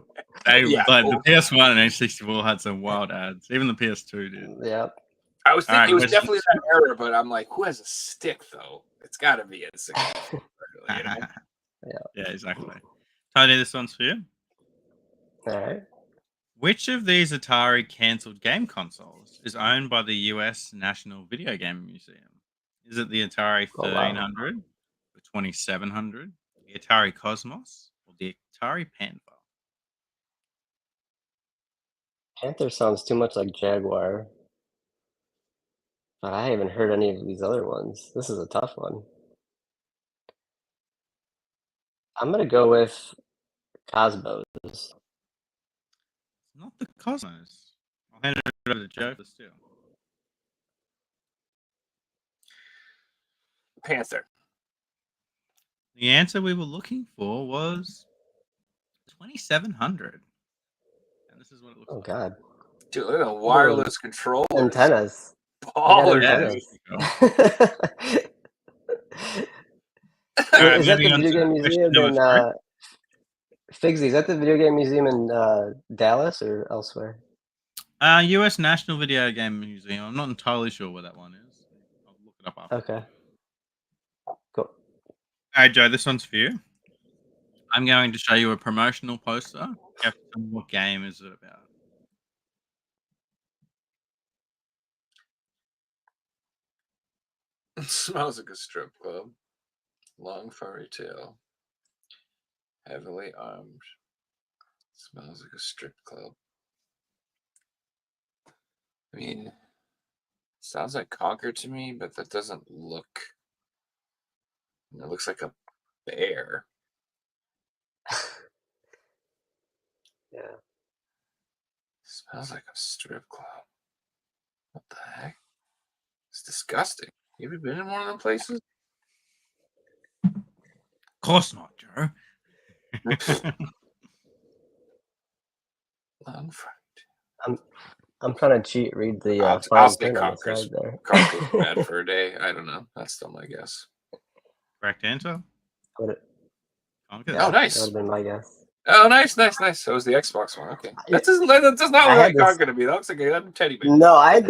C: PS1 and N64 had some wild ads. Even the PS2 did.
E: Yep.
D: I was thinking it was definitely that era, but I'm like, who has a stick, though? It's got to be N64.
C: Yeah, exactly. Tony, this one's for you.
E: All right.
C: Which of these Atari cancelled game consoles is owned by the US National Video Game Museum? Is it the Atari 1300, the 2700, the Atari Cosmos, or the Atari Panva?
E: Panther sounds too much like Jaguar. But I haven't heard any of these other ones. This is a tough one. I'm gonna go with Cosmos.
C: Not the Cosmos. I'll hand it over to Joe for still.
D: Panther.
C: The answer we were looking for was 2700. And this is what it looks
E: Oh
C: like.
E: God.
D: Dude, look at the wireless controllers.
E: Antennas. They got
D: Baller,
C: Yeah,
D: dude.
E: antennas.
C: Alright,
E: Is that the
C: moving on
E: video
C: to
E: game
C: question
E: museum in
C: number 3.
E: Figsy? Is that the video game museum in Dallas or elsewhere?
C: US National Video Game Museum. I'm not entirely sure where that one is. I'll look it up after.
E: Okay. Cool.
C: Alright, Joe, this one's for you. I'm going to show you a promotional poster. You have to tell me what game is it about.
D: It smells like a strip club. Long furry tail. Heavily armed. Smells like a strip club. I mean, sounds like Conquer to me, but that doesn't look. It looks like a bear.
E: Yeah.
D: Smells like a strip club. What the heck? It's disgusting. You ever been in one of them places?
C: Of course not, Joe.
D: Long furry.
E: I'm trying to cheat. Read the
D: I'll
E: fine
D: say
E: print on the
D: Conquer's
E: side there.
D: Conquer's bad for a day. I don't know. That's still my guess.
C: Correct answer?
E: Would it-
C: Conquer.
E: yeah,
D: Oh, nice.
E: That would have been my guess.
D: Oh, nice. That was the Xbox one. Okay. That does not
E: I
D: look
E: had
D: like
E: this-
D: Conquer to me. That looks like a teddy bear.
E: No, I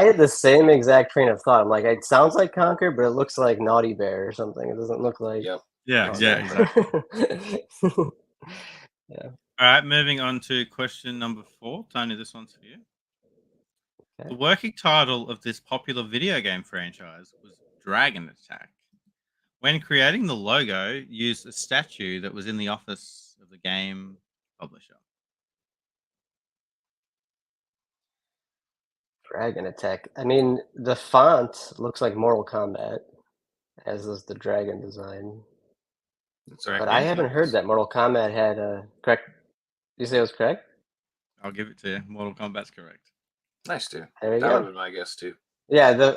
E: had the same exact train of thought. I'm like, it sounds like Conquer, but it looks like Naughty Bear or something. It doesn't look like.
D: Yep.
C: Yeah,
E: Oh,
C: yeah,
E: no.
C: exactly. All right, moving on to question number 4. Tony, this one's for you.
E: Okay.
C: The working title of this popular video game franchise was Dragon Attack. When creating the logo, used a statue that was in the office of the game publisher.
E: Dragon Attack. I mean, the font looks like Mortal Kombat, as does the dragon design.
D: That's
C: Correct
E: But I
C: answer.
E: haven't heard that Mortal Kombat had a correct. You say it was correct?
C: I'll give it to you. Mortal Kombat's correct.
D: Nice, dude.
E: There you
D: That would have
E: go.
D: been my guess too.
E: Yeah,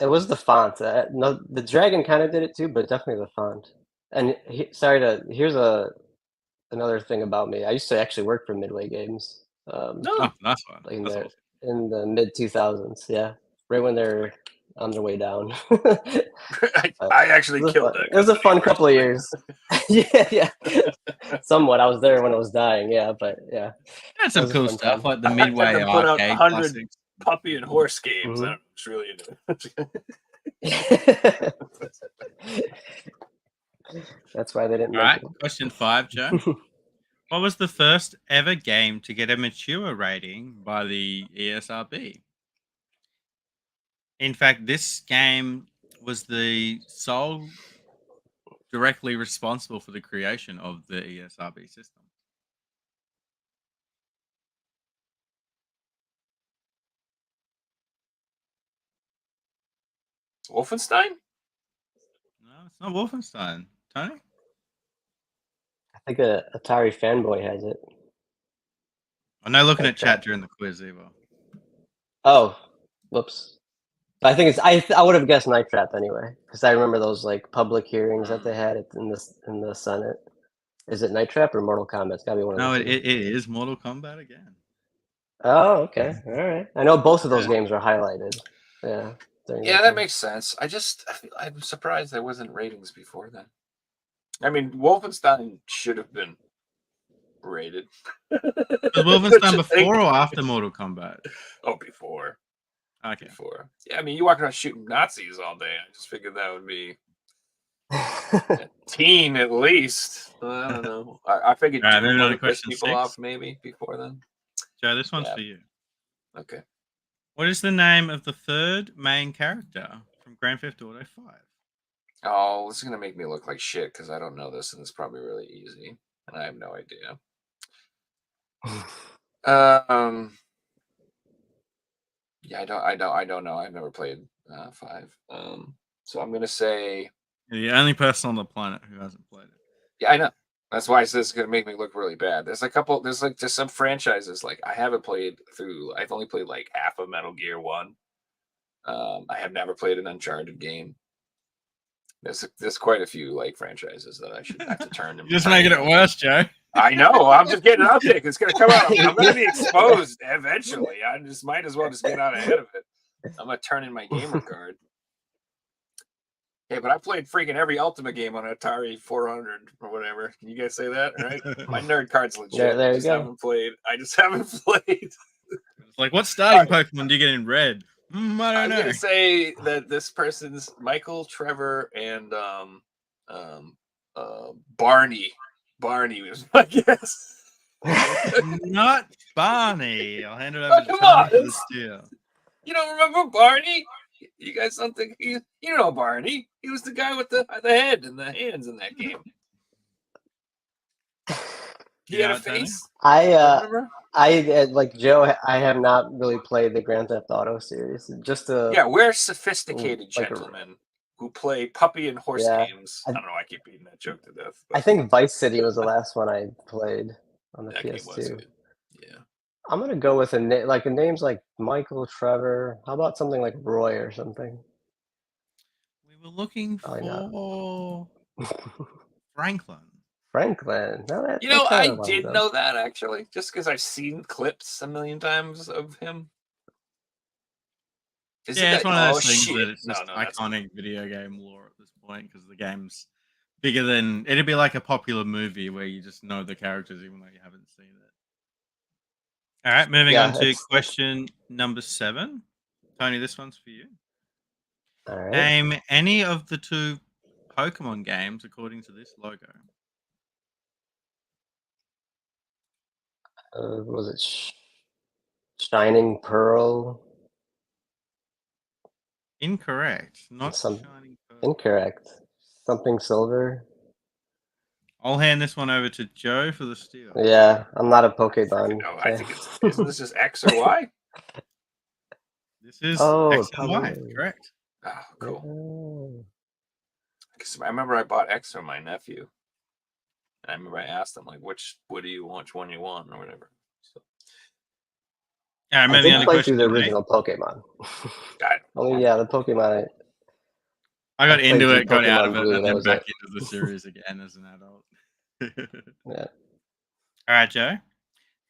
E: it was the font. No, the dragon kind of did it too, but definitely the font. And here's another thing about me. I used to actually work for Midway Games.
D: No.
C: Oh, nice one.
E: in
C: That's
E: the
C: awesome.
E: in the mid 2000s. Yeah, right when they're on their way down.
D: I actually killed that.
E: It was a fun couple of years. yeah. Somewhat. I was there when it was dying. Yeah, but yeah.
C: Had some
E: was a
C: cool
E: fun
C: stuff
E: time.
C: like the
D: I had
C: Midway
D: them put out
C: arcade
D: 100
C: classics.
D: puppy and horse games.
E: Mhm.
D: I was really into it.
E: That's why they didn't
C: All
E: make
C: right,
E: it.
C: question 5, Joe. What was the first ever game to get a mature rating by the ESRB? In fact, this game was the sole directly responsible for the creation of the ESRB system.
D: Wolfenstein?
C: No, it's not Wolfenstein. Tony?
E: I think a Atari fanboy has it.
C: I'm not looking
E: Night
C: at
E: Trap.
C: chat during the quiz either.
E: Oh, whoops. But I think it's I would have guessed Night Trap anyway, because I remember those like public hearings that they had in the Senate. Is it Night Trap or Mortal Kombat? It's gotta be one of
C: No,
E: the
C: it
E: two.
C: is Mortal Kombat again.
E: Oh, okay. All right. I know both of those
C: Yeah.
E: games are highlighted. Yeah.
D: Yeah, that makes sense. I'm surprised there wasn't ratings before then. I mean, Wolfenstein should have been rated.
C: Was Wolfenstein before or after Mortal Kombat?
D: Oh, before.
C: Okay.
D: Before. Yeah, I mean, you walk around shooting Nazis all day. I just figured that would be a teen at least. I don't know. I figured
C: All right,
D: Doom
C: moving on
D: would
C: to
D: have pissed
C: question
D: people
C: 6.
D: off maybe before then.
C: Joe, this one's
D: Yeah.
C: for you.
D: Okay.
C: What is the name of the third main character from Grand Theft Auto 5?
D: Oh, this is gonna make me look like shit because I don't know this, and it's probably really easy, and I have no idea. Yeah, I don't know. I've never played 5. So I'm gonna say,
C: You're the only person on the planet who hasn't played it.
D: yeah, I know. That's why this is gonna make me look really bad. There's like just some franchises like I haven't played through. I've only played like half of Metal Gear 1. I have never played an Uncharted game. There's quite a few like franchises that I should have to turn them.
C: You're just making it worse, Joe.
D: I know. I'm just getting it out there. It's gonna come out. I'm gonna be exposed eventually. I just might as well just get out ahead of it. I'm gonna turn in my gamer card. Hey, but I played freaking every Ultimate game on Atari 400 or whatever. Can you guys say that? Right? My nerd card's legit.
E: There
D: I
E: you
D: just
E: go.
D: haven't played. I just haven't played.
C: It's like, what starting Pokemon do you get in red? I don't
D: I'm
C: know.
D: gonna say that this person's Michael, Trevor, and Barney. Barney was my guess.
C: Not Barney. I'll hand it over to
D: come
C: Tony
D: on.
C: for the steal.
D: You don't remember Barney? You guys don't think you know Barney? He was the guy with the head and the hands in that game. He had a face.
E: I like Joe. I have not really played the Grand Theft Auto series. Just
D: Yeah, we're sophisticated
E: like
D: gentlemen who play puppy and horse
E: Yeah.
D: games. I don't know. I keep beating that joke to death.
E: I think Vice City was the last one I played on the
D: that game was
E: PS2.
D: good. Yeah.
E: I'm gonna go with a names like Michael, Trevor. How about something like Roy or something?
C: We were looking
E: Probably not.
C: for Franklin.
E: Franklin. No, that,
D: You know,
E: that
D: I
E: kinda lines
D: did
E: up.
D: know that actually, just because I've seen clips a million times of him.
C: Yeah, it's one of those things
D: shit.
C: that it's just
D: that's
C: iconic video game lore at this point because the game's bigger than it'd be like a popular movie where you just know the characters even though you haven't seen it. All right, moving
E: Yeah,
C: on to
E: it's-
C: question number 7. Tony, this one's for you.
E: All right.
C: Name any of the 2 Pokemon games according to this logo.
E: Was it Shining Pearl?
C: Incorrect. Not
E: Some-
C: Shining Pearl.
E: Incorrect. Something Silver.
C: I'll hand this one over to Joe for the steal.
E: Yeah, I'm not a Pokemon.
D: No, I think isn't this just X or Y?
C: This is
E: Oh,
C: X and Y,
E: probably.
C: correct.
D: Oh, cool.
E: Oh.
D: Because I remember I bought X for my nephew. And I remember I asked him like, which one you want or whatever. So
C: Yeah, I
E: I
C: remember the
E: did
C: only
E: play
C: question.
E: through the original Pokemon.
D: got it.
E: Oh yeah, the Pokemon.
C: I got
E: I played
C: into
E: through
C: it, got out of
E: Pokemon
C: it,
E: Blue,
C: and
E: that
C: then
E: was
C: back
E: it.
C: into the series again as an adult.
E: Yeah.
C: All right, Joe.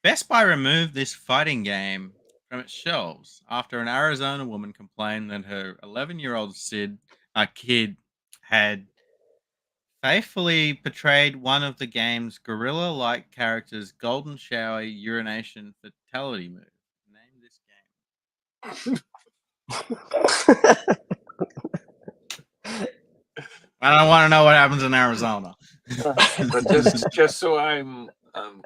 C: Best Buy removed this fighting game from its shelves after an Arizona woman complained that her 11-year-old kid had faithfully portrayed one of the game's gorilla-like characters' golden shower urination fatality move. Name this game. I don't want to know what happens in Arizona.
D: But just so I'm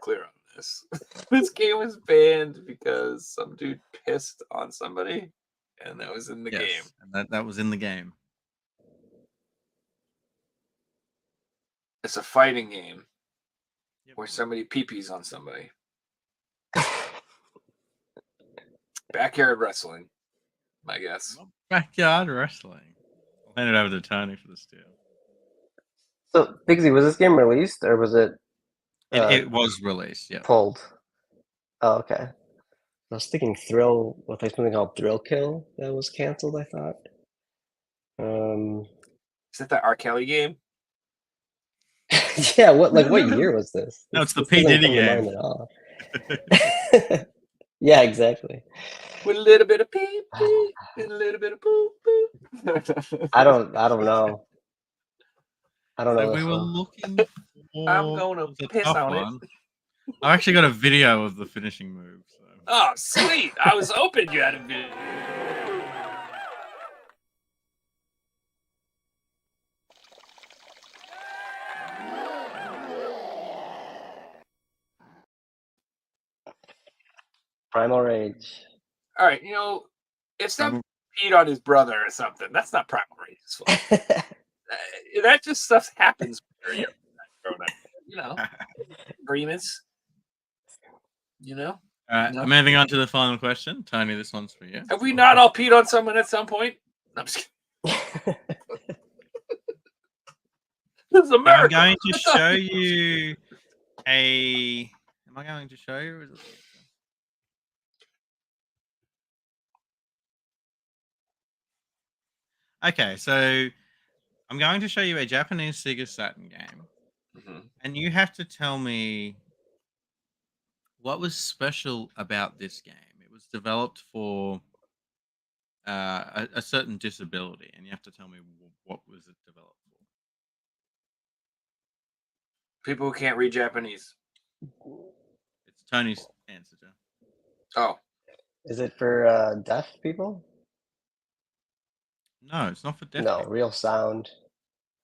D: clear on this, this game was banned because some dude pissed on somebody, and that was in the game.
C: And that was in the game.
D: It's a fighting game
C: Yep.
D: where somebody pee-pees on somebody. Backyard wrestling, I guess.
C: Backyard wrestling. I'll hand it over to Tony for the steal.
E: So, Bigsy, was this game released or was it
C: It was released, yeah.
E: pulled? Oh, okay. I was thinking Thrill with like something called Thrill Kill that was canceled. I thought.
D: Is that the R. Kelly game?
E: Yeah. What year was this?
C: No, it's the
E: This
C: P.
E: doesn't
C: Diddy
E: come to
C: game.
E: mind at all. Yeah, exactly.
D: With a little bit of pee pee and a little bit of poo poo.
E: I don't know. I don't know.
C: So we
E: this
C: were
E: one.
C: looking for
D: I'm gonna
C: it was a
D: piss
C: tough
D: on it.
C: one. I've actually got a video of the finishing move. So.
D: Oh, sweet! I was hoping you had a video.
E: Primal Rage.
D: All right, if someone peed on his brother or something, that's not primal rage's fault. That just stuff happens when you're grown up. Agreements.
C: All right,
D: No.
C: moving on to the final question. Tony, this one's for you.
D: Have we not all peed on someone at some point? No, I'm just kidding. This is America.
C: I'm going to show you a. Am I going to show you? Or is it... Okay, so I'm going to show you a Japanese Sega Saturn game, and you have to tell me what was special about this game. It was developed for a certain disability, and you have to tell me what was it developed for.
D: People who can't read Japanese.
C: It's Tony's answer, Joe.
D: Oh,
E: Is it for deaf people?
C: No, it's not for deaf
E: No,
C: people.
E: real sound.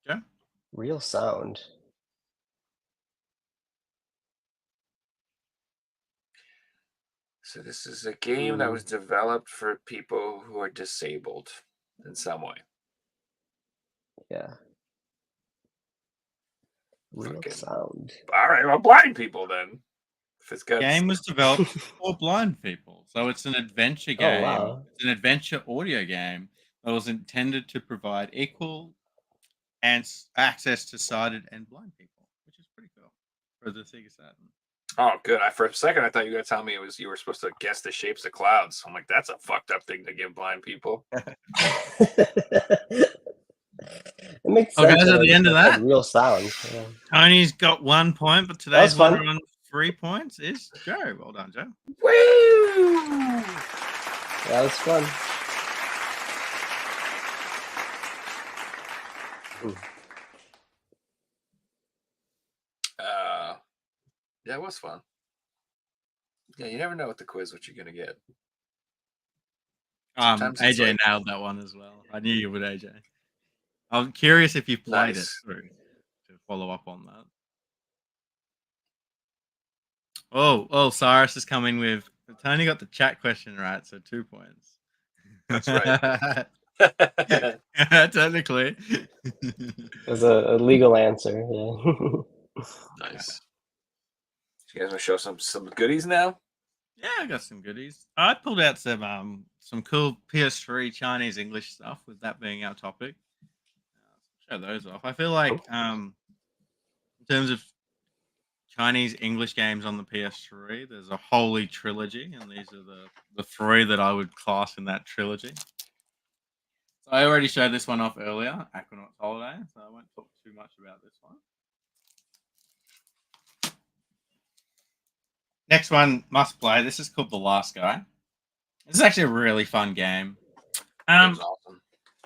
C: Joe?
E: Real sound.
D: so this is a game that was developed for people who are disabled in some way.
E: Yeah. Real
D: Okay.
E: sound.
D: All right, well, blind people then. If it's got
C: Game was developed for blind people, so it's an adventure game.
E: wow.
C: It's an adventure audio game that was intended to provide equal and access to sighted and blind people, which is pretty cool for the Sega Saturn.
D: Oh, good. For a second, I thought you were going to tell me you were supposed to guess the shapes of clouds. I'm like, that's a fucked up thing to give blind people.
E: It makes
C: Okay,
E: sense.
C: at the end of that,
E: real sound. Yeah.
C: Tony's got 1 point, but today's
E: fun.
C: winner on 3 points is Joe. Well done, Joe.
D: Woo!
E: That was fun.
D: Yeah, it was fun. Yeah, you never know with the quiz what you're gonna get. Sometimes it's
C: AJ
D: like-
C: nailed that one as well. I knew you would, AJ. I'm curious if you played
D: Nice.
C: it through to follow up on that. Oh, Cyrus is coming with. Tony got the chat question right, so 2 points.
D: That's right.
C: Technically.
E: It was a legal answer. Yeah.
D: Nice. You guys want to show some goodies now?
C: Yeah, I got some goodies. I pulled out some cool PS3 Chinese English stuff. With that being our topic, show those off. I feel like in terms of Chinese English games on the PS3, there's a holy trilogy, and these are the 3 that I would class in that trilogy. So I already showed this one off earlier, Aquanaut's Holiday, so I won't talk too much about this one. Next one, must play. This is called The Last Guy. This is actually a really fun game.
D: That's awesome.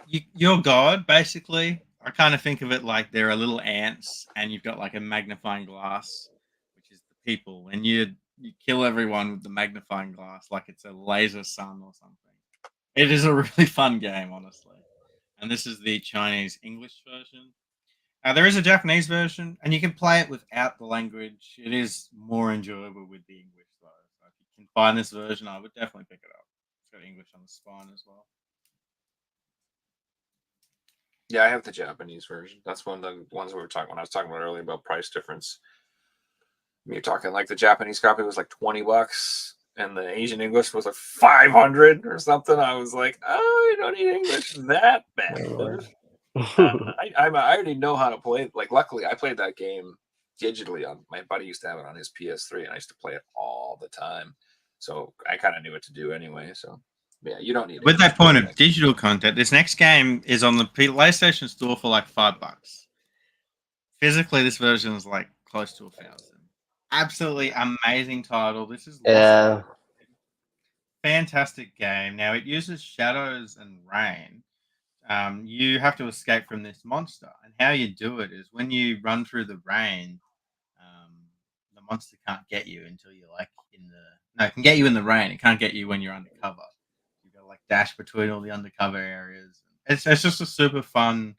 C: You're God, basically. I kind of think of it like there are little ants, and you've got like a magnifying glass, which is the people, and you kill everyone with the magnifying glass like it's a laser sun or something. It is a really fun game, honestly. And this is the Chinese English version. There is a Japanese version, and you can play it without the language. It is more enjoyable with the English, though. So if you can find this version, I would definitely pick it up. It's got English on the spine as well.
D: Yeah, I have the Japanese version. That's one of the ones we were talking when I was talking about earlier about price difference. You're talking like the Japanese copy was like $20, and the Asian English was like 500 or something. I was like, oh, you don't need English that bad. I already know how to play. Like, luckily, I played that game digitally. On my buddy used to have it on his PS3, and I used to play it all the time. So I kind of knew what to do anyway. So yeah, you don't need.
C: With that point of digital content, this next game is on the PlayStation Store for like $5. Physically, this version is like close to 1,000. Absolutely amazing title. This is fantastic game. Now it uses shadows and rain. You have to escape from this monster, and how you do it is when you run through the rain, the monster can't get you until you're like it can get you in the rain. It can't get you when you're undercover. You got to like dash between all the undercover areas. It's just a super fun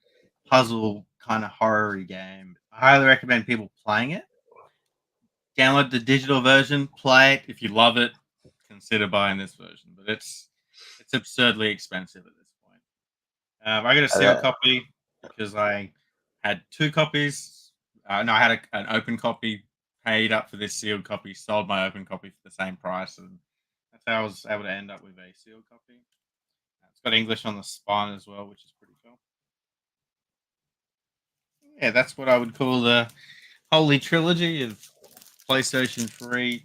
C: puzzle kind of horror-y game. I highly recommend people playing it. Download the digital version, play it. If you love it, consider buying this version. But it's absurdly expensive at this point. I got a sealed copy because I had 2 copies. I had an open copy paid up for this sealed copy, sold my open copy for the same price, and that's how I was able to end up with a sealed copy. It's got English on the spine as well, which is pretty cool. Yeah, that's what I would call the holy trilogy of PlayStation 3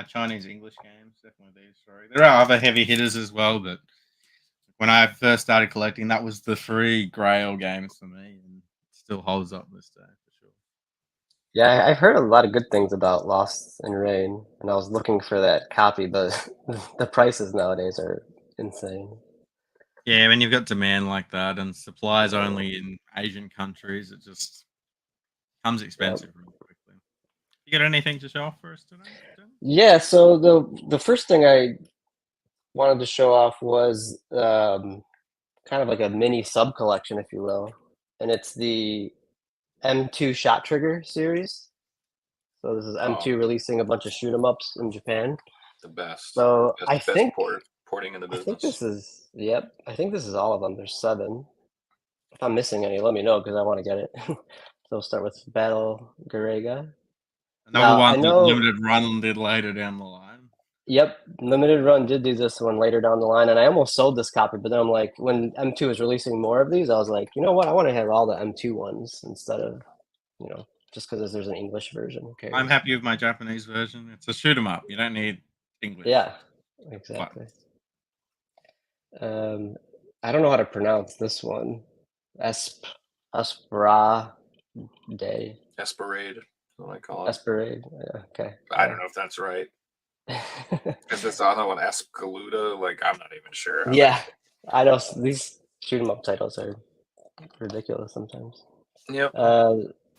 C: Chinese English games. Definitely these three. There are other heavy hitters as well, but when I first started collecting, that was the three Grail games for me, and it still holds up this day for sure.
E: Yeah, I've heard a lot of good things about Lost in Rain, and I was looking for that copy, but the prices nowadays are insane.
C: Yeah, when you've got demand like that and supplies only in Asian countries, it just comes expensive really quickly. You got anything to show off for us today, Tim?
E: Yeah, so the first thing I wanted to show off was kind of like a mini sub collection, if you will, and it's the M2 Shot Trigger series. So this is M2 releasing a bunch of shoot 'em ups in Japan.
D: The best.
E: So
D: Best porting in the
E: I think
D: business.
E: this is I think this is all of them. There's 7. If I'm missing any, let me know because I want to get it. So we'll start with Battle Garega.
C: Another
E: Now I
C: one that
E: know.
C: Limited Run did later down the line.
E: Yep, Limited Run did do this one later down the line, and I almost sold this copy, but then I'm like, when M2 was releasing more of these, I was like, you know what? I want to have all the M2 ones instead of, just because there's an English version. Who cares?
C: I'm happy with my Japanese version. It's a shoot 'em up. You don't need English.
E: Yeah, exactly. I don't know how to pronounce this one. Espera Day.
D: Esperade is what I call it.
E: Esperade. Yeah, okay.
D: I don't know if that's right. Is this other one Escaluda? Like, I'm not even sure. how
E: Yeah, I know these shoot 'em up titles are ridiculous sometimes.
D: Yep.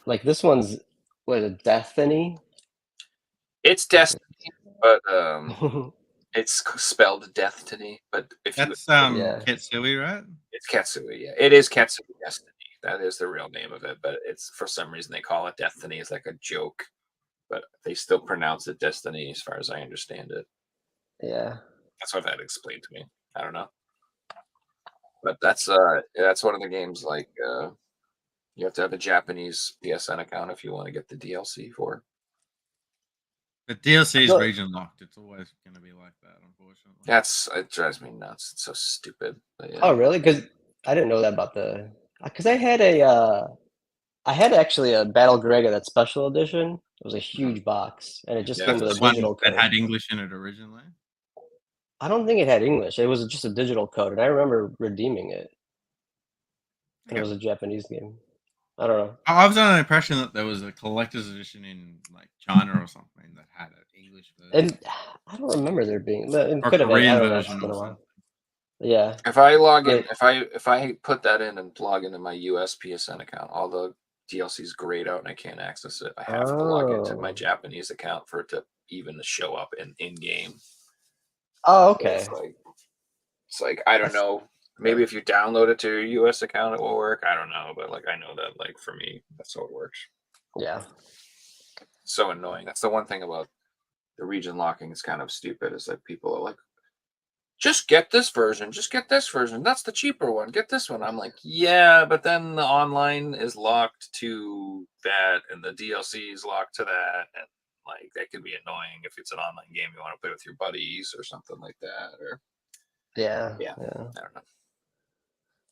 E: Like this one's what is it, Destiny?
D: It's Destiny, but it's spelled Destiny. But if
C: That's
E: Yeah.
C: Ketsui, right?
D: it's Katsui, yeah, it is Katsui Destiny. That is the real name of it, but it's for some reason they call it Destiny. It's like a joke, but they still pronounce it Destiny, as far as I understand it.
E: Yeah.
D: That's what I've had explained to me. I don't know, but that's one of the games. Like, you have to have a Japanese PSN account if you want to get the DLC for it.
C: The DLC is
E: thought-
C: region locked. It's always going to be like that, unfortunately.
D: It drives me nuts. It's so stupid. But yeah.
E: Oh, really? Because I didn't know that about because I had actually a Battle Garega, that special edition. It was a huge box, and it just
D: Yeah,
E: came with
D: that's
E: a
C: The one
E: digital
C: that
E: code.
C: had English in it originally.
E: I don't think it had English. It was just a digital code, and I remember redeeming it. And it was a Japanese game. I don't know.
C: I was under the impression that there was a collector's edition in like China or something that had an English version.
E: And I don't remember there being. It
C: Or
E: could have been. I
C: Korean
E: don't know. It's
C: version
E: been
C: or
E: a while.
C: something.
E: Yeah.
D: If I log in,
E: But-
D: if I put that in and log into my US PSN account, all the DLC's grayed out and I can't access it. I have to log into my
E: Oh.
D: Japanese account for it to even show up in game.
E: Oh,
D: So
E: okay.
D: it's like I don't know. Maybe if you download it to your US account, it will work. I don't know, but like I know that like for me, that's how it works.
E: Yeah.
D: So annoying. That's the one thing about the region locking is kind of stupid. Is like people are like, just get this version. Just get this version. That's the cheaper one. Get this one. I'm like, yeah, but then the online is locked to that, and the DLC is locked to that, and like that could be annoying if it's an online game you want to play with your buddies or something like that. Or
E: Yeah.
D: I don't know.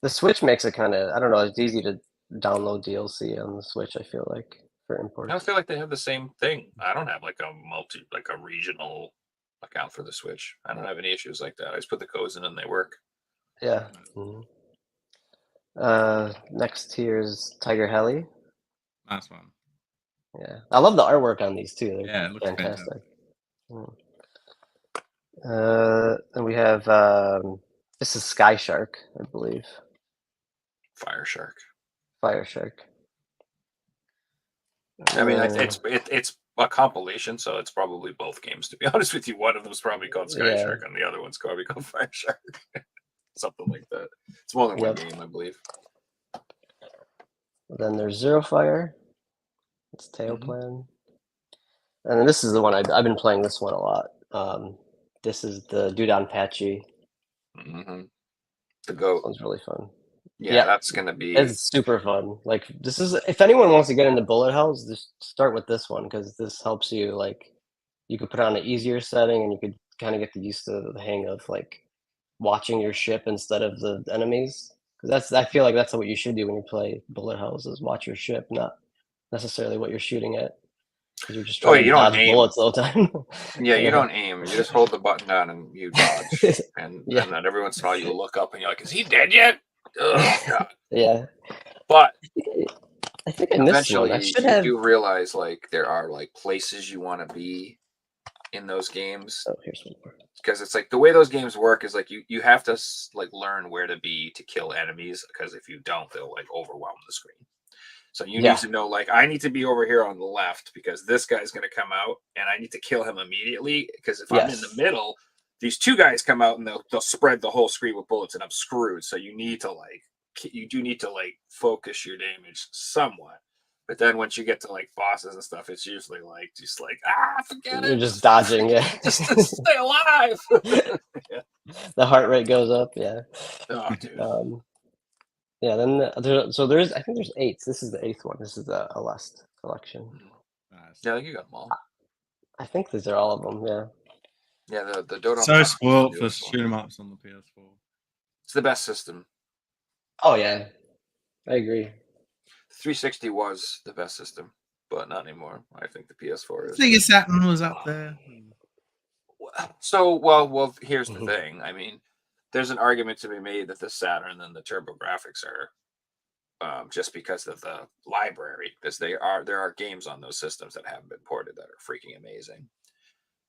E: The Switch makes it kind of, I don't know, it's easy to download DLC on the Switch, I feel like, for imports.
D: I don't feel like they have the same thing. I don't have like a regional account for the Switch. I don't have any issues like that. I just put the codes in and they work.
E: Yeah. Mhm. Next here is Tiger Heli.
C: Nice one.
E: Yeah. I love the artwork on these too. They're
C: Yeah, it looks fantastic.
E: And we have, this is Sky Shark, I believe.
D: Fire Shark.
E: Fire Shark.
D: I mean, it's a compilation, so it's probably both games. To be honest with you, one of them's probably called Sky
E: Yeah.
D: Shark, and the other one's probably called Fire Shark, something like that. It's more than one
E: Yep.
D: game, I believe.
E: Then there's Zero Fire. It's Tail
D: Mhm.
E: Plan. And then this is the one I've been playing this one a lot. This is the Dudon Patchy.
D: The
E: This
D: goat.
E: one's really fun.
D: Yeah,
E: Yeah.
D: that's gonna be.
E: It's super fun. Like this is if anyone wants to get into bullet hells, just start with this one because this helps you like you could put on an easier setting and you could kind of get used to the hang of like watching your ship instead of the enemies. Because that's I feel like that's what you should do when you play bullet hells is watch your ship, not necessarily what you're shooting at. Because you're just
D: Oh,
E: trying
D: yeah,
E: to
D: you don't
E: dodge
D: aim.
E: bullets the whole time.
D: Yeah, you
E: Yeah.
D: don't aim. You just hold the button down and you dodge. And
E: Yeah.
D: then every once in a while you look up and you're like, "Is he dead yet?" Oh god!
E: Yeah.
D: But
E: I think I missed one. I
D: eventually,
E: should
D: you
E: have.
D: do realize like there are like places you want to be in those games
E: Oh, here's one more.
D: because it's like the way those games work is like you have to like learn where to be to kill enemies because if you don't, they'll like overwhelm the screen. So you
E: Yeah.
D: need to know, like, I need to be over here on the left because this guy's going to come out and I need to kill him immediately. Because if I'm in the
E: Yes.
D: middle, these two guys come out and they'll spread the whole screen with bullets and I'm screwed. So you need to, like, you do need to, like, focus your damage somewhat. But then once you get to, like, bosses and stuff, it's usually, like, just like, forget
E: You're
D: it.
E: just dodging, yeah.
D: Just stay alive. Yeah.
E: The heart rate goes up, yeah.
D: Oh, dude.
E: Yeah, then I think there's 8. This is the 8th one. This is the last collection.
C: Nice.
D: Yeah, you got them all.
E: I think these are all of them, yeah.
D: Yeah, the Dodom
C: So
D: Pop is the
C: spoiled for
D: newest one.
C: shoot 'em ups on the PS4.
D: It's the best system.
E: Oh yeah. I agree.
D: 360 was the best system, but not anymore. I think the PS4 is.
C: Sega Saturn was up there.
D: So, well, here's the
E: Mhm.
D: thing. I mean, there's an argument to be made that the Saturn and the TurboGrafx are just because of the library, because there are games on those systems that haven't been ported that are freaking amazing.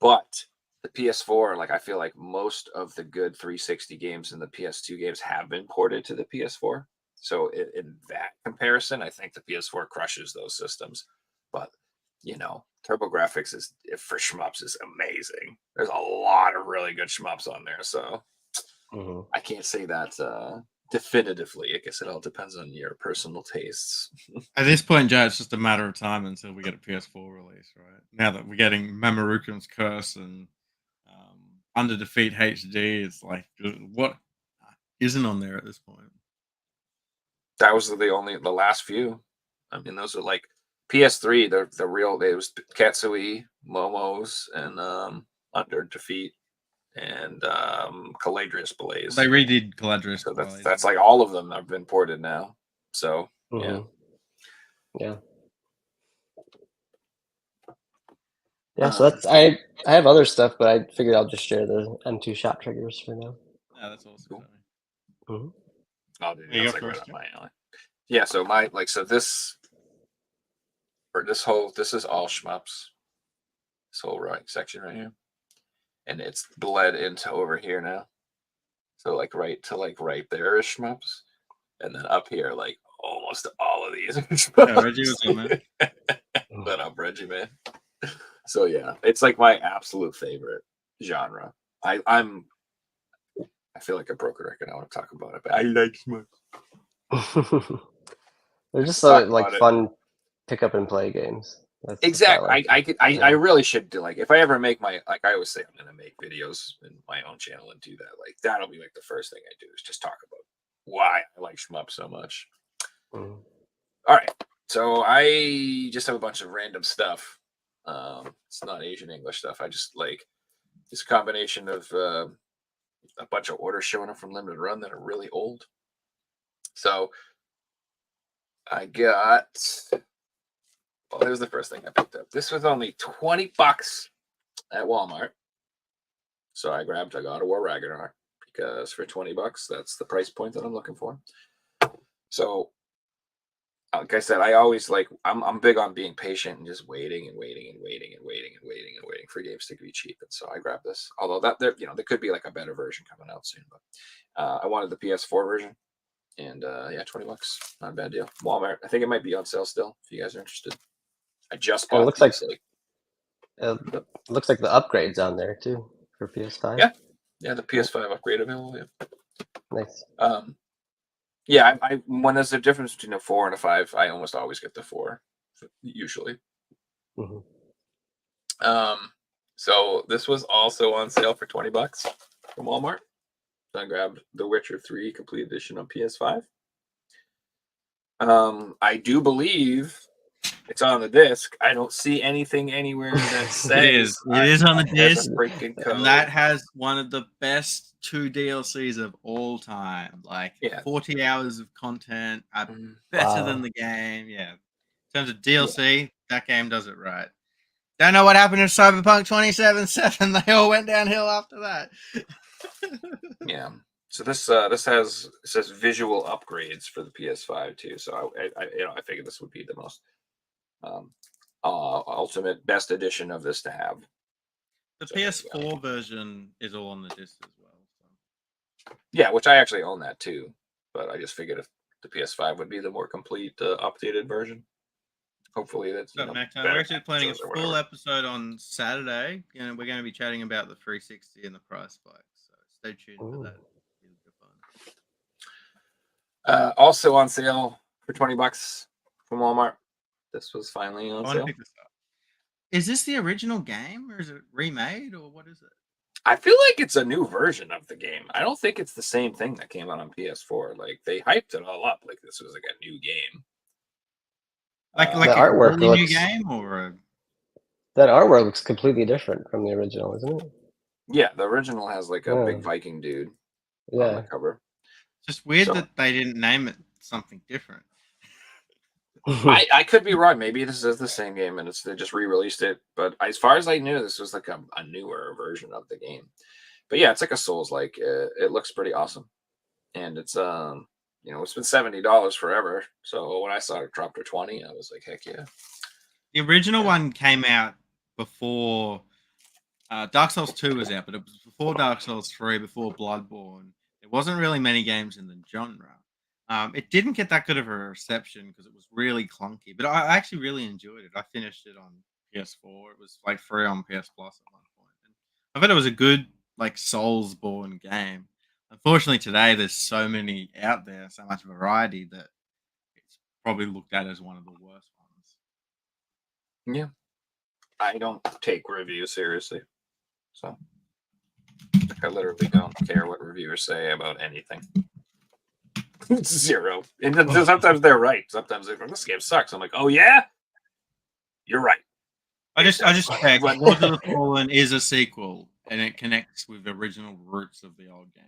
D: But the PS4, like I feel like most of the good 360 games and the PS2 games have been ported to the PS4. So in that comparison, I think the PS4 crushes those systems. But you know, TurboGrafx is for shmups is amazing. There's a lot of really good shmups on there, so
E: Mhm.
D: I can't say that definitively. I guess it all depends on your personal tastes.
C: At this point, Joe, it's just a matter of time until we get a PS4 release, right? Now that we're getting Memorukum's Curse and Under Defeat HD, it's like what isn't on there at this point?
D: That was the last few. I mean, those are like PS3. The real. It was Katsui, Momos, and Under Defeat, and Caladrius Blaze.
C: They redid Caladrius.
D: So that's like all of them have been ported now. So yeah.
E: Mhm. Yeah. Yeah, so that's I have other stuff, but I figured I'll just share the M2 shot triggers for now.
C: Yeah, that's awesome.
D: Cool.
E: Mhm.
D: Oh, dude,
C: There you
D: that's
C: go
D: like right
C: first,
D: up my alley. Yeah, so this is all shmups. This whole right section right here. And it's bled into over here now. So like right there is shmups. And then up here, like almost all of these are shmups.
C: Yeah, Reggie, what's up, man?
D: But up Reggie, man. So yeah, it's like my absolute favorite genre. I feel like a broken record. I want to talk about it, but I like shmups.
E: They're just
D: Talk
E: so like
D: about it.
E: fun pick up and play games. That's
D: Exactly. I
E: Yeah.
D: really should do, like, if I ever make my, like I always say I'm gonna make videos in my own channel and do that. Like that'll be like the first thing I do is just talk about why I like shmup so much.
E: Mhm.
D: All right. So I just have a bunch of random stuff. It's not Asian English stuff. I just like it's a combination of a bunch of orders showing up from Limited Run that are really old. So I got, well, here's the first thing I picked up. This was only $20 at Walmart. So I got a War Ragnar because for $20, that's the price point that I'm looking for. So like I said, I always like I'm big on being patient and just waiting for games to be cheap. And so I grabbed this. Although there could be like a better version coming out soon, but I wanted the PS4 version. And yeah, $20, not a bad deal. Walmart. I think it might be on sale still. If you guys are interested, I just bought.
E: It looks like it looks like the upgrades on there too for PS5.
D: Yeah, the PS5 upgrade available. Yeah.
E: Nice.
D: Yeah, I when there's a difference between a 4 and a 5, I almost always get the 4, usually.
E: Mhm.
D: So this was also on sale for $20 from Walmart. So I grabbed The Witcher 3 Complete Edition on PS5. I do believe it's on the disc. I don't see anything anywhere that says
C: It is on the
D: it has
C: disc.
D: a freaking code.
C: And that has one of the best 2 DLCs of all time. Like
D: Yeah.
C: 40 hours of content,
D: Mm.
C: better
E: Wow.
C: than the game. Yeah. In terms of DLC, that game does it right. Don't know what happened to Cyberpunk 2077. They all went downhill after that.
D: Yeah. So this says visual upgrades for the PS5 too. So I figured this would be the most ultimate best edition of this to have.
C: The
D: So there you
C: PS4 version is all on the disc as well. So.
D: Yeah, which I actually own that too, but I just figured if the PS5 would be the more complete, updated version. Hopefully that's
C: So, Mac,
D: better
C: we're actually planning a
D: pictures or
C: full
D: whatever.
C: episode on Saturday, and we're going to be chatting about the 360 and the price spike. So stay tuned for
E: Ooh.
C: that. It'll be fun.
D: Also on sale for $20 from Walmart. This was finally
C: I
D: on
C: want to
D: sale.
C: pick this up. Is this the original game, or is it remade, or what is it?
D: I feel like it's a new version of the game. I don't think it's the same thing that came out on PS4. Like they hyped it all up like this was like a new game.
C: Like
E: The
C: a
E: artwork
C: completely new
E: looks-
C: game, or
E: That artwork looks completely different from the original, isn't it?
D: Yeah, the original has like a
E: Yeah.
D: big Viking dude on the
E: Yeah.
D: cover.
C: just weird
D: So-
C: that they didn't name it something different.
D: I could be wrong. Maybe this is the same game and they just re-released it. But as far as I knew, this was like a newer version of the game. But yeah, it's like a Souls like. It looks pretty awesome, and it's it's been $70 forever. So when I saw it drop to 20, I was like, heck yeah.
C: The original
D: Yeah.
C: one came out before Dark Souls 2 was out, but it was before Dark Souls 3, before Bloodborne. There wasn't really many games in the genre. It didn't get that good of a reception because it was really clunky, but I actually really enjoyed it. I finished it on PS4. It was like free on PS Plus at one point. And I thought it was a good like Souls-born game. Unfortunately, today there's so many out there, so much variety that it's probably looked at as one of the worst ones.
D: Yeah. I don't take reviews seriously. So I literally don't care what reviewers say about anything. Zero. And then sometimes they're right. Sometimes they're like, this game sucks. I'm like, oh yeah? You're right.
C: I just checked. Lords of the Fallen is a sequel, and it connects with the original roots of the old game.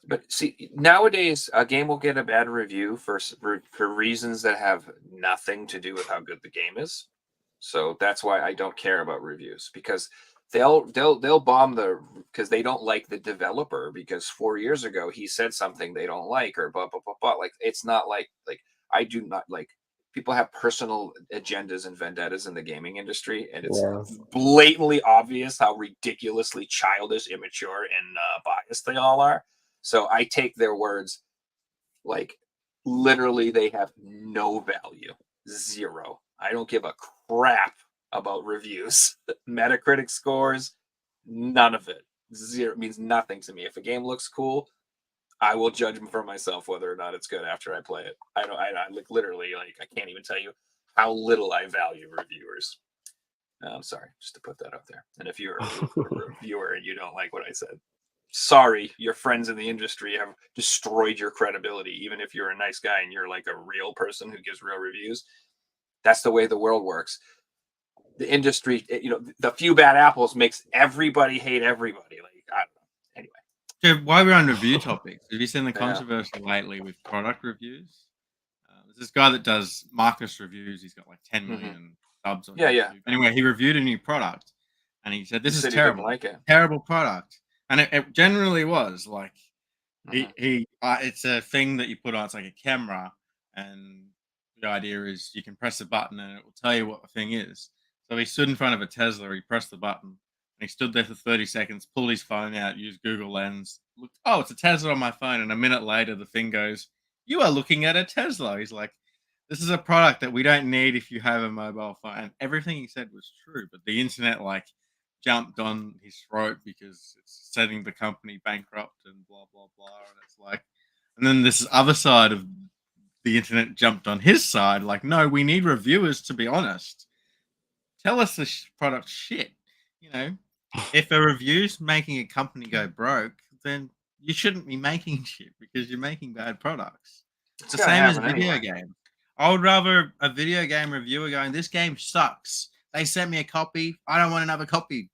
D: But see, nowadays a game will get a bad review for reasons that have nothing to do with how good the game is. So that's why I don't care about reviews, because they'll bomb because they don't like the developer because 4 years ago he said something they don't like or blah blah blah blah. Like it's not like I do not like people have personal agendas and vendettas in the gaming industry, and it's blatantly obvious how ridiculously childish, immature, and biased they all are. So I take their words like literally they have no value. Zero. I don't give a crap about reviews. Metacritic scores, none of it. Zero. It means nothing to me. If a game looks cool, I will judge for myself whether or not it's good after I play it. I like literally like I can't even tell you how little I value reviewers. I'm sorry, just to put that out there. And if you're a reviewer and you don't like what I said, sorry, your friends in the industry have destroyed your credibility. Even if you're a nice guy and you're like a real person who gives real reviews, that's the way the world works. The industry, the few bad apples makes everybody hate everybody. Like, I don't know. Anyway.
C: So while we're on review topics, have you seen the controversy lately with product reviews? There's this guy that does Marcus reviews. He's got like 10 million subs on YouTube.
D: Yeah.
C: Anyway, he reviewed a new product, and he said, "This is terrible.
D: Like it.
C: Terrible product." And it generally was like it's a thing that you put on. It's like a camera, and the idea is you can press a button and it will tell you what the thing is. So he stood in front of a Tesla. He pressed the button, and he stood there for 30 seconds. Pulled his phone out, used Google Lens. Looked, oh, it's a Tesla on my phone. And a minute later, the thing goes, "You are looking at a Tesla." He's like, "This is a product that we don't need if you have a mobile phone." And everything he said was true, but the internet jumped on his throat because it's setting the company bankrupt and blah blah blah. And it's and then this other side of the internet jumped on his side, like, no, we need reviewers to be honest. Tell us the product shit. If a review's making a company go broke, then you shouldn't be making shit because you're making bad products. It's the same as video games. I would rather a video game reviewer going, "This game sucks. They sent me a copy. I don't want another copy.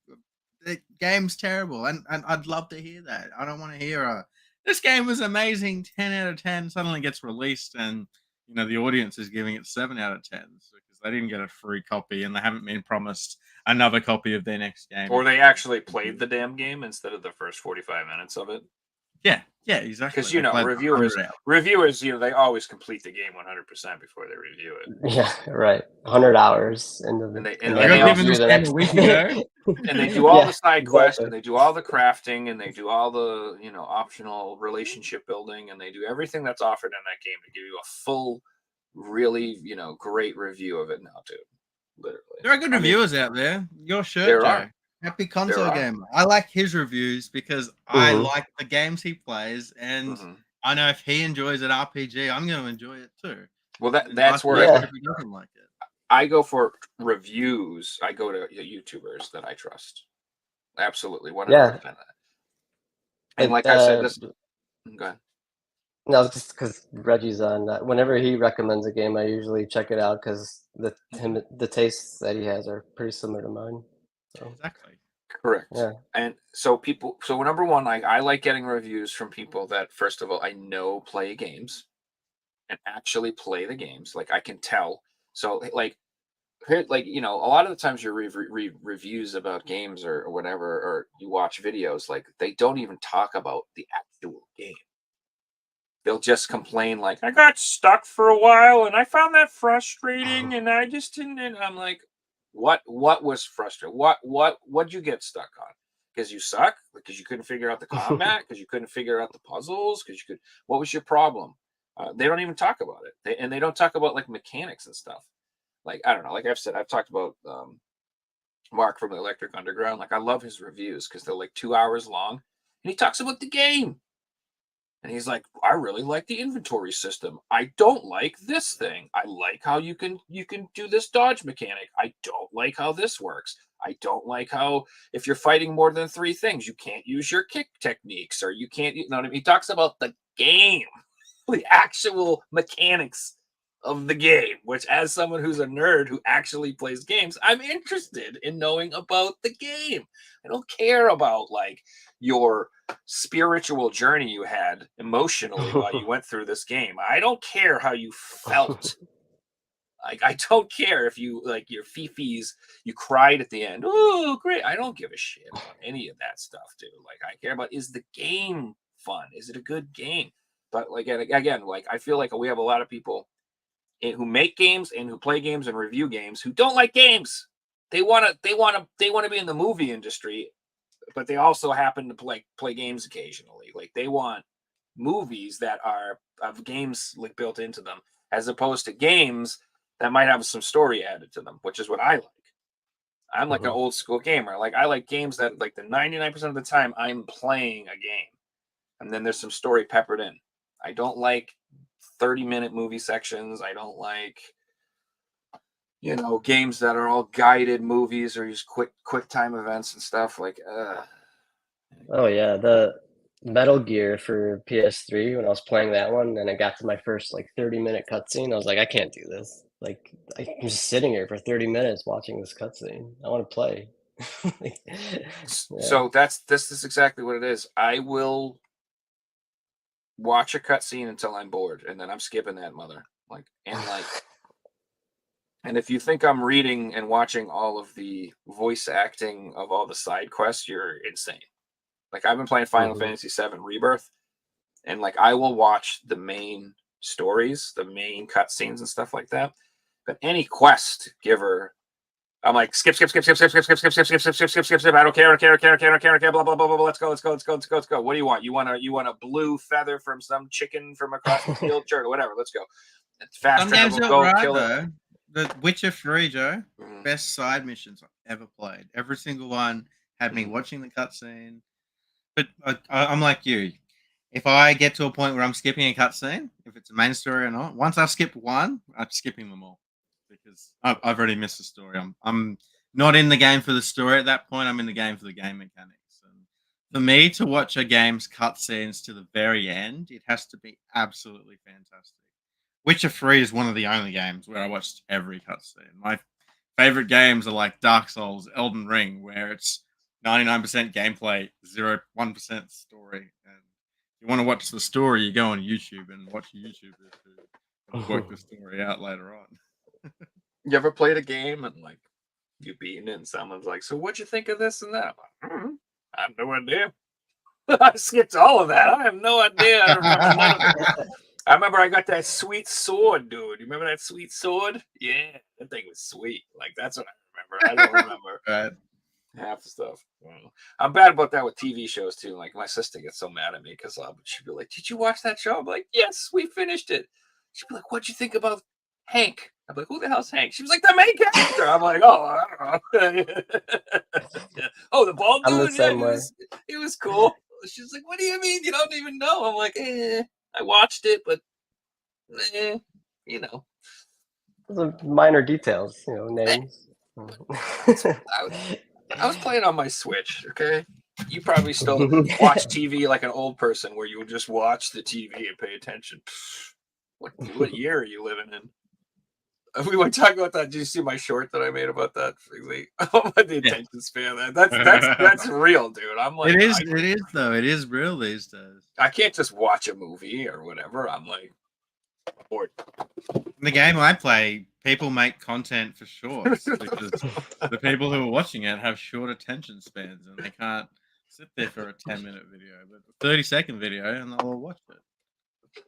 C: The game's terrible," and I'd love to hear that. I don't want to hear "This game was amazing, 10 out of 10." Suddenly gets released, and the audience is giving it 7 out of 10 because they didn't get a free copy and they haven't been promised another copy of their next game.
D: Or they actually played the damn game instead of the first 45 minutes of it.
C: Yeah, exactly.
D: Because
C: They played
D: reviewers,
C: 100 hours.
D: they always complete the game 100% before they review it.
E: Yeah, right. 100 hours into the.
D: And they
E: and
C: I
E: then
C: got
E: they
C: given
E: do
C: this
E: the
C: game
E: next-
C: a week ago.
D: And they do all
E: Yeah,
D: the side quests,
E: exactly.
D: and they do all the crafting, and they do all the optional relationship building, and they do everything that's offered in that game to give you a full, really great review of it now, too. Literally,
C: There are good reviewers out there. Your shirt,
D: there
C: Joe.
D: are.
C: Happy console
D: There are.
C: gamer. I like his reviews because I
E: Mhm.
C: like the games he plays, and
D: Mhm.
C: I know if he enjoys an RPG, I'm going to enjoy it too.
D: Well,
C: And
D: that's
C: vice
D: where
C: versa
E: Yeah.
C: if he doesn't like it.
D: I go for reviews. I go to YouTubers that I trust. Absolutely, 100%. And like I said, this. Go ahead.
E: No, just because Reggie's on. Whenever he recommends a game, I usually check it out because the tastes that he has are pretty similar to mine. So
C: Exactly.
D: Correct.
E: yeah,
D: And so number one, I like getting reviews from people that, first of all, I know play games and actually play the games. Like, I can tell. So like a lot of the times your reviews about games or whatever, or you watch videos, like, they don't even talk about the actual game. They'll just complain like, "I got stuck for a while and I found that frustrating and I just didn't," and I'm like, what was frustrating? What'd you get stuck on? Because you suck? Because you couldn't figure out the combat? Because you couldn't figure out the puzzles? What was your problem? They don't even talk about it. They don't talk about like mechanics and stuff. Like, I don't know. Like I've said, I've talked about Mark from the Electric Underground. Like, I love his reviews because they're like 2 hours long, and he talks about the game. And he's like, "I really like the inventory system. I don't like this thing. I like how you can do this dodge mechanic. I don't like how this works. I don't like how if you're fighting more than 3 things, you can't use your kick techniques, or you can't, you know what I mean?" He talks about the game, the actual mechanics of the game, which, as someone who's a nerd who actually plays games, I'm interested in knowing about the game. I don't care about like your spiritual journey you had emotionally while you went through this game. I don't care how you felt. Like, I don't care if you like your fifis, you cried at the end. Oh, great. I don't give a shit about any of that stuff, dude. Like, I care about, is the game fun? Is it a good game? But like, again, like, I feel like we have a lot of people who make games and who play games and review games who don't like games. They want to be in the movie industry, but they also happen to play games occasionally. Like, they want movies that are of games like built into them, as opposed to games that might have some story added to them, which is what I like. I'm like an old school gamer. Like, I like games that, like, the 99% of the time I'm playing a game, and then there's some story peppered in. I don't like 30-minute movie sections. I don't like games that are all guided movies or use quick time events and stuff. Like,
E: Oh yeah, the Metal Gear for PS3 when I was playing that one and I got to my first like 30-minute cutscene, I was like, I can't do this. Like, I'm just sitting here for 30 minutes watching this cutscene. I want to play. Like, yeah.
D: So this is exactly what it is. I will watch a cutscene until I'm bored, and then I'm skipping that mother. And if you think I'm reading and watching all of the voice acting of all the side quests, you're insane. Like, I've been playing Final Fantasy VII Rebirth, and like, I will watch the main stories, the main cutscenes and stuff like that. But any quest giver, I'm like, skip. I don't care. Blah blah blah blah. Let's go. What do you want? You want a blue feather from some chicken from across the field? Sure, whatever. Let's go. Fast
C: Some games
D: travel.
C: are
D: Go
C: right
D: kill it.
C: though. The Witcher 3, Joe,
D: Mhm.
C: best side missions I've ever played. Every single one had me watching the cutscene. But I'm like you. If I get to a point where I'm skipping a cutscene, if it's a main story or not, once I've skipped one, I'm skipping them all because I've already missed the story. I'm not in the game for the story at that point. I'm in the game for the game mechanics. And for me to watch a game's cutscenes to the very end, it has to be absolutely fantastic. Witcher 3 is one of the only games where I watched every cutscene. My favorite games are like Dark Souls, Elden Ring, where it's 99% gameplay, 1% story. And if you want to watch the story, you go on YouTube and watch YouTubers who have worked the story out later on.
D: You ever played a game and like you've beaten it and someone's like, "So what'd you think of this and that?" I'm like, I have no idea. I skipped all of that. I have no idea. I remember none of it. I remember I got that sweet sword, dude. You remember that sweet sword? Yeah, that thing was sweet. Like that's what I remember. I don't remember
C: Right.
D: half the stuff. I'm bad about that with TV shows too. Like my sister gets so mad at me because she'd be like, "Did you watch that show?" I'm like, "Yes, we finished it." She'd be like, "What'd you think about Hank?" I'm like, "Who the hell's Hank?" She was like, "The main character." I'm like, "Oh, I don't know." Yeah. Oh, the bald
E: I'm the
D: dude. Yeah,
E: same way.
D: it was cool. She's like, "What do you mean you don't even know?" I'm like, I watched it, but you know,
E: Those are minor details, names.
D: I was playing on my Switch. Okay, you probably still watch TV like an old person, where you would just watch the TV and pay attention. What year are you living in? We were talking about that. Did you see my short that I made about that? The attention span. That's real, dude. I'm like,
C: it is though. It is real these days.
D: I can't just watch a movie or whatever. I'm like bored.
C: In the game I play, people make content for shorts because the people who are watching it have short attention spans and they can't sit there for a 10-minute video, but a 30-second video, and they'll all watch it.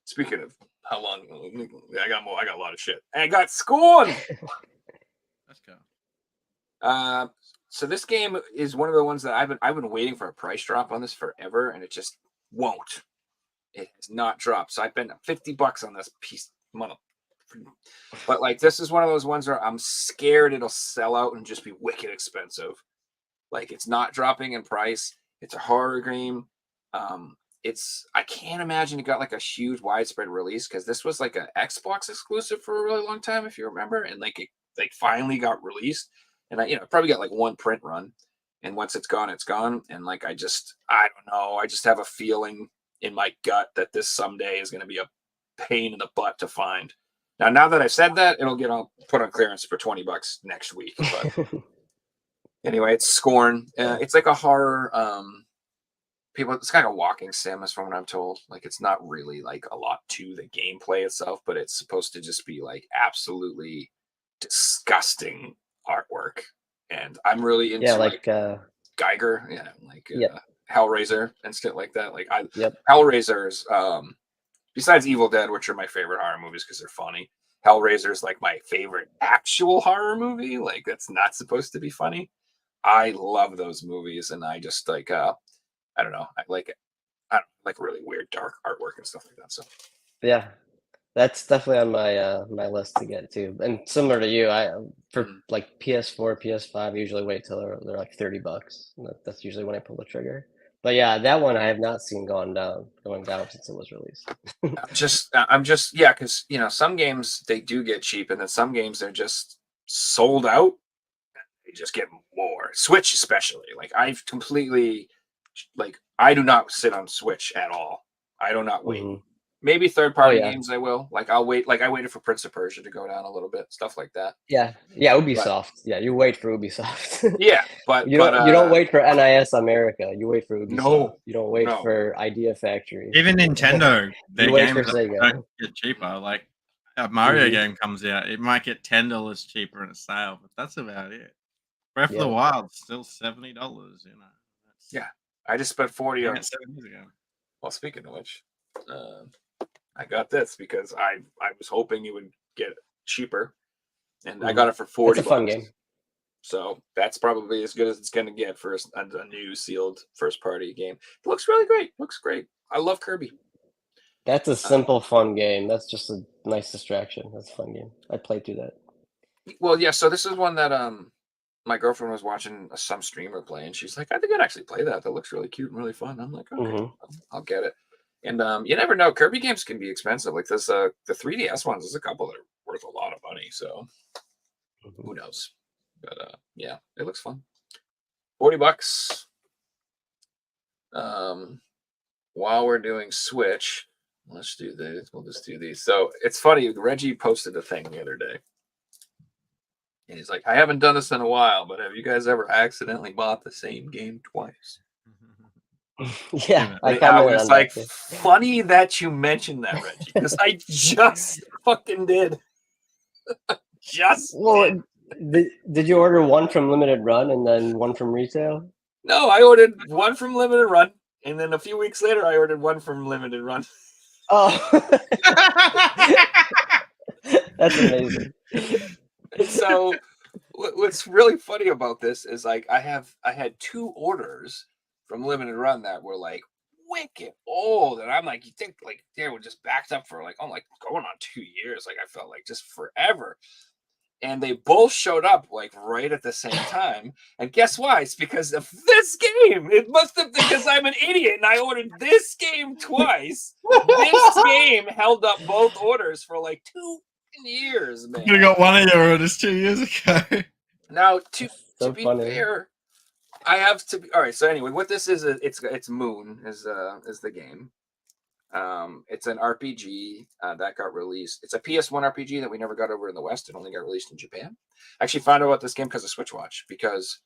D: Speaking of how long, I got more. I got a lot of shit. I got scorned.
C: Let's go.
D: So this game is one of the ones that I've been waiting for a price drop on this forever, and it just won't. It has not dropped. So I've been $50 on this piece, but like this is one of those ones where I'm scared it'll sell out and just be wicked expensive. Like it's not dropping in price. It's a horror game. I can't imagine it got like a huge widespread release because this was like an Xbox exclusive for a really long time, if you remember, and like it like finally got released, and I probably got like one print run, and once it's gone, and like I don't know, I just have a feeling in my gut that this someday is going to be a pain in the butt to find. Now that I've said that, it'll get put on clearance for $20 next week. But anyway, it's Scorn. It's like a horror. It's kind of a walking sim, as from what I'm told. Like it's not really like a lot to the gameplay itself, but it's supposed to just be like absolutely disgusting artwork. And I'm really into like Geiger, Hellraiser and stuff like that. Like Hellraiser's besides Evil Dead, which are my favorite horror movies because they're funny. Hellraiser's like my favorite actual horror movie. Like that's not supposed to be funny. I love those movies, and I just like I don't know. I like really weird dark artwork and stuff like that. So
E: yeah, that's definitely on my list to get to. And similar to you, for like PS4, PS5, I usually wait till they're like $30. That's usually when I pull the trigger. But yeah, that one I have not seen going down since it was released.
D: I'm just because some games they do get cheap, and then some games they're just sold out. They just get more. Switch especially. Like I've completely I do not sit on Switch at all. I do not wait. Maybe third-party games I will. Like I'll wait. Like I waited for Prince of Persia to go down a little bit, stuff like that.
E: Yeah, Ubisoft. Yeah, you wait for Ubisoft.
D: Yeah, but
E: you don't wait for NIS America. You wait for Ubisoft.
D: No,
E: you don't wait for Idea Factory.
C: Even Nintendo, their games
E: don't
C: get cheaper. Like a Mario game comes out, it might get $10 cheaper in a sale, but that's about it. Breath of the Wild still $70.
D: Yeah, I just spent 40 on
C: 7 years ago.
D: Well, speaking of which, I got this because I was hoping it would get cheaper, and I got it for 40.
E: It's a fun game.
D: So that's probably as good as it's going to get for a new sealed first-party game. It looks really great. Looks great. I love Kirby.
E: That's a simple, fun game. That's just a nice distraction. That's a fun game. I played through that.
D: Well, yeah. So this is one that my girlfriend was watching some streamer play, and she's like, "I think I'd actually play that. That looks really cute and really fun." I'm like, "Okay, I'll get it." And you never know. Kirby games can be expensive. Like this, the 3DS ones. There's a couple that are worth a lot of money. So who knows? But yeah, it looks fun. $40. While we're doing Switch, Let's do this. We'll just do these. So it's funny. Reggie posted a thing the other day. And he's like, I haven't done this in a while, but have you guys ever accidentally bought the same game twice?
E: Yeah, I
D: I
E: commented
D: was
E: on
D: like,
E: that.
D: funny that you mentioned that, Reggie, because I just fucking did. Just
E: Well,
D: did.
E: did you order one from Limited Run and then one from retail?
D: No, I ordered one from Limited Run, and then a few weeks later, I ordered one from Limited Run.
E: Oh, that's amazing.
D: So what's really funny about this is like I had 2 orders from Limited Run that were like wicked old, and I'm like, you think like they were just backed up for like going on 2 years, like I felt like just forever. And they both showed up like right at the same time. And guess why? It's because of this game. It must have been because I'm an idiot and I ordered this game twice. This game held up both orders for like 2 years, man.
C: You could have got one of your orders 2 years ago.
D: Now, to
E: So
D: be
E: funny.
D: fair, I have to be all right. So anyway, what this is, it's Moon is the game. It's an RPG that got released. It's a PS1 RPG that we never got over in the West. It only got released in Japan. I actually found out about this game because of Switch Watch, because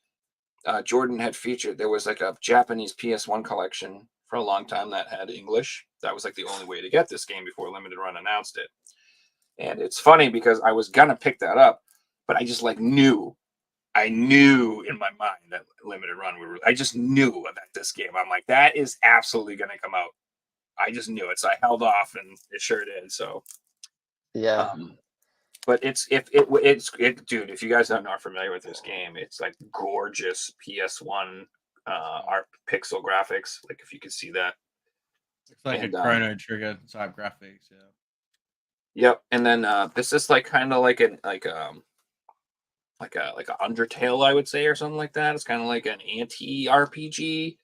D: Jordan had featured, there was like a Japanese PS1 collection for a long time that had English. That was like the only way to get this game before Limited Run announced it. And it's funny because I was gonna pick that up, but I just like I knew in my mind that Limited Run I just knew about this game. I'm like, that is absolutely gonna come out. I just knew it, so I held off, and it sure did. So,
E: Yeah.
D: but it's dude. If you guys are not familiar with this game, it's like gorgeous PS1 art pixel graphics. Like if you could see that.
C: It's like
D: And,
C: a Chrono Trigger type graphics, yeah.
D: Yep. And then this is like kind of like a Undertale, I would say, or something like that. It's kind of like an anti-RPG.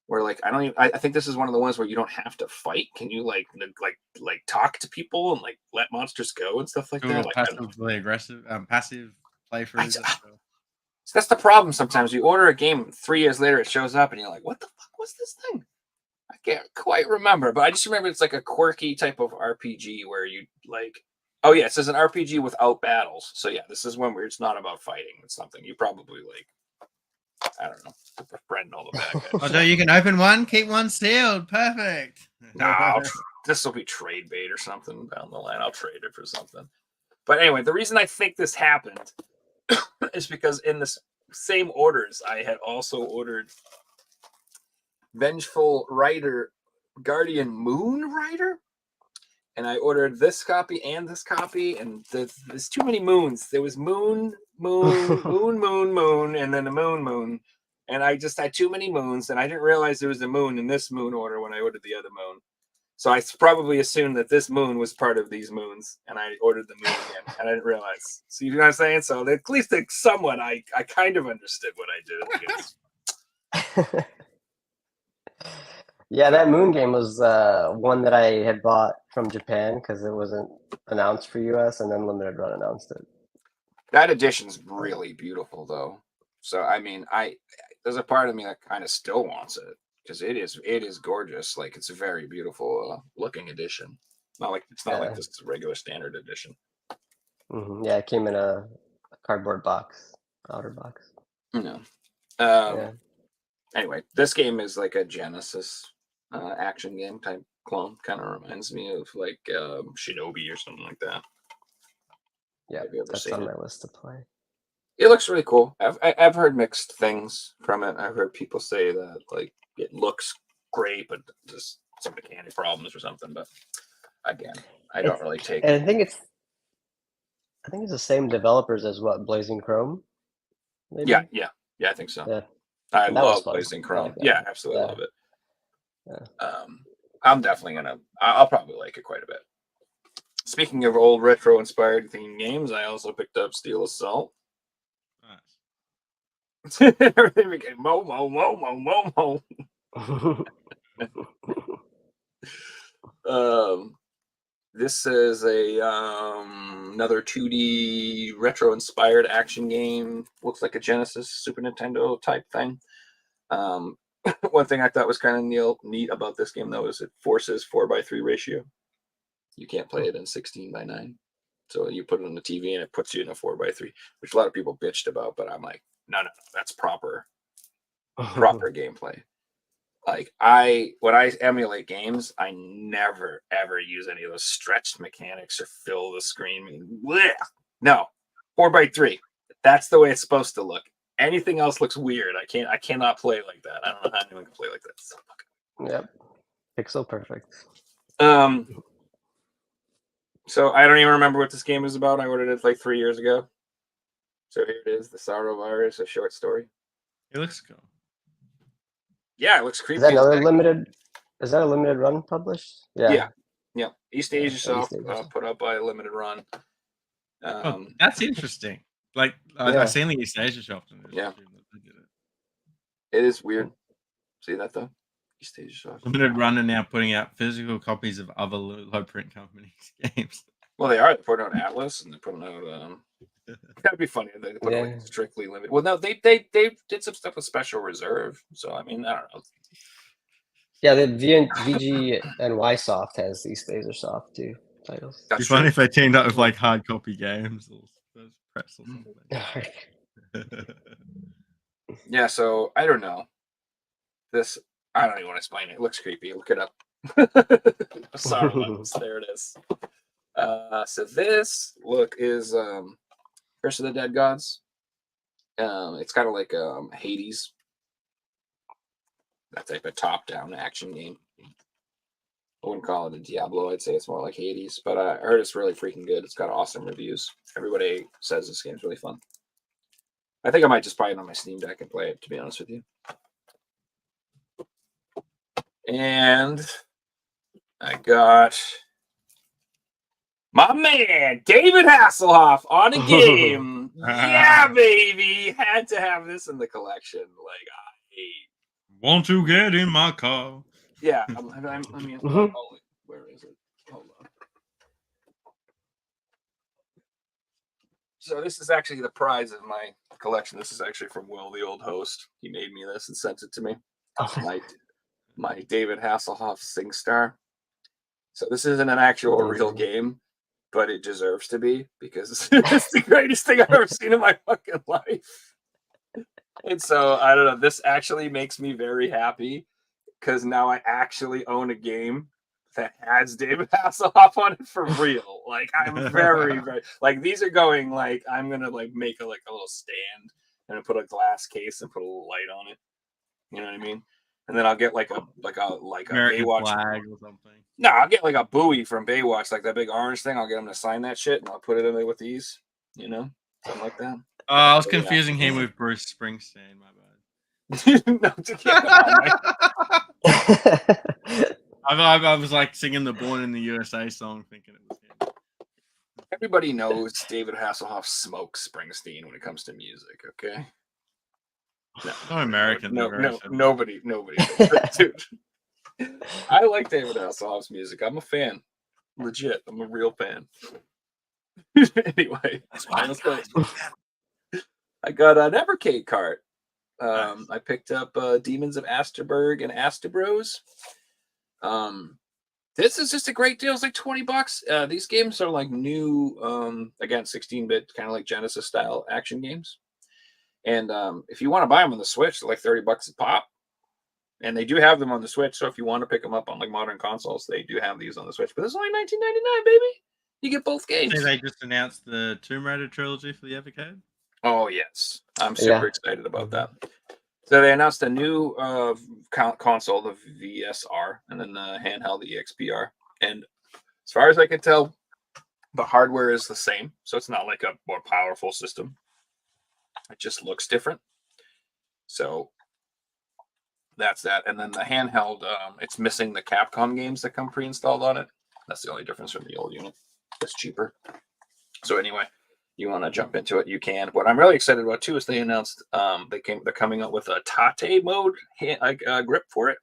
D: Where like I think this is one of the ones where you don't have to fight. Can you like talk to people and like let monsters go and stuff like
C: Do
D: that?
C: a
D: Like
C: passively aggressive, passive playthroughs.
D: so that's the problem. Sometimes you order a game, 3 years later it shows up, and you're like, "What the fuck was this thing?" I can't quite remember, but I just remember it's like a quirky type of RPG where you like. Oh yeah, it says an RPG without battles. So yeah, this is one where it's not about fighting. It's something you probably like. I don't know, befriend all the bad guys.
C: Oh, so you can open one, keep one sealed. Perfect.
D: Nah, this will be trade bait or something down the line. I'll trade it for something. But anyway, the reason I think this happened is because in the same orders, I had also ordered Vengeful Rider Guardian Moon Rider. And I ordered this copy and this copy, and there's too many moons. There was moon, and then a moon. And I just had too many moons, and I didn't realize there was a moon in this moon order when I ordered the other moon. So I probably assumed that this moon was part of these moons, and I ordered the moon again, and I didn't realize. So you know what I'm saying? So at least somewhat, I kind of understood what I did.
E: Yeah, that Moon game was one that I had bought from Japan because it wasn't announced for US, and then Limited Run announced it.
D: That edition's really beautiful, though. So I mean, there's a part of me that kind of still wants it because it is gorgeous. Like it's a very beautiful looking edition. It's not like this regular standard edition.
E: Mm-hmm. Yeah, it came in a cardboard box, outer box.
D: No.
E: Yeah.
D: Anyway, this game is like a Genesis action game type clone. Kind of reminds me of like Shinobi or something like that.
E: Yeah,
D: Have you ever
E: that's
D: seen
E: on
D: it?
E: my list to play.
D: It looks really cool. I've heard mixed things from it. I've heard people say that like it looks great, but just some mechanic problems or something. But again, I don't really take.
E: And I think it's the same developers as what Blazing Chrome. Maybe?
D: Yeah, I think so.
E: Yeah.
D: I
E: That was
D: love
E: fun.
D: Blazing
E: I
D: Chrome.
E: like that.
D: Yeah, absolutely
E: Yeah.
D: love it.
E: Yeah.
D: I'm definitely I'll probably like it quite a bit. Speaking of old retro inspired themed games, I also picked up Steel Assault.
C: Nice.
D: Everything became mo. This is another 2D retro inspired action game. Looks like a Genesis Super Nintendo type thing. One thing I thought was kind of neat about this game, though, is it forces 4:3 ratio. You can't play it in 16:9. So you put it on the TV and it puts you in a 4:3, which a lot of people bitched about. But I'm like, no, that's proper gameplay. Like when I emulate games, I never ever use any of those stretched mechanics or fill the screen. I mean, bleh. No, 4:3. That's the way it's supposed to look. Anything else looks weird. I cannot play like that. I don't know how anyone can play like that. So
E: Yep. Pixel perfect.
D: So I don't even remember what this game is about. I ordered it like 3 years ago. So here it is, The Sorrow Virus, a short story.
C: It looks cool.
D: Yeah, it looks creepy.
E: Is that another limited? Is that a limited run published?
D: Yeah. East Asia
E: East
D: Soft,
E: Asia Soft.
D: put up by a limited run.
C: Oh, that's interesting. Like
E: Yeah.
C: I've seen the East Asia shop.
D: Yeah. It is weird. See that though? East Asia Soft.
C: Limited run are now putting out physical copies of other low print companies' games.
D: Well, they are. They're putting out Atlas and they're putting out. That'd be funny. They put out like strictly limited. Well, no, they did some stuff with Special Reserve. So I mean, I don't know.
E: Yeah, the VG and Y Soft has East Asia Soft too titles.
C: It'd be funny if they teamed up with like hard copy games or press or something.
D: Yeah, so I don't know. This I don't even want to explain it. It looks creepy. Look it up. Sorry, there it is. So this look is Curse of the Dead Gods. It's kind of like Hades. That type of top-down action game. I wouldn't call it a Diablo. I'd say it's more like Hades. But I heard it's really freaking good. It's got awesome reviews. Everybody says this game's really fun. I think I might just buy it on my Steam Deck and play it, to be honest with you. And I got my man, David Hasselhoff, on a game. Yeah, baby. Had to have this in the collection. Like,
C: Won't you get in my car?
D: Yeah, where is it? Hold on. So this is actually the prize of my collection. This is actually from Will, the old host. He made me this and sent it to me. My David Hasselhoff SingStar. So this isn't an actual real game, but it deserves to be because it's the greatest thing I've ever seen in my fucking life. And so I don't know. This actually makes me very happy because now I actually own a game that has David Hasselhoff on it for real. Like I'm very, very like these are going like I'm gonna like make a little stand and put a glass case and put a little light on it. You know what I mean? And then I'll get like a
C: American
D: Baywatch
C: flag or something.
D: No, I'll get like a buoy from Baywatch, like that big orange thing. I'll get him to sign that shit and I'll put it in there with these, you know, something like that.
C: I was confusing him with Bruce Springsteen. My bad. I was like singing the "Born in the USA" song, thinking it was him.
D: Everybody knows David Hasselhoff smokes Springsteen when it comes to music. Okay.
C: No American.
D: Nobody. Dude. I like David Hasselhoff's music. I'm a fan. Legit. I'm a real fan. Anyway, I got an Evercade cart. I picked up Demons of Asterberg and Astabros. This is just a great deal. It's like $20. These games are like new, again, 16-bit, kind of like Genesis style action games. And if you want to buy them on the Switch, they're like $30 a pop. And they do have them on the Switch. So if you want to pick them up on like modern consoles, they do have these on the Switch. But it's only $19.99, baby. You get both games.
C: They just announced the Tomb Raider trilogy for the Evercade.
D: Oh, yes. I'm super excited about that. So they announced a new console, the VSR, and then the handheld, the EXPR. And as far as I can tell, the hardware is the same. So it's not like a more powerful system. It just looks different. So that's that. And then the handheld, it's missing the Capcom games that come pre-installed on it. That's the only difference from the old unit. It's cheaper. So anyway, you want to jump into it, you can. What I'm really excited about too is they announced they're coming up with a Tate mode grip for it.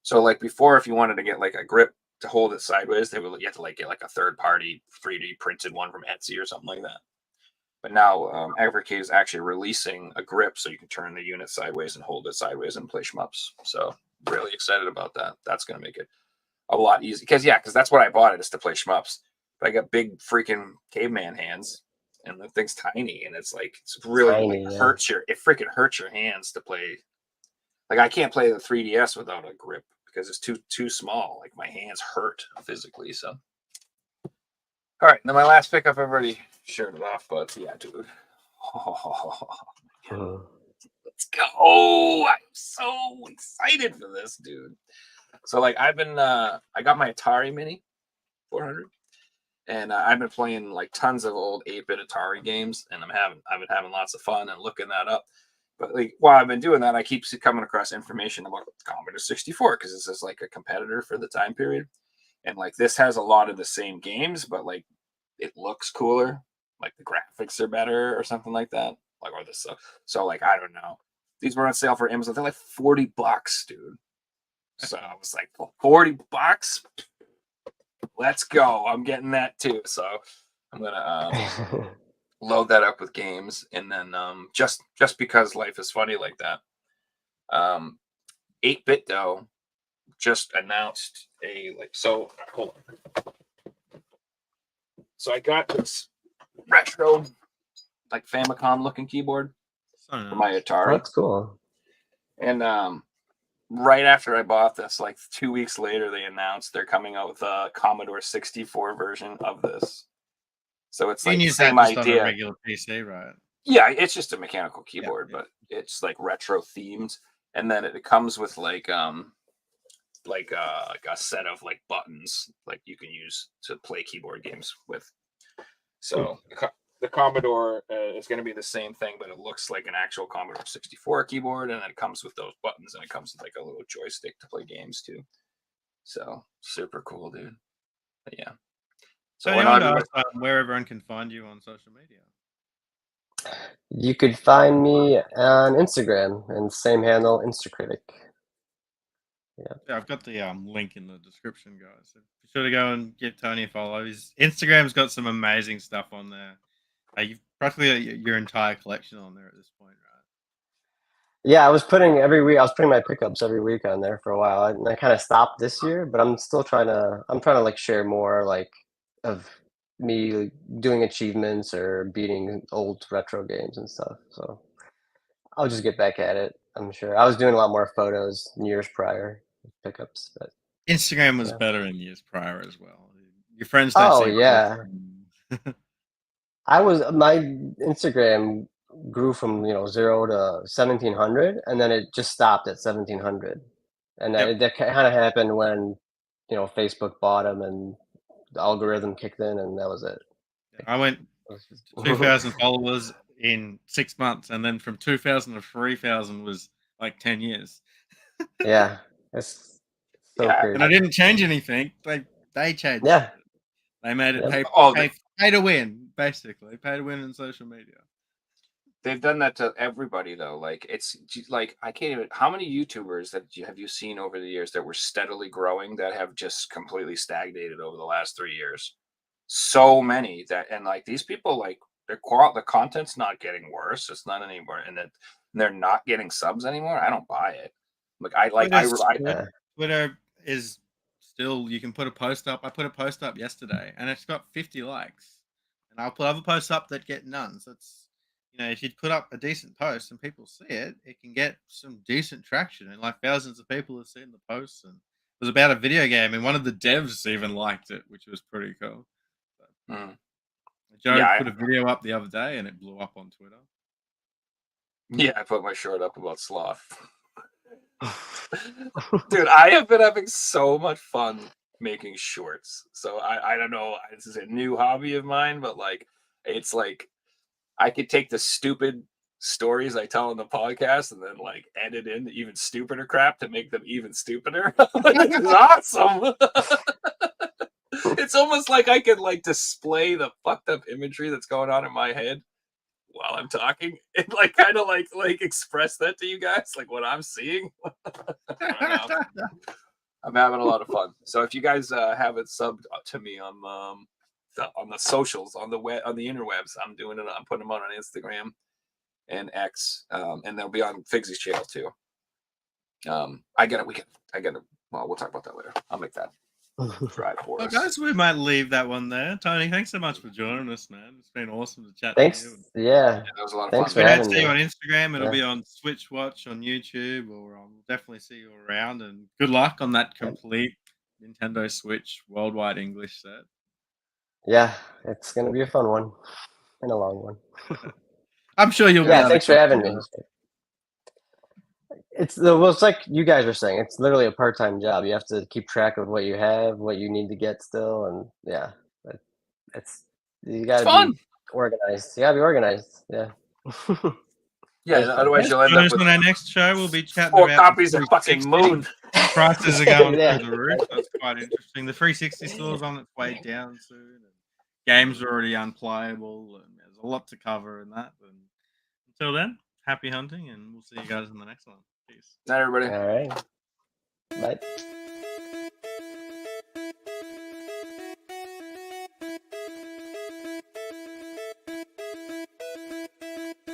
D: So like before, if you wanted to get like a grip to hold it sideways, you have to like get like a third party 3D printed one from Etsy or something like that. But now Evercade is actually releasing a grip so you can turn the unit sideways and hold it sideways and play shmups. So really excited about that. That's going to make it a lot easier. Because that's what I bought it, is to play shmups. But I got big freaking caveman hands, and the thing's tiny, and it's really
E: Tiny, yeah.
D: it freaking hurts your hands to play. Like, I can't play the 3DS without a grip because it's too small. Like, my hands hurt physically. So, all right. Now my last pickup, I've already shared it off, but yeah, dude. Let's go! I'm so excited for this, dude. So like, I got my Atari Mini 400, and I've been playing like tons of old 8-bit Atari games, and I've been having lots of fun and looking that up. But like, while I've been doing that, I keep coming across information about Commodore 64 because this is like a competitor for the time period, and like this has a lot of the same games, but like it looks cooler, like the graphics are better or something like that. Like, or this so like, I don't know. These were on sale for Amazon. They're like $40, dude. So I was like, well, $40? Let's go. I'm getting that too. So I'm gonna load that up with games, and then just because life is funny like that. 8-bit though just announced hold on. So I got this retro, like Famicom looking keyboard for my Atari.
E: That's cool.
D: And right after I bought this, like 2 weeks later, they announced they're coming out with a Commodore 64 version of this. So it's like the same idea. On a
C: regular PC, right?
D: Yeah, it's just a mechanical keyboard, but it's like retro themed, and then it comes with like a set of like buttons like you can use to play keyboard games with. So the Commodore is going to be the same thing, but it looks like an actual Commodore 64 keyboard, and then it comes with those buttons, and it comes with like a little joystick to play games too. So super cool, dude. But yeah.
C: So I want to ask where everyone can find you on social media.
E: You could find me on Instagram and same handle, Instacritiq.
C: Yeah, I've got the link in the description, guys. So be sure to go and give Tony a follow. His Instagram's got some amazing stuff on there. You've practically your entire collection on there at this point, right?
E: Yeah, I was putting my pickups every week on there for a while. And I kind of stopped this year, but I'm still trying to like share more like of me doing achievements or beating old retro games and stuff. So I'll just get back at it. I'm sure. I was doing a lot more photos years prior pickups, but
C: Instagram was better in years prior as well. Your friends don't
E: oh
C: seem
E: yeah. My Instagram grew from 0 to 1700, and then it just stopped at 1700, and that kind of happened when Facebook bought them and the algorithm kicked in, and that was it.
C: I went to 2,000 followers in 6 months, and then from 2,000 to 3,000 was like 10 years.
E: Yeah, it's so crazy.
C: And I didn't change anything. They changed.
E: Yeah,
C: they made it pay to win, basically. Pay to win in social media.
D: They've done that to everybody though. Like, it's like, I can't even. How many YouTubers have you seen over the years that were steadily growing that have just completely stagnated over the last 3 years? So many and like these people, like the content's not getting worse. It's not anymore, and that they're not getting subs anymore. I don't buy it.
C: Twitter is still, you can put a post up. I put a post up yesterday, and it's got 50 likes, and I'll put other posts up that get none. So it's, if you put up a decent post and people see it, it can get some decent traction, and like thousands of people have seen the posts. And it was about a video game, and one of the devs even liked it, which was pretty cool. Joe put a video up the other day, and it blew up on Twitter.
D: Yeah, I put my short up about sloth. Dude, I have been having so much fun making shorts. So I don't know, this is a new hobby of mine, but like, it's like I could take the stupid stories I tell on the podcast and then like edit in the even stupider crap to make them even stupider. This is awesome. It's almost like I could like display the fucked up imagery that's going on in my head while I'm talking, and like kind of like express that to you guys, like what I'm seeing. I'm having a lot of fun. So if you guys haven't subbed to me on on the socials, on the web, on the interwebs. I'm doing it. I'm putting them on Instagram and X, and they'll be on Figsy's channel too. I get it. Well, we'll talk about that later. I'll make that drive for
C: Well,
D: us.
C: guys, we might leave that one there. Tony, thanks so much for joining us, man. It's been awesome to chat
E: Thanks.
C: to you.
E: Yeah.
D: That was a lot of
E: Thanks
D: fun.
E: for
C: We don't
E: having
C: see you
E: me.
C: on Instagram. It'll
E: Yeah.
C: be on Switch Watch on YouTube, or I'll definitely see you around. And good luck on that complete Nintendo Switch worldwide English set.
E: Yeah, it's gonna be a fun one and a long one.
C: I'm sure you'll be
E: Yeah,
C: able
E: thanks
C: to
E: for having me.
C: continue.
E: It's like you guys were saying. It's literally a part-time job. You have to keep track of what you have, what you need to get still, and yeah, it's you gotta
D: fun.
E: be organized. You gotta be organized. Yeah.
D: Yeah, otherwise you'll end
C: Join
D: up
C: us
D: with
C: on our next show. We'll be chatting
D: 4
C: about
D: copies
C: the
D: of fucking
C: 360.
D: Moon.
C: Prices are going
E: Yeah.
C: through the roof. That's quite interesting. The 360 still is on its way down soon. And games are already unplayable, and there's a lot to cover in that. And until then, happy hunting, and we'll see you guys in the next one. Peace.
D: Night, everybody.
E: All right. Bye.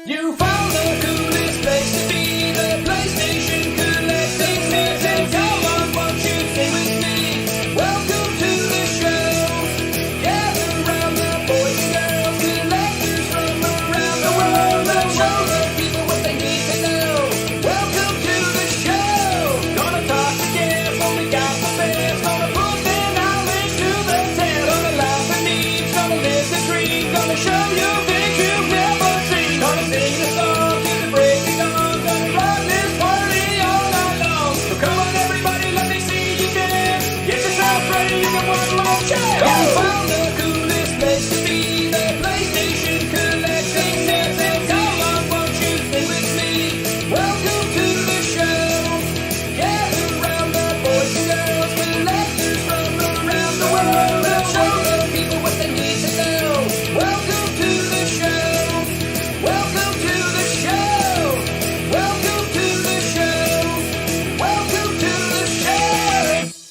A: You found the coolest place to be, the PlayStation collecting sets, and come on, won't you sing with me? Welcome to the show. Gather round the boys and girls, collectors from around the world. They'll show the people what they need to know. Welcome to the show. Gonna talk again, but we got the fans. Gonna put their knowledge to the test. Gonna laugh and eat, gonna live the dream, gonna show